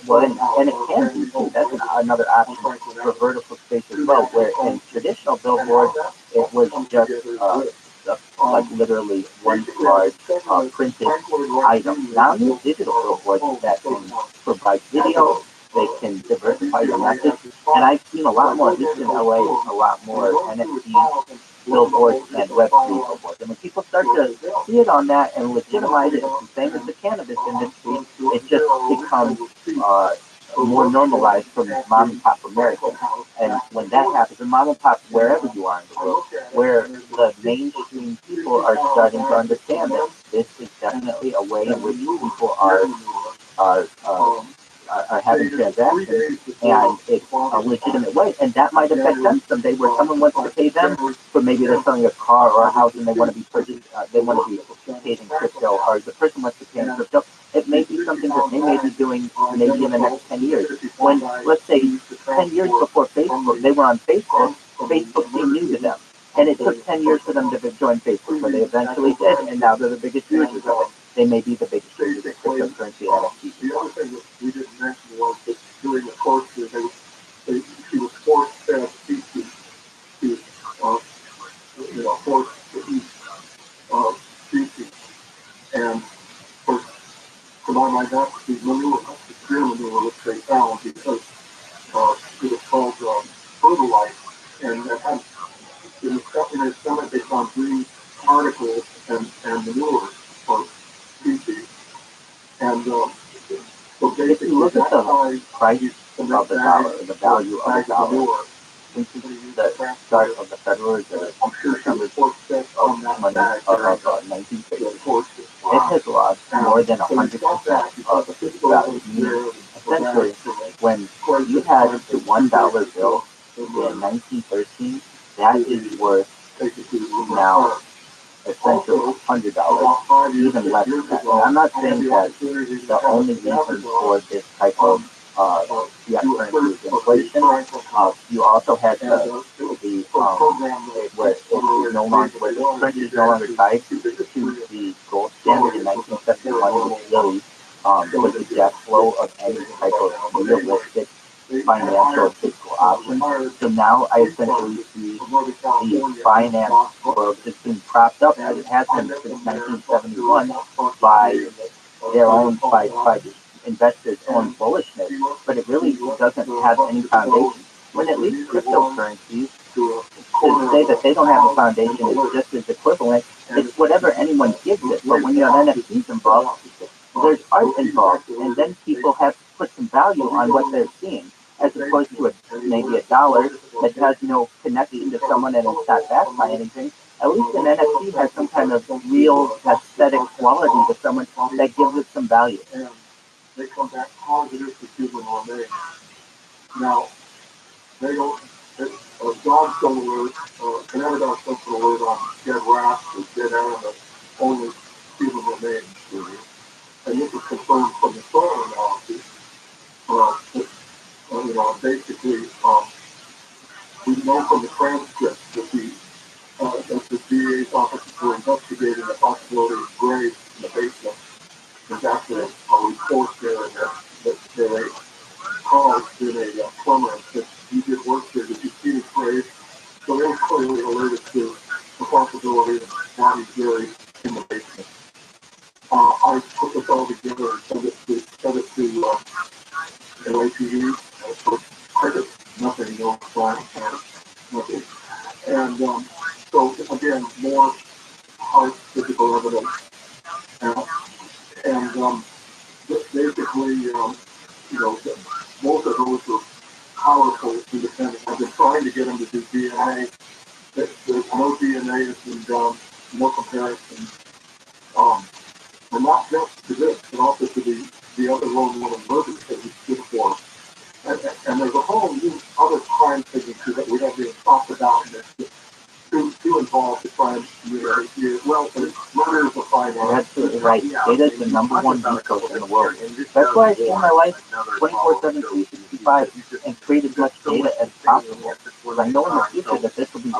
well, and it can be too. That's another option for vertical space as well, where in traditional billboards, it was just, like literally one large printed item. Now there's digital billboards that can provide video, they can diversify your message, and I've seen a lot more, at least in LA, a lot more NFT billboards and Web3 billboards. And when people start to see it on that and legitimize it, it's the same as the cannabis industry, it just becomes more normalized for mom and pop Americans. And when that happens, and mom and pop wherever you are in the world, where the mainstream people are starting to understand that this is definitely a way in which people are having transactions, and it's a legitimate way, and that might affect them someday, where someone wants to pay them for maybe they're selling a car or a house and they want to be purchased, they want to be paid in crypto, or the person wants to pay in crypto. It may be something that they may be doing maybe in the next 10 years. When, let's say, 10 years before Facebook, they were on Facebook, Facebook seemed new to them. And it took 10 years for them to join Facebook, but they eventually did, and now they're the biggest users of it. They may be the biggest users of cryptocurrency and NFTs. The other thing that we didn't mention was that during the course she was forced to speak to forced to eat species. And of course, to my mind, that's the manure, the pure manure which they found because it was called herbalife. And that had, in his stomach, they found green particles and manure or species. And so if you look at the price of the dollar, the value of the dollar, since the start of the Federal Reserve, December of 1960, it has lost more than 100% of the value. Meaning, essentially, when you had the $1 bill in 1913, that is worth now essentially $100, even less than that. And I'm not saying that the only reason for this type of fiat currency is inflation. You also had where it is no longer, where the currency is no longer tied to the gold standard in 1971, which really was the death blow of any type of realistic financial or physical option. So now I essentially see the finance world just being propped up as it has been since 1971 by their own, by investors' own bullishness, but it really doesn't have any foundation. When at least cryptocurrencies, to say that they don't have a foundation is just as equivalent. It's whatever anyone gives it. But when you have NFTs involved, there's art involved, and then people have to put some value on what they're seeing, as opposed to maybe $1 that has no connection to someone and it's not backed by anything. At least an NFT has some kind of real aesthetic quality to someone that gives it some value. And they come back positive to human remains. Now, they don't, dogs don't alert, Canada dogs don't alert on dead rats or dead animals, only human remains. And this is confirmed from the soil analysis. Basically, we know from the transcript that the DA's officers were investigating the possibility of graves in the basement. There's actually a report there that they caused in a plumber that he did work there. Did you see his grave? So they were clearly alerted to the possibility of bodies buried in the basement. I put this all together and sent it to LAPD. For credit, nothing, no crime, nothing. And so again, more hard physical evidence. And basically, most of those were powerful independent. I've been trying to get them to do DNA. There's no DNA that's been done, no comparison. And not just to this, but also to the other lone woman murders that we stood for. And there's a whole new other crime signature that we haven't even talked about that's too involved to try and well, murder is a fine art. Absolutely right. Data is the number one resource in the world. That's why I spend my life 24/7, 365 and create as much data as possible. Because I know in the future that this will be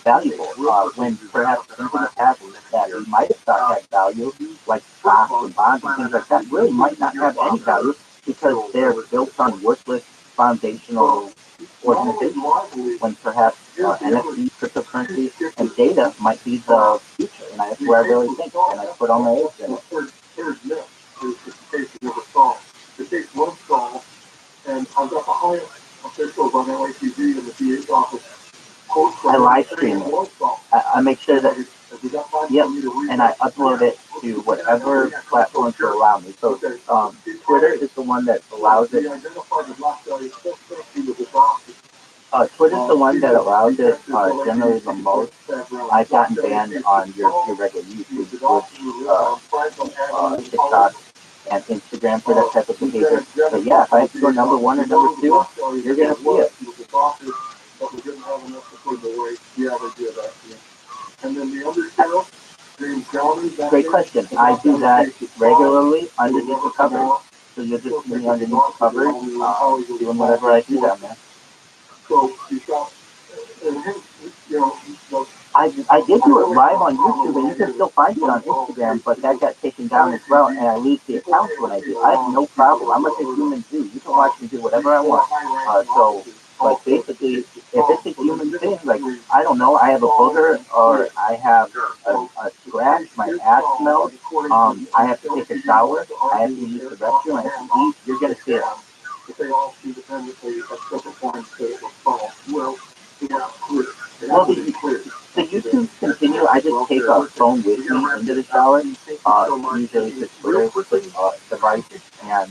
valuable. When perhaps things in the past that we might have thought had value, like stocks and bonds and things like that, really might not have any value because they're built on worthless foundational organizations, when perhaps NFT, cryptocurrency, and data might be the future. And that's where I really think, and I put all my eggs in it. Here's this. It's the case we never solved. The case was solved, and I've got the highest officials on LAPD and the DA's office. I live stream it. I make sure that, yep, and I upload it to whatever platforms will allow me. So Twitter is the one that allows it. Twitter's the one that allows it generally the most. I've gotten banned on your regular YouTube, Twitch, TikTok, and Instagram for that type of behavior. But yeah, if I go number 1 or number 2, you're going to see it. But we didn't have enough to put it away. Yeah, they did actually. And then the other show, James Johnny. Great question. I do that regularly underneath the cover. So you'll just see me underneath the cover, doing whatever I do down there. So you got, I did do it live on YouTube, and you can still find it on Instagram, but that got taken down as well, and I leave the accounts when I do. I have no problem. I'm like a human too. You can watch me do whatever I want. But basically, if it's a human thing, like, I don't know, I have a booger, or I have a scratch, my ass smells, I have to take a shower, I have to use the restroom, I have to eat, you're going to see it. If they all independently at separate points that it was solved. Well, the YouTube continue. I just take a phone with me into the shower. Usually it's a Twitter device, and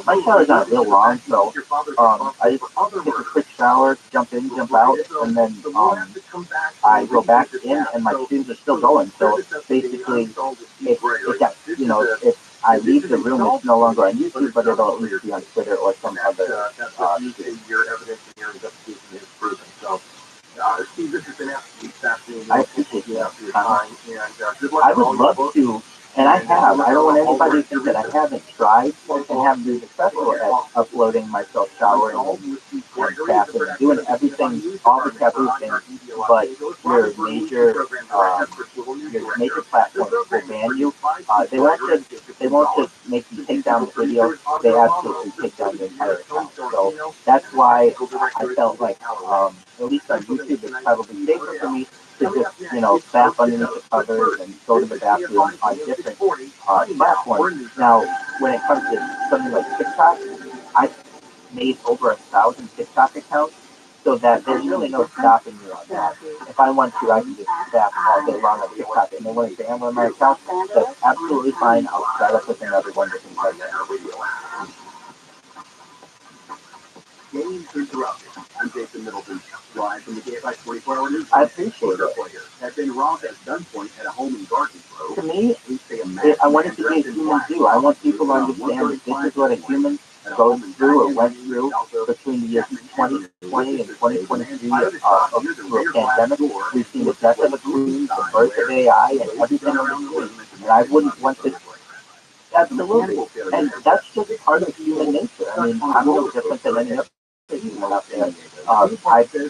my shower's not real long, so I just take a quick shower, jump in, jump out, and then I go back in, and my streams are still going. So basically, if I leave the room, it's no longer on YouTube, but it'll at least be on Twitter or some other. Your evidence in your investigation is proven. So, Steve, this has been absolutely fascinating. I appreciate your time, and good luck. I would love to, and I have. I don't want anybody to think that I haven't tried and haven't been successful at uploading myself showering and bathing and doing everything, all the taboo things. But your major platforms will ban you. They won't just make you take down the video. They absolutely take down the entire account. So that's why I felt like at least on YouTube it's probably safer for me to just, bath underneath the covers and go to the bathroom on different platforms. Now, when it comes to something like TikTok, I've made over 1,000 TikTok accounts, so that there's really no stopping me on that. If I want to, I can just bath all day long on TikTok, and they want to ban one of my accounts, that's absolutely fine. I'll start up with another one that can cover that. Game interrupted. I'm Jason Middleton, live from the KFI 24-hour news. I appreciate it. Have been robbed at gunpoint at a home in Garden Grove. To me, I want it to be a human do. I want people to understand that this is what a human goes through or went through between the years 2020 and 2023 through a pandemic. We've seen the death of a queen, the birth of AI, and everything in between. And I wouldn't want this. Absolutely. And that's just part of human nature. I mean, I'm no different than any other human out there. I've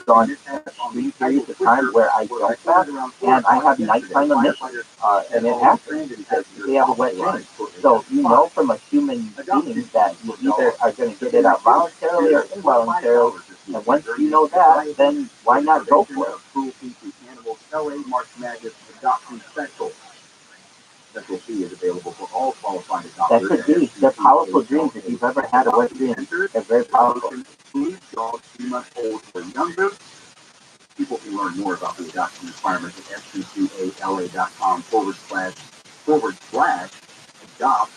gone extreme periods of time where I don't fast, and I have nighttime emissions, and it happens because they have a wet dream. So from a human being that you either are going to get it out voluntarily or involuntarily, and once you know that, then why not go for it? Cruelty to animals, LA March Madness Adoption Special. Special fee is available for all qualified adopters. That could be. They're powerful dreams. If you've ever had a wet dream, they're very powerful. Food dogs 3 months old or younger. People can learn more about the adoption requirements at fccala.com/adopt.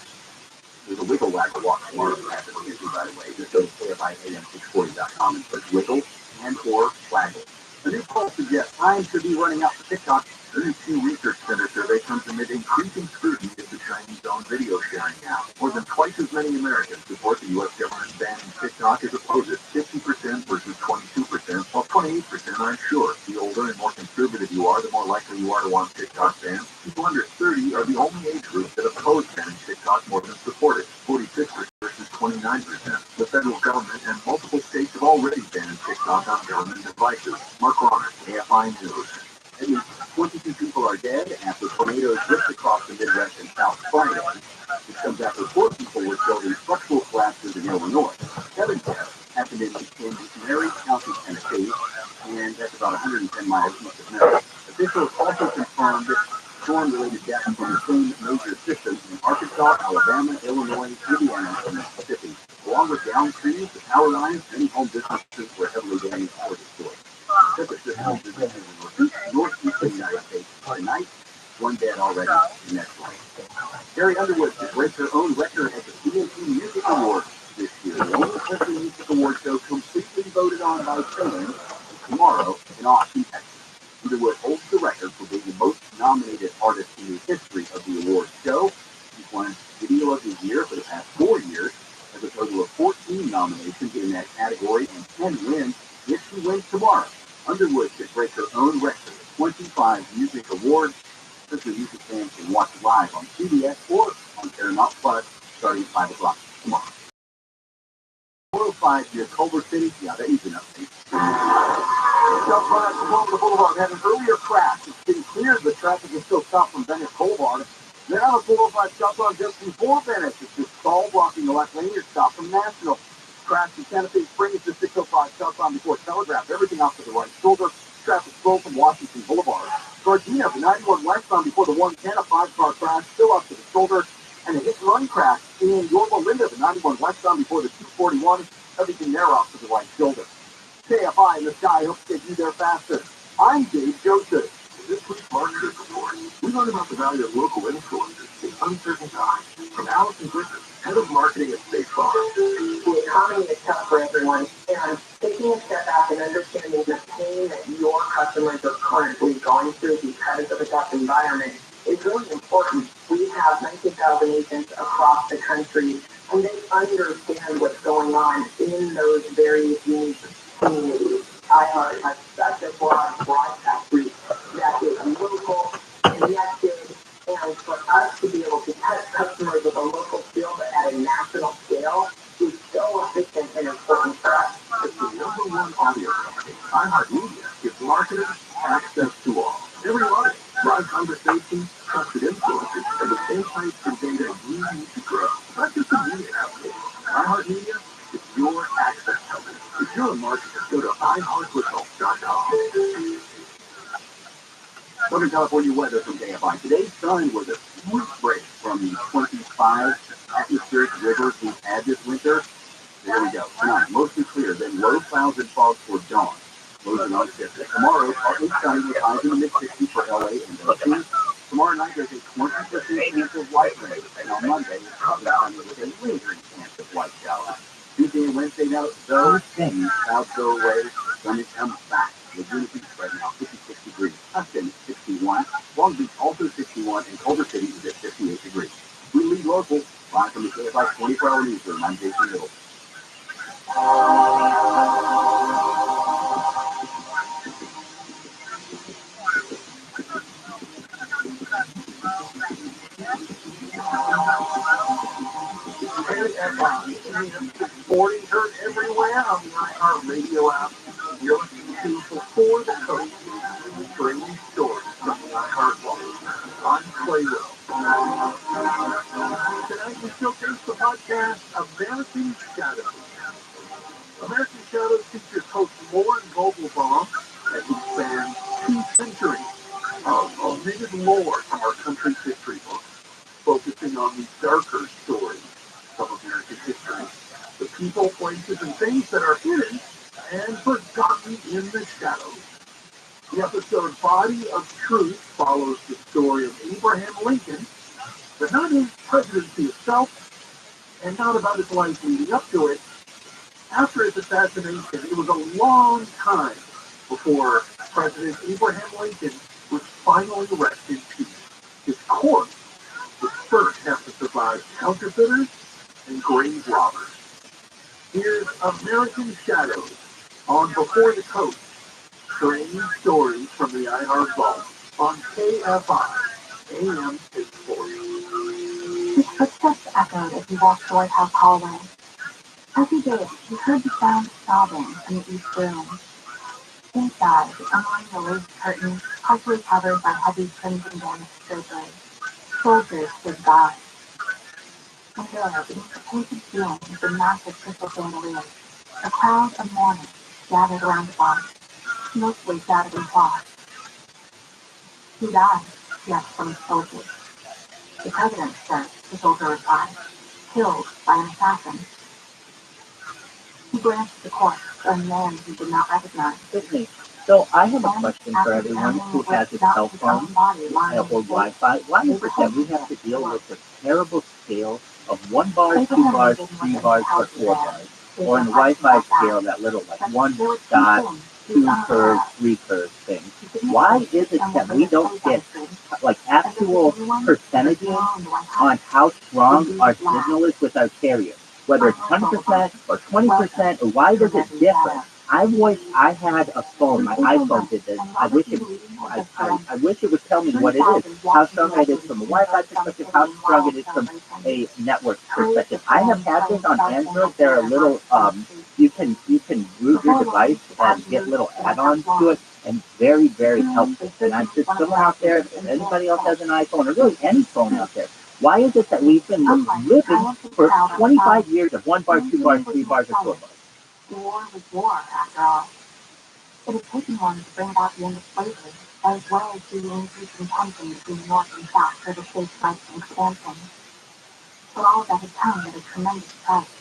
There's a wiggle waggle walk tomorrow application, by the way. Just go to KFIAM640.com and put wiggle and or waggle. A new poll suggests time should be running out for TikTok. The new Pew Research Center survey comes amid increasing scrutiny of the Chinese-owned video sharing app. More than twice as many Americans support the U.S. government banning TikTok as opposed to 50% versus 22%, while 28% are unsure. The older and more conservative you are, the more likely you are to want TikTok banned. People under 30 are the only age group that oppose banning TikTok more than support it, 46% versus 29%. The federal government and multiple states have already banned TikTok on government devices. Mark Ronner, KFI News. At least 22 people are dead after tornadoes ripped across the Midwest and South Friday. This comes after 4 people were killed in structural collapses in Illinois. 7 deaths happened in Mary County, Tennessee, and that's about 110 miles east of Memphis. Officials also confirmed storm-related deaths from the same major systems in Arkansas, Alabama, Illinois, Indiana, and Mississippi. Along with downed trees, the power lines, many home businesses were heavily damaged or destroyed. Northeastern United States tonight, 1 dead already in that flight. Carrie Underwood to break her own record at the TNT Music Awards this year. The only country music award show completely voted on by fans tomorrow in Austin, Texas. Underwood holds the record for being the most nominated artist in the history of the awards show. She's won Video of the Year for the past 4 years, has a total of 14 nominations in that category and 10 wins if she wins tomorrow. Underwood should break her own record of 25 music awards. Country music fans can watch live on CBS or on Paramount Plus starting at 5 o'clock tomorrow. 405 near Culver City. Yeah, that is an update. Southbound Culver Boulevard had an earlier crash. It's been cleared. The traffic is still stopped from Bennett Boulevard. Then on the 405 southbound just before Bennett, it's just stall blocking the left lane. You're stopped from National. Crash in Santa Fe Springs to 605 southbound before Telegraph. Everything off to the right shoulder. Traffic slow from Washington Boulevard. Gardena, the 91 westbound before the 110, a 5-car crash still up to the shoulder. And a hit-and-run crash in Yorba Linda, the 91 westbound before the 241. Everything there off to the right shoulder. KFI in the sky hopes to get you there faster. I'm Dave Joseph. This week's Marketers Report, we learn about the value of local influencers in uncertain times. From Allison Griffin, Head of Marketing at State Farm. The economy is tough for everyone, and taking a step back and understanding the pain that your customers are currently going through because of a tough environment is it's really important. We have 19,000 agents across the country, and they understand what's going on in those very unique communities. iHeart has such a broad broadcast reach that is local, connected, and for us to be able to touch customers with a local feel but at a national scale is so efficient and important for us. It's the number one audio company. iHeartMedia gives marketers access to all. Every audience, live conversations, trusted influencers, and the insights and data you need to grow. Not just a media application. iHeartMedia is your access company. If you're a marketer, go to iHeartResults.com. Southern California weather from KFI. Today's sun was a smooth break from the 25 atmospheric rivers we've had this winter. There we go. Tonight, mostly clear, then low clouds and fog for dawn. Lows are unshifted. Tomorrow, partly sunny with highs in the mid-60s for LA and DC. Tomorrow night, there's a 20% chance of light rain. And on Monday, it's partly sunny with a lingering chance of light showers. Tuesday and Wednesday, now, those things, clouds go away, sun comes back. Laguna Beach right now, 56 degrees. Upton, 61. Long Beach, also 61. And Culver City is at 58 degrees. We lead local. Live from the KFI 24-hour newsroom. I'm Jason Little. Sporting heard everywhere on the iHeartRadio app. You're listening to Before the Coast, strange stories from the iHeart Vault. I'm Clay Will. Tonight we showcase the podcast American Shadows. American Shadows features host Lauren Vogelbaum as he spans 2 centuries of omitted lore from our country's history books, focusing on the darker stories of American history, the people, places, and things that are hidden and forgotten in the shadows. The episode Body of Truth follows the story of Abraham Lincoln, but not his presidency itself, and not about his life leading up to it. After his assassination, it was a long time before President Abraham Lincoln was finally rested in peace. His corpse would first have to survive counterfeiters and grave robbers. Here's American Shadows on Before the Coast. Strange stories from the iHeart Vault on KFI AM 640. His footsteps echoed as he walked the White House hallway. As he did, he heard the sound of sobbing in the East Room. Inside, among the lace curtains, partially covered by heavy crimson damask drapery, soldiers stood guard. And there, beneath the painted ceiling of the massive crystal chandelier, a crowd of mourners gathered around the body, mostly shrouded in cloth. Who died? He asked from the soldiers. The president, sir, the soldier replied, killed by an assassin. He glanced at the corpse, a man he did not recognize. Sydney, so I have a question for everyone who has a cell phone or Wi-Fi. Why is it that we have to deal with the terrible scale of 1 bar, 2 bars, 3 bars, or 4 bars? Or in the Wi-Fi scale, that little like 1 dot, 2 curves, 3 curves thing. Why is it that we don't get like actual percentages on how strong our signal is with our carrier? Whether it's 10% or 20%, or why does it differ? I had a phone, my iPhone did this. I wish it would tell me what it is, how strong it is from a Wi-Fi perspective, how strong it is from a network perspective. I have had this on Android. There are little, you can root your device and get little add-ons to it, and very, very helpful. And I'm just someone out there, if anybody else has an iPhone, or really any phone out there, why is it that we've been living for 25 years of 1 bar, 2 bars, 3 bars, or 4 bars? War was war, after all. It had taken one to bring about the end of slavery, as well as the increasing tension between North and South for the state's rights and expansion. But all of that had come at a tremendous price.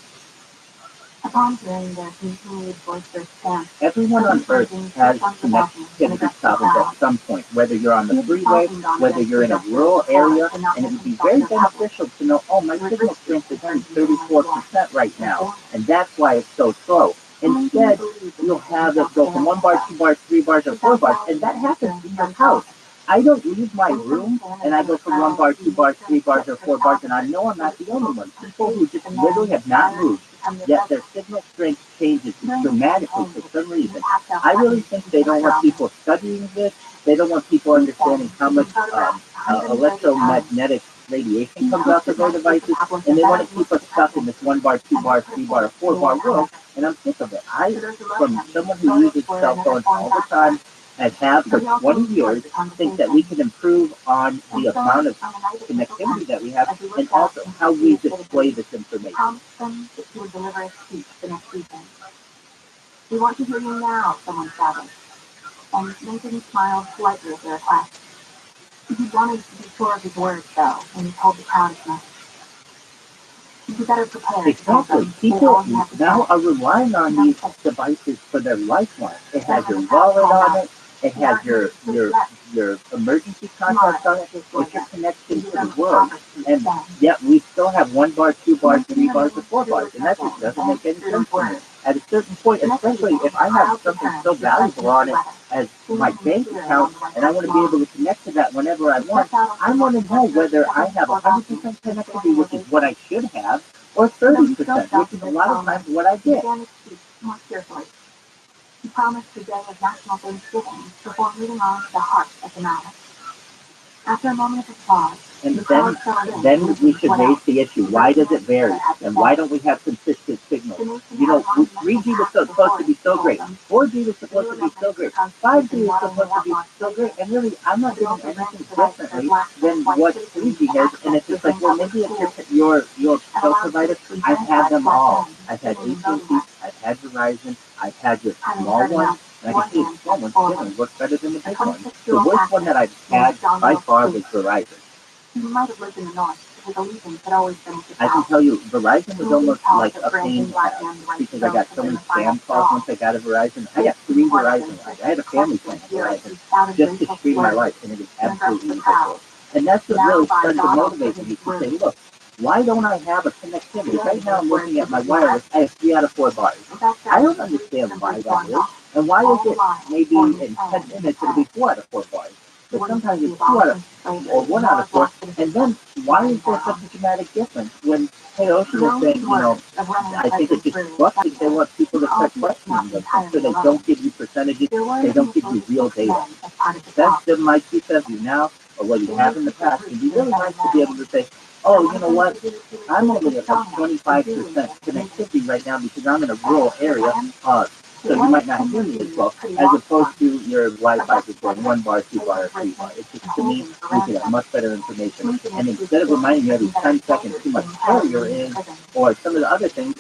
Upon hearing their continued boisterous chants, everyone on Earth has connectivity problems at some point, whether you're on the freeway, whether you're in a rural area, and it would be very beneficial to know, oh, my signal strength is only 34% right now, and that's why it's so slow. Instead, you'll have it go from 1 bar, 2 bars, 3 bars, or 4 bars, and that happens in your house. I don't leave my room and I go for 1 bar, 2 bars, 3 bars, or 4 bars, and I know I'm not the only one. People who just literally have not moved, yet their signal strength changes dramatically for some reason. I really think they don't want people studying this. They don't want people understanding how much electromagnetic radiation comes out of their devices, and they want to keep us stuck in this 1 bar, 2 bar, 3 bar, or 4 bar world, and I'm sick of it. From someone who uses cell phones all the time, and have for 20 years, think that we can improve on the amount of connectivity that we have, and also how we display this information. We want to hear you now, someone shouted, and Lincoln smiled slightly at the request. He wanted to be sure of his words, though, when he told the crowd as much. Be better prepared. Exactly. People now are relying on these devices for their lifeline. It has your wallet on it. It has your emergency contacts on it. It's your connection to the world. And yet we still have 1 bar, 2 bars, 3 bars, or 4 bars. And that just doesn't make any sense to me. At a certain point, especially if I have something so valuable on it as my bank account, and I want to be able to connect to that whenever I want to know whether I have 100% connectivity, which is what I should have, or 30%, which is a lot of times what I get. He promised a day of national Thanksgiving before moving on to the heart of the matter. After a moment of applause, and then we should raise the issue. Why does it vary? And why don't we have consistent signals? 3G was supposed to be so great. 4G was supposed to be so great. 5G was supposed to be so great. And really, I'm not doing anything differently than what 3G has. And it's just like, well, maybe it's your cell provider. I've had them all. I've had AT&T. I've had Verizon. I've had your small one. And I can see the small one's generally works better than the big one. The worst one that I've had by far was Verizon. You might have lived in the north, because the Legions had always been I can tell you, Verizon was almost like a pain to have, because I got so many spam calls once I got a Verizon. I got 3 Verizon lines. I had a family plan of Verizon just to stream my life, and it was absolutely ridiculous. And that's what really started to motivate me to say, look, why don't I have a connectivity? Right now I'm looking at my wireless, I have 3 out of 4 bars. I don't understand why that is, and why is it maybe in 10 minutes it'll be 4 out of 4 bars. But sometimes it's 2 out of, or 1 out of 4, and then why is there such a dramatic difference when Ocean is saying, I think it's just busted, they want people to start questioning them, so they don't give you percentages, they don't give you real data. That's the my 2 cents you now, or what you have in the past, and you really nice to be able to say, oh, you know what, I'm only at like 25% connectivity right now because I'm in a rural area, so you might not hear me as well, as opposed to your Wi-Fi that's going 1 bar, 2 bar, or 3 bar. It's just, to me, you can have much better information. And instead of reminding you every 10 seconds who much carrier is, or some of the other things,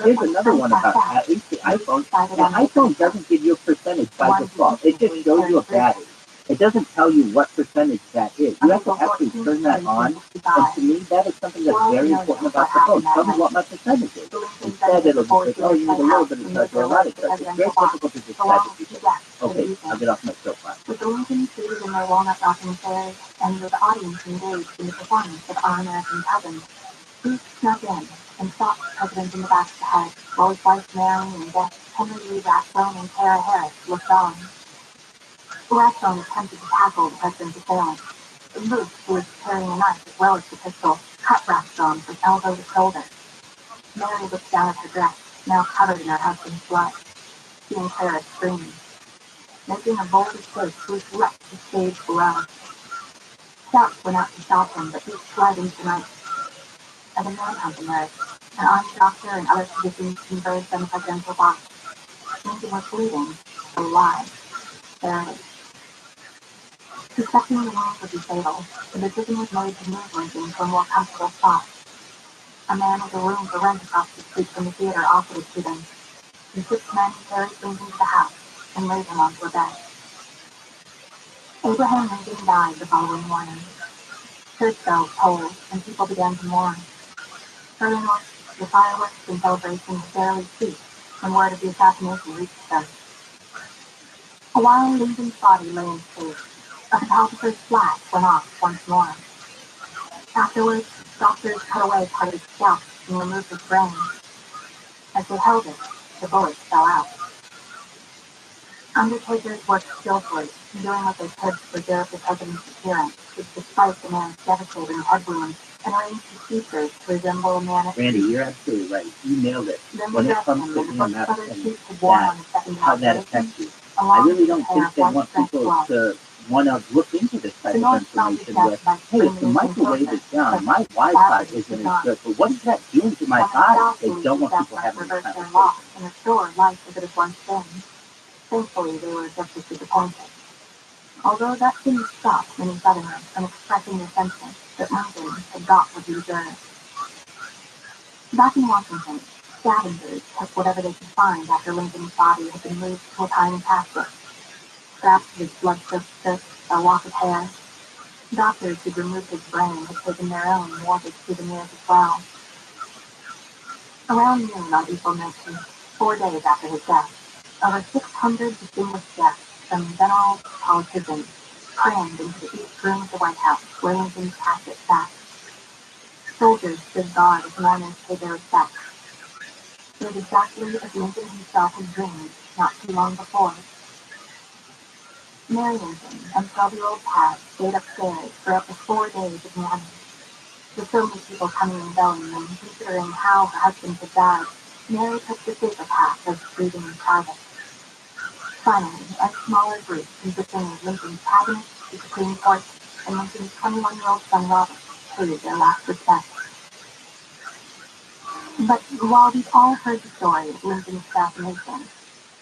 here's another one about, at least the iPhone. The iPhone doesn't give you a percentage by default. It just shows you a battery. It doesn't tell you what percentage that is. You have to actually turn that on, and to me, that is something that's very important about the phone. Tell me what my percentage is. Instead, it'll just say, oh, you need a little bit of charge or a lot of charge. It's very difficult to decide to people. Okay, I'll get off my soapbox. With the Lincolns seated in their walnut-rocking chairs, and with the audience engaged in the performance of Our American Cousins, Booth snuck in and stopped the president in the back of the head, while his wife Mary and guests Henry Lee Rathbone and Tara Harris looked on. Rathbone attempted to tackle the president's assailant. Booth, who was carrying a knife as well as the pistol, cut Rathbone from elbow to shoulder. Mary looked down at her dress, now covered in her husband's blood. She and Clara screamed. Making a bold escape, Booth leapt the stage below. Shouts went out to stop him, but Booth fled into the night. As a manhunt emerged, an army doctor and other citizens converged on the presidential box. Lincoln was bleeding, but alive. There it is. Suspecting the wound would be fatal, the decision was made to move Lincoln to a more comfortable spot. A man with a room for rent across the street from the theater offered it to them. The 6 men carried Lincoln to the house and laid him onto a bed. Abraham Lincoln died the following morning. Church bells tolled, and people began to mourn. Further north, the fireworks and celebrations barely ceased when word of the assassination reached them. A while Lincoln's body lay in state. A photographer's flash went off once more. Afterwards, doctors cut away part of his scalp and removed his brain. As they held it, the bullets fell out. Undertakers worked skillfully, doing what they could to preserve the president's appearance, which, despite the man's devastating head wounds, and arranged his features to resemble a man at Randy, peace. you're absolutely right. You nailed it. Then When we it dressed comes him to in the first EMF feather and suit he wore on his second how that graduation, affects you, I along really with a don't pair think of they white want stretch people gloves. to want to look into this type The of North stopped his information with, death by hey, springing if the his microwave is improvement, down, my but Wi-Fi badly isn't did as not. good, but what is that doing to my When the body? South They believed don't the want people assessment having these reversed their conversations. loss and restored life as it had once been. Thankfully, they were just as disappointed. Although that didn't stop many Southerners from expressing their sentiments that Lincoln had got what he deserved. Back in Washington, scavengers took whatever they could find after Lincoln's body had been moved to a tiny casket. Scraps of his blood-soaked shirt, a lock of hair. Doctors who'd removed his brain had taken their own morbid souvenirs as well. Around noon on April 19th, 4 days after his death, over 600 distinguished guests from generals to politicians crammed into the east room of the White House where Lincoln's casket sat. Soldiers stood guard as mourners paid their respects. It was exactly as Lincoln himself had dreamed not too long before. Mary Lincoln and 12-year-old Pat stayed upstairs for up to 4 days of mourning. With so many people coming and going and considering how her husband had died, Mary took the safer path of grieving in private. Finally, a smaller group consisting of Lincoln's cabinet, the Supreme Court, and Lincoln's 21-year-old son Robert paid their last respects. But while we've all heard the story of Lincoln's assassination,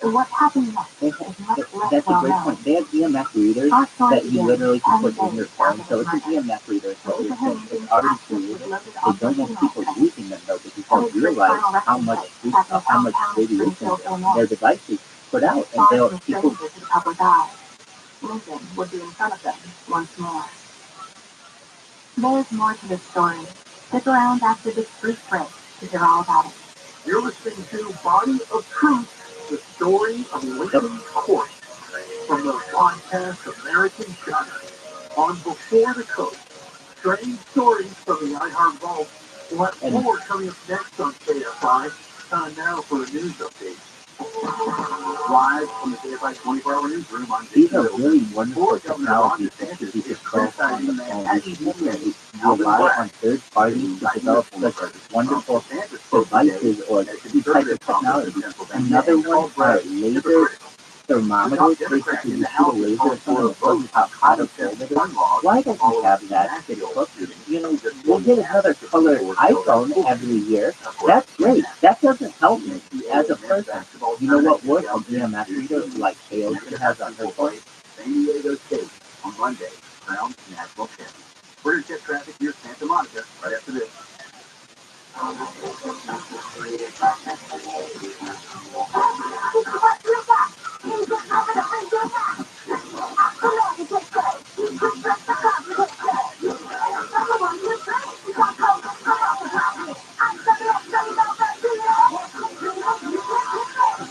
what happened next is much less That's a well great known. point. They have EMF readers Our story that you begins literally can 10 put in your days phone. after So his it's an murder. EMF reader. So Abraham it's Lincoln's already casket created. was loaded They onto don't the want funeral people train. using them though because At they his great realize final how resting much place, back in his hometown of radiation Springfield, their Illinois, devices put out, and far they'll from a people. stranger to the public eye, Lincoln would be in front of them once more. There's more to this story. Stick around after this brief break to hear all about it. You're listening to Body of Truth, the story of Lincoln's Court, from the podcast American Giant on Before the Coast. Strange stories from the iHeart Vault. We'll have more coming up next on KFI. Time now for a news update. Live from the KFI 24-hour newsroom on These are really wonderful technologies that you can develop on the phone. You rely on third parties to develop such wonderful devices or two types of technology. Another one are laser thermometers. Basically, you shoot a laser at something that tells you how hot or cold it is. Why don't you have that get close to it? You know, we'll get another color iPhone every year. That's great. That doesn't help me as a person. You know what works? An EMF reader like Aogen has on her phone. San Diego State on Monday, crowned national champion. We're going to get traffic here, Santa Monica, right after this.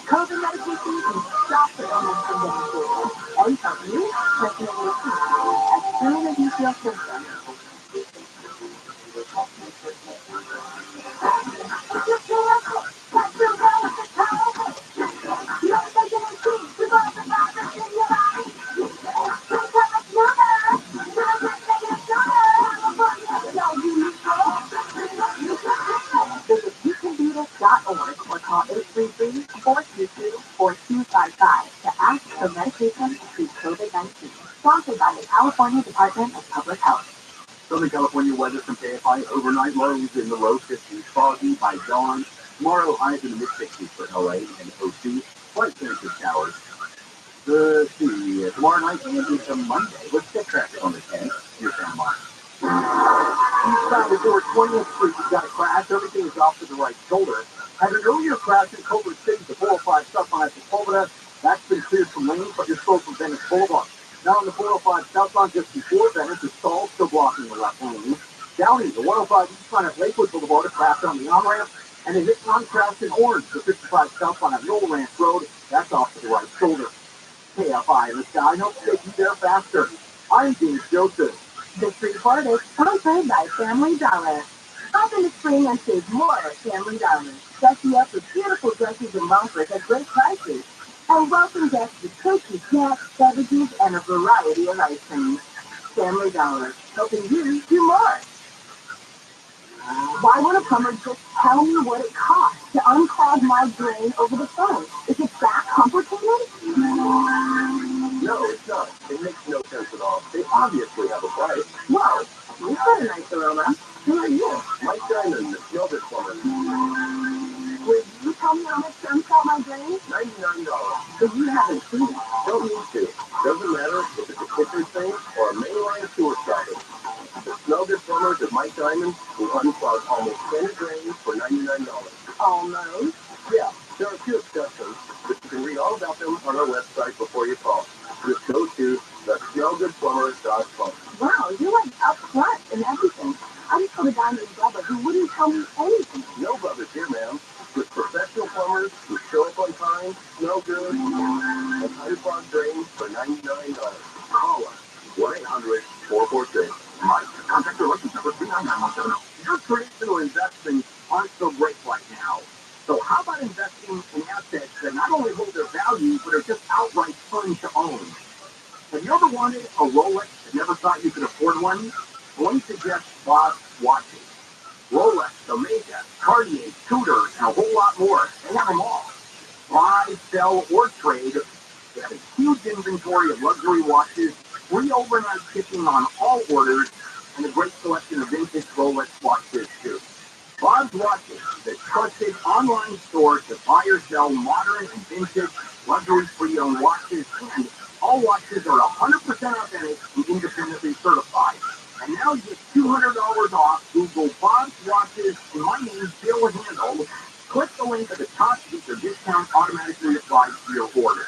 COVID medication can stop the illness from getting serious and help you recommendations as soon as you feel symptoms. Visit youcandothis.org or call 833-422-4255 to ask for medication to treat COVID-19. Sponsored by the California Department of Public Health. Southern California weather from KFI. Overnight lows in the low 50s, foggy by dawn. Tomorrow highs in the mid-60s for LA and OC. Slight chance of showers. Let's see, tomorrow night and into Monday. Let's get traffic on the 10th. Here's San Mark. Eastbound Resort 20th Street, you've got a crash. Everything is off to the right shoulder. Had an earlier crash in Culver City, the 405 southbound at the Culver. That's been cleared from lanes, but you're slow from Venice Boulevard. Now on the 405 southbound just before Venice, the stall still blocking the left lane. Downey, the 105 eastbound at Lakewood Boulevard, a crash on the on-ramp. And a hit-and-run crash in Orange, the 55 southbound at Knoll Ranch Road. That's off to the right shoulder. KFI in the sky helps take you there faster. I'm James Joseph. This report is sponsored by Family Dollar. Hop in the spring and save more at Family Dollar. Dress you up with beautiful dresses and rompers at great prices. And welcome guests to cookies, snacks, beverages, and a variety of ice creams. Family Dollar, helping you do more. Why would a plumber just tell me what it costs to unclog my drain over the phone? Is it that complicated? No, it's not. It makes no sense at all. They obviously have a price. Whoa, you've got a nice aroma. Who are you? Mike Diamond, the Yogurt Plumber. Would you tell me how much to unclog my drain? $99. But you haven't seen it. Don't need to. Doesn't matter if it's a kitchen sink or a mainline sewer socket. The Yogurt Plumbers at Mike Diamond will unclog almost any drain for $99. Almost. Yeah, there are a few exceptions, but you can read all about them on our website before you call. Just go to thesmellgoodplumber.com. Wow, you're like up front and everything. I just told a guy named Rabbi who wouldn't tell me anything. No brothers here, ma'am. With professional plumbers who show up on time, smell good, and unclog drains for $99. Call us. 1-800-446-MIKE. Contact your license number 39917. Your traditional investments aren't so great right now. So how about investing in assets that not only hold their value, but are just outright fun to own? Have you ever wanted a Rolex but never thought you could afford one? Well, let me suggest Boss watches. Rolex, Omega, Cartier, Tudor, and a whole lot more. They have them all. Buy, sell, or trade. They have a huge inventory of luxury watches, free overnight shipping on all orders, and a great selection of vintage Rolex watches too. Bob's Watches, the trusted online store to buy or sell modern and vintage luxury pre-owned watches, and all watches are 100% authentic and independently certified. And now you get $200 off. Google Bob's Watches and my name's Bill Handel. Click the link at the top to get your discount automatically applied to your order.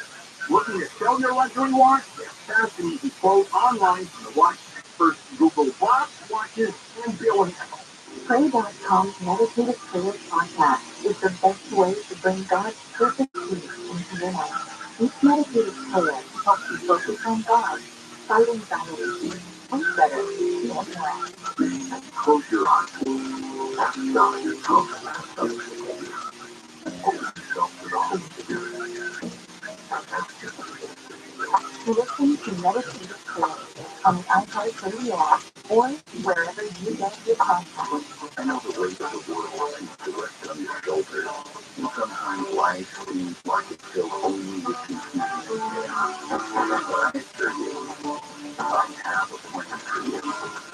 Looking to sell your luxury watch? Get a fast and easy quote online from the watch experts. Google Bob's Watches and Bill Handel. Pray.com's Meditative Prayer Podcast is the best way to bring God's perfect peace into your life. Each meditative prayer helps you focus on God, fight anxiety, and better feel relaxed. Close your eyes. Ask God your tongue. To listen to meditative prayer on the iHeartRadio app or wherever you get your podcasts. I know the weight of the world seems to rest on your shoulders, and sometimes life seems like it's filled only with confusion and chaos. But I assure you, I have a plan for you.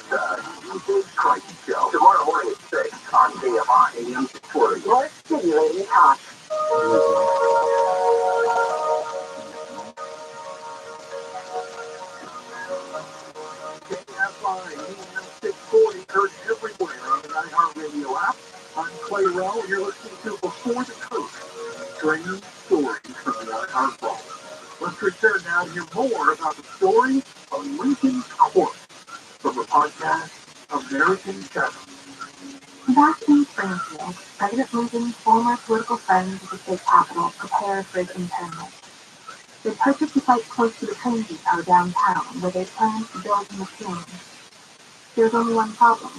The Big Crisis Show, tomorrow morning at 6 on KMI AM 640. Your stimulating talk. KFI AM 640 heard everywhere on the iHeartRadio app. I'm Clay Rell, and you're listening to Before the Truth, strange stories from the iHeart Vault. Let's return now to hear more about the story of Lincoln's Court from the podcast American Shadow. Back in Springfield, President Lincoln's former political friends at the state capitol prepared for his internment. They purchased a site close to the train depot downtown where they planned to build a machine. There was only one problem.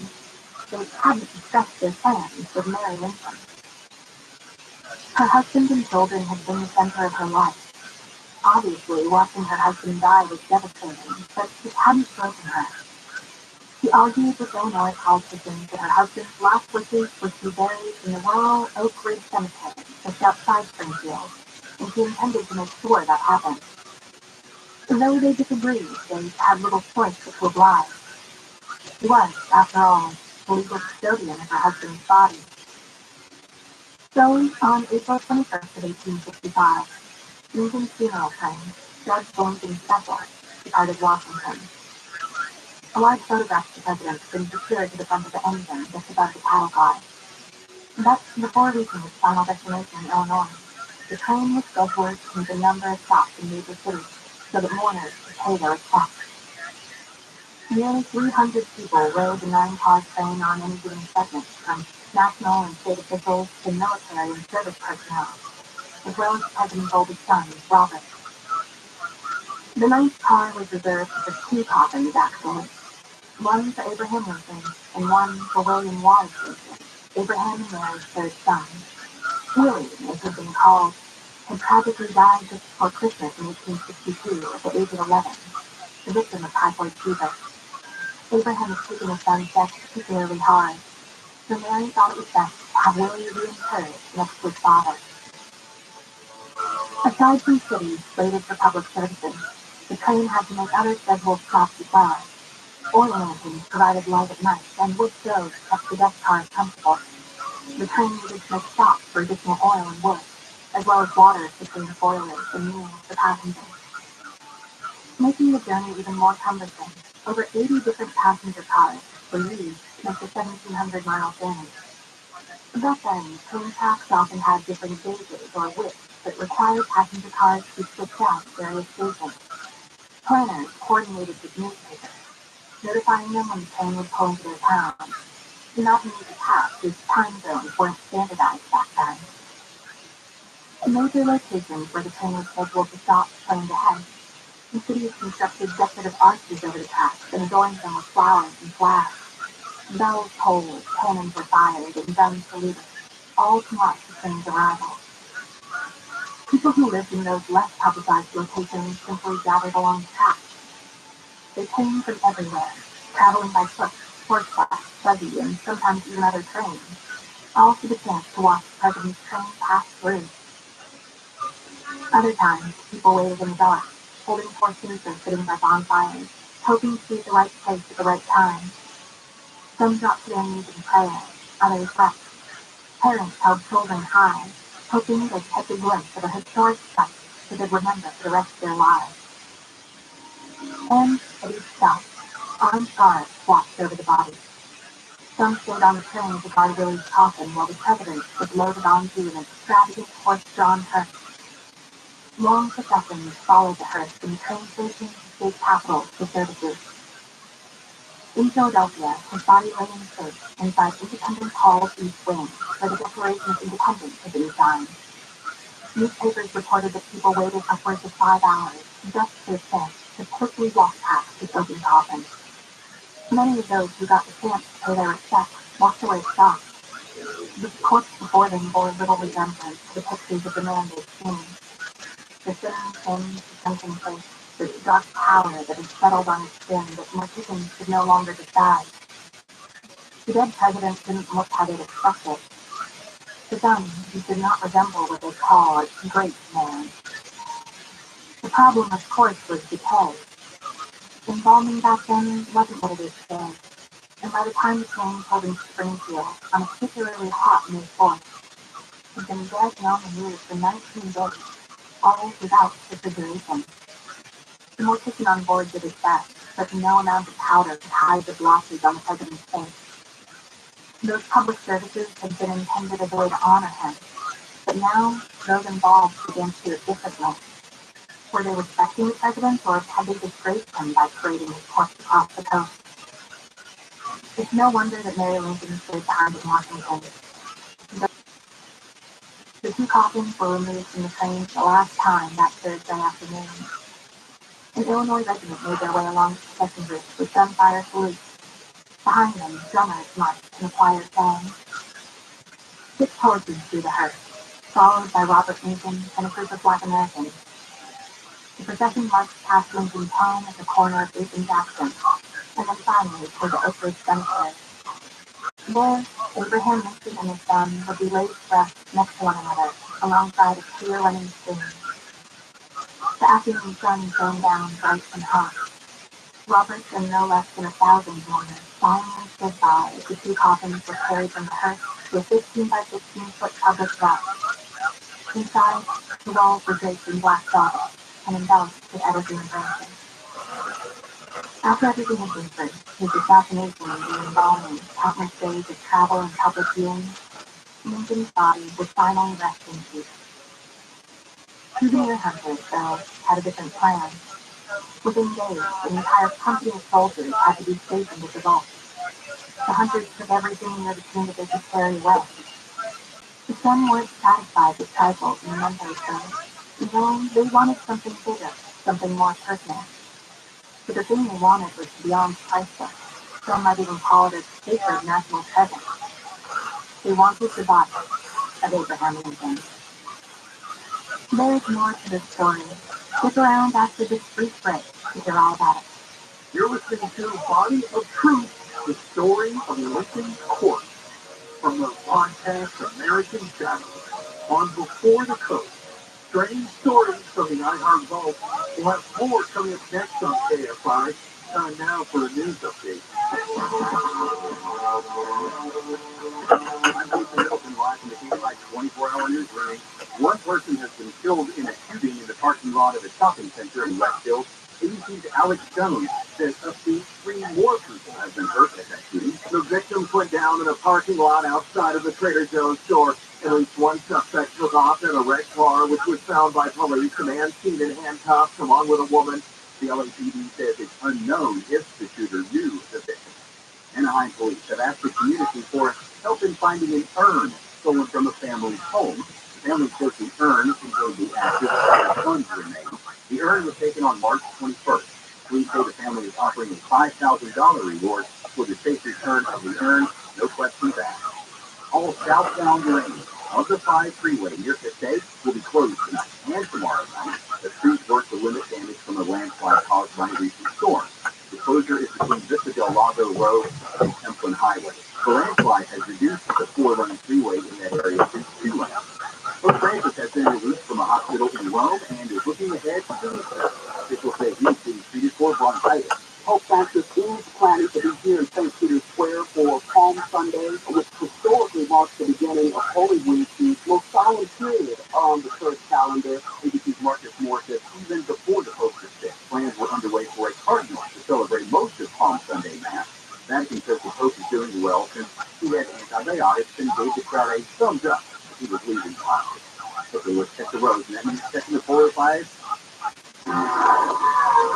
They hadn't discussed their plans with Mary Lincoln. Her husband and children had been the center of her life. Obviously, watching her husband die was devastating, but it hadn't broken her. She argued with Illinois politicians that her husband's last wishes were to be buried in the rural Oak Ridge Cemetery just outside Springfield, and she intended to make sure that happened. Though they disagreed, they had little choice but to oblige. She was, after all, the legal custodian of her husband's body. So, on April 21st of 1865, Lincoln's funeral train, Judge Lincoln's Special, departed Washington. A large photograph of the president had been secured to the front of the engine just above the cattle car. But before reaching its final destination in Illinois, the train was scheduled to make a number of stops in major cities so that mourners could pay their respects. Nearly 300 people rode the 9-car train on any given segment, from national and state officials to military and service personnel, as well as the president's oldest son, Robert. The 9th car was reserved for 2 coffins, actually. One for Abraham Lincoln and one for William Wallace Lincoln, Abraham and Mary's third son. Willie, as had been called, had tragically died just before Christmas in 1862 at the age of 11, the victim of typhoid fever. Abraham had taken his son's death particularly hard, so Mary thought it was best to have Willie reinterred next to his father. Aside from cities slated for public services, the train had to make other scheduled stops as well. Oil lanterns provided light at night, and wood stoves kept the deck cars comfortable. The train needed to make stops for additional oil and wood, as well as water to clean boilers and meals for passengers. Making the journey even more cumbersome, over 80 different passenger cars were used to make the 1,700-mile journey. Back then, train tracks often had different gauges or widths that required passenger cars to be switched out at various stations. Planners coordinated with newspapers, notifying them when the train would pull into their town, and not need to pass whose time zones weren't standardized back then. The major locations where the train was scheduled to stop planned ahead. The cities constructed decorative arches over the tracks and adorned them with flowers and flags. Bells tolled, cannons were fired, and guns saluted, all to mark the train's arrival. People who lived in those less publicized locations simply gathered along the tracks. They came from everywhere, traveling by foot, horseback, buggy, and sometimes even other trains, all for the chance to watch the president's train pass through. Other times, people waited in the dark, holding torches or sitting by bonfires, hoping to be at the right place at the right time. Some dropped to their knees in prayer, others wept. Parents held children high, hoping they'd catch a glimpse of a historic sight that they'd remember for the rest of their lives. And at each stop, armed guards watched over the bodies. Some stayed on the train to guard Willie's coffin while the president was loaded onto an extravagant horse-drawn hearse. Long processions followed the hearse from the train station to state capitol for services. In Philadelphia, his body lay in state inside Independence Hall's East Wing, where the Declaration of Independence had been signed. Newspapers reported that people waited upwards of 5 hours just for a chance to quickly walk past his open coffin. Many of those who got the chance to pay their respects walked away shocked. The corpse before them bore little resemblance to the pictures of the man they'd seen. The thin, sunken face, the dark pallor that had settled on his skin that morticians could no longer disguise. The dead president didn't look how they'd expected. To them, he did not resemble what they call a great man. The problem, of course, was decay. Embalming back then wasn't what it is today, and by the time the train pulled in Springfield on a particularly hot May 4th, had been dead and on the news for 19 days, all without refrigeration. The mortician on board did his best, but no amount of powder could hide the blotches on the president's face. Those public services had been intended as a way to honor him, but now those involved began to do it differently. Were they respecting the president, or had they disgraced him by parading his corpse across the coast? It's no wonder that Mary Lincoln stayed behind in Washington. The 2 coffins were removed from the train for the last time that Thursday afternoon. An Illinois regiment made their way along the procession route with gunfire salutes. Behind them, drummers marched and a choir sang. 6 horses drew the hearse, followed by Robert Lincoln and a group of Black Americans. The procession marched past Lincoln's home at the corner of 8th and Jackson, and then finally toward the Oak Ridge Cemetery. There, Abraham Lincoln and his son would be laid to rest next to one another, alongside a clear running stream. The afternoon sun shone down bright and hot. Robert and no less than 1,000 mourners silently stood by as the 2 coffins were carried from the hearse to a 15 by 15-foot public lot. Inside, the walls were draped in black velvet and embellished with evergreen branches. After everything had been through, his assassination and the embalming, countless days of travel and public viewing, Lincoln's body would finally rest in peace. Souvenir hunters, though, had a different plan. Within days, an entire company of soldiers had to be stationed at the vault. The hunters took everything near the tomb that they could carry away. The some weren't satisfied with trifles and mementos, though. They wanted something bigger, something more personal. But the thing they wanted was beyond priceless. Some might even call it a sacred national treasure. They wanted the body of Abraham Lincoln. There's more to the story. Stick around after this brief break to hear all about it. You're listening to Body of Truth, the story of a missing corpse, from the podcast American Shadows on Before the Coast. Strange stories from the iHeart Vault. We'll have more coming up next on KFI. Time now for a news update. I'm Jason Middleton, live from the KFI 24-hour news room. One person has been killed in a shooting in the parking lot of a shopping center in Westfield. ABC's Alex Jones says up to 3 more people have been hurt at that shooting. The victims went down in a parking lot outside of the Trader Joe's store. At least one suspect took off in a red car, which was found by police. A man seen in handcuffs along with a woman. The LAPD says it's unknown if the shooter knew the victim. Anaheim police have asked the community for help in finding an urn stolen from a family's home. The family says the urn contained the ashes of their son's remains. The urn was taken on March 21st. Police say the family is offering a $5,000 reward for the safe return of the urn. No questions asked. All southbound lanes of the 5 freeway near Passaic will be closed tonight and tomorrow night. The crews work to limit damage from a landslide caused by a recent storm. The closure is between Vista Del Lago Road and Templin Highway. The landslide has reduced the 4-lane freeway in that area to 2 lanes. Pope Francis has been released from a hospital in Rome and is looking ahead to Easter. Officials say he's being treated for bronchitis. Pope Francis is planning to be here in St. Peter's Square for Palm Sunday, which historically marks the beginning of Holy Week, the most solemn period on the church calendar. ABC's Marcus Moore says even before the Pope was sick, plans were underway for a cardinal to celebrate most of Palm Sunday Mass. Vatican says the Pope is doing well since he had antibiotics and gave the crowd a thumbs up as he was leaving the hospital. Okay, let's check the roads, and that means checking the 405.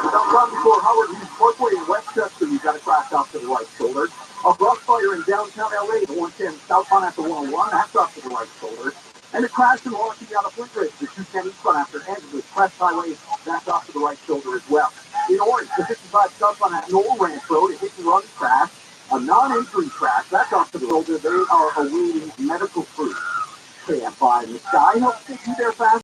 Without stopping for Howard Hughes Parkway in Westchester, you've got to crash off to the right shoulder. A brush fire in downtown LA, the 110 southbound after 101, that's off to the right shoulder. And a crash in Washington on the Flint Bridge, the 210 eastbound after Angeles Crest Highway, that's off to the right shoulder as well. In Orange, the 55 southbound at Knoll Ranch Road, a hit-and-run crash, a non-entry crash, that's off to the shoulder. They are awaiting medical proof. KFI in the sky helps get you there fast.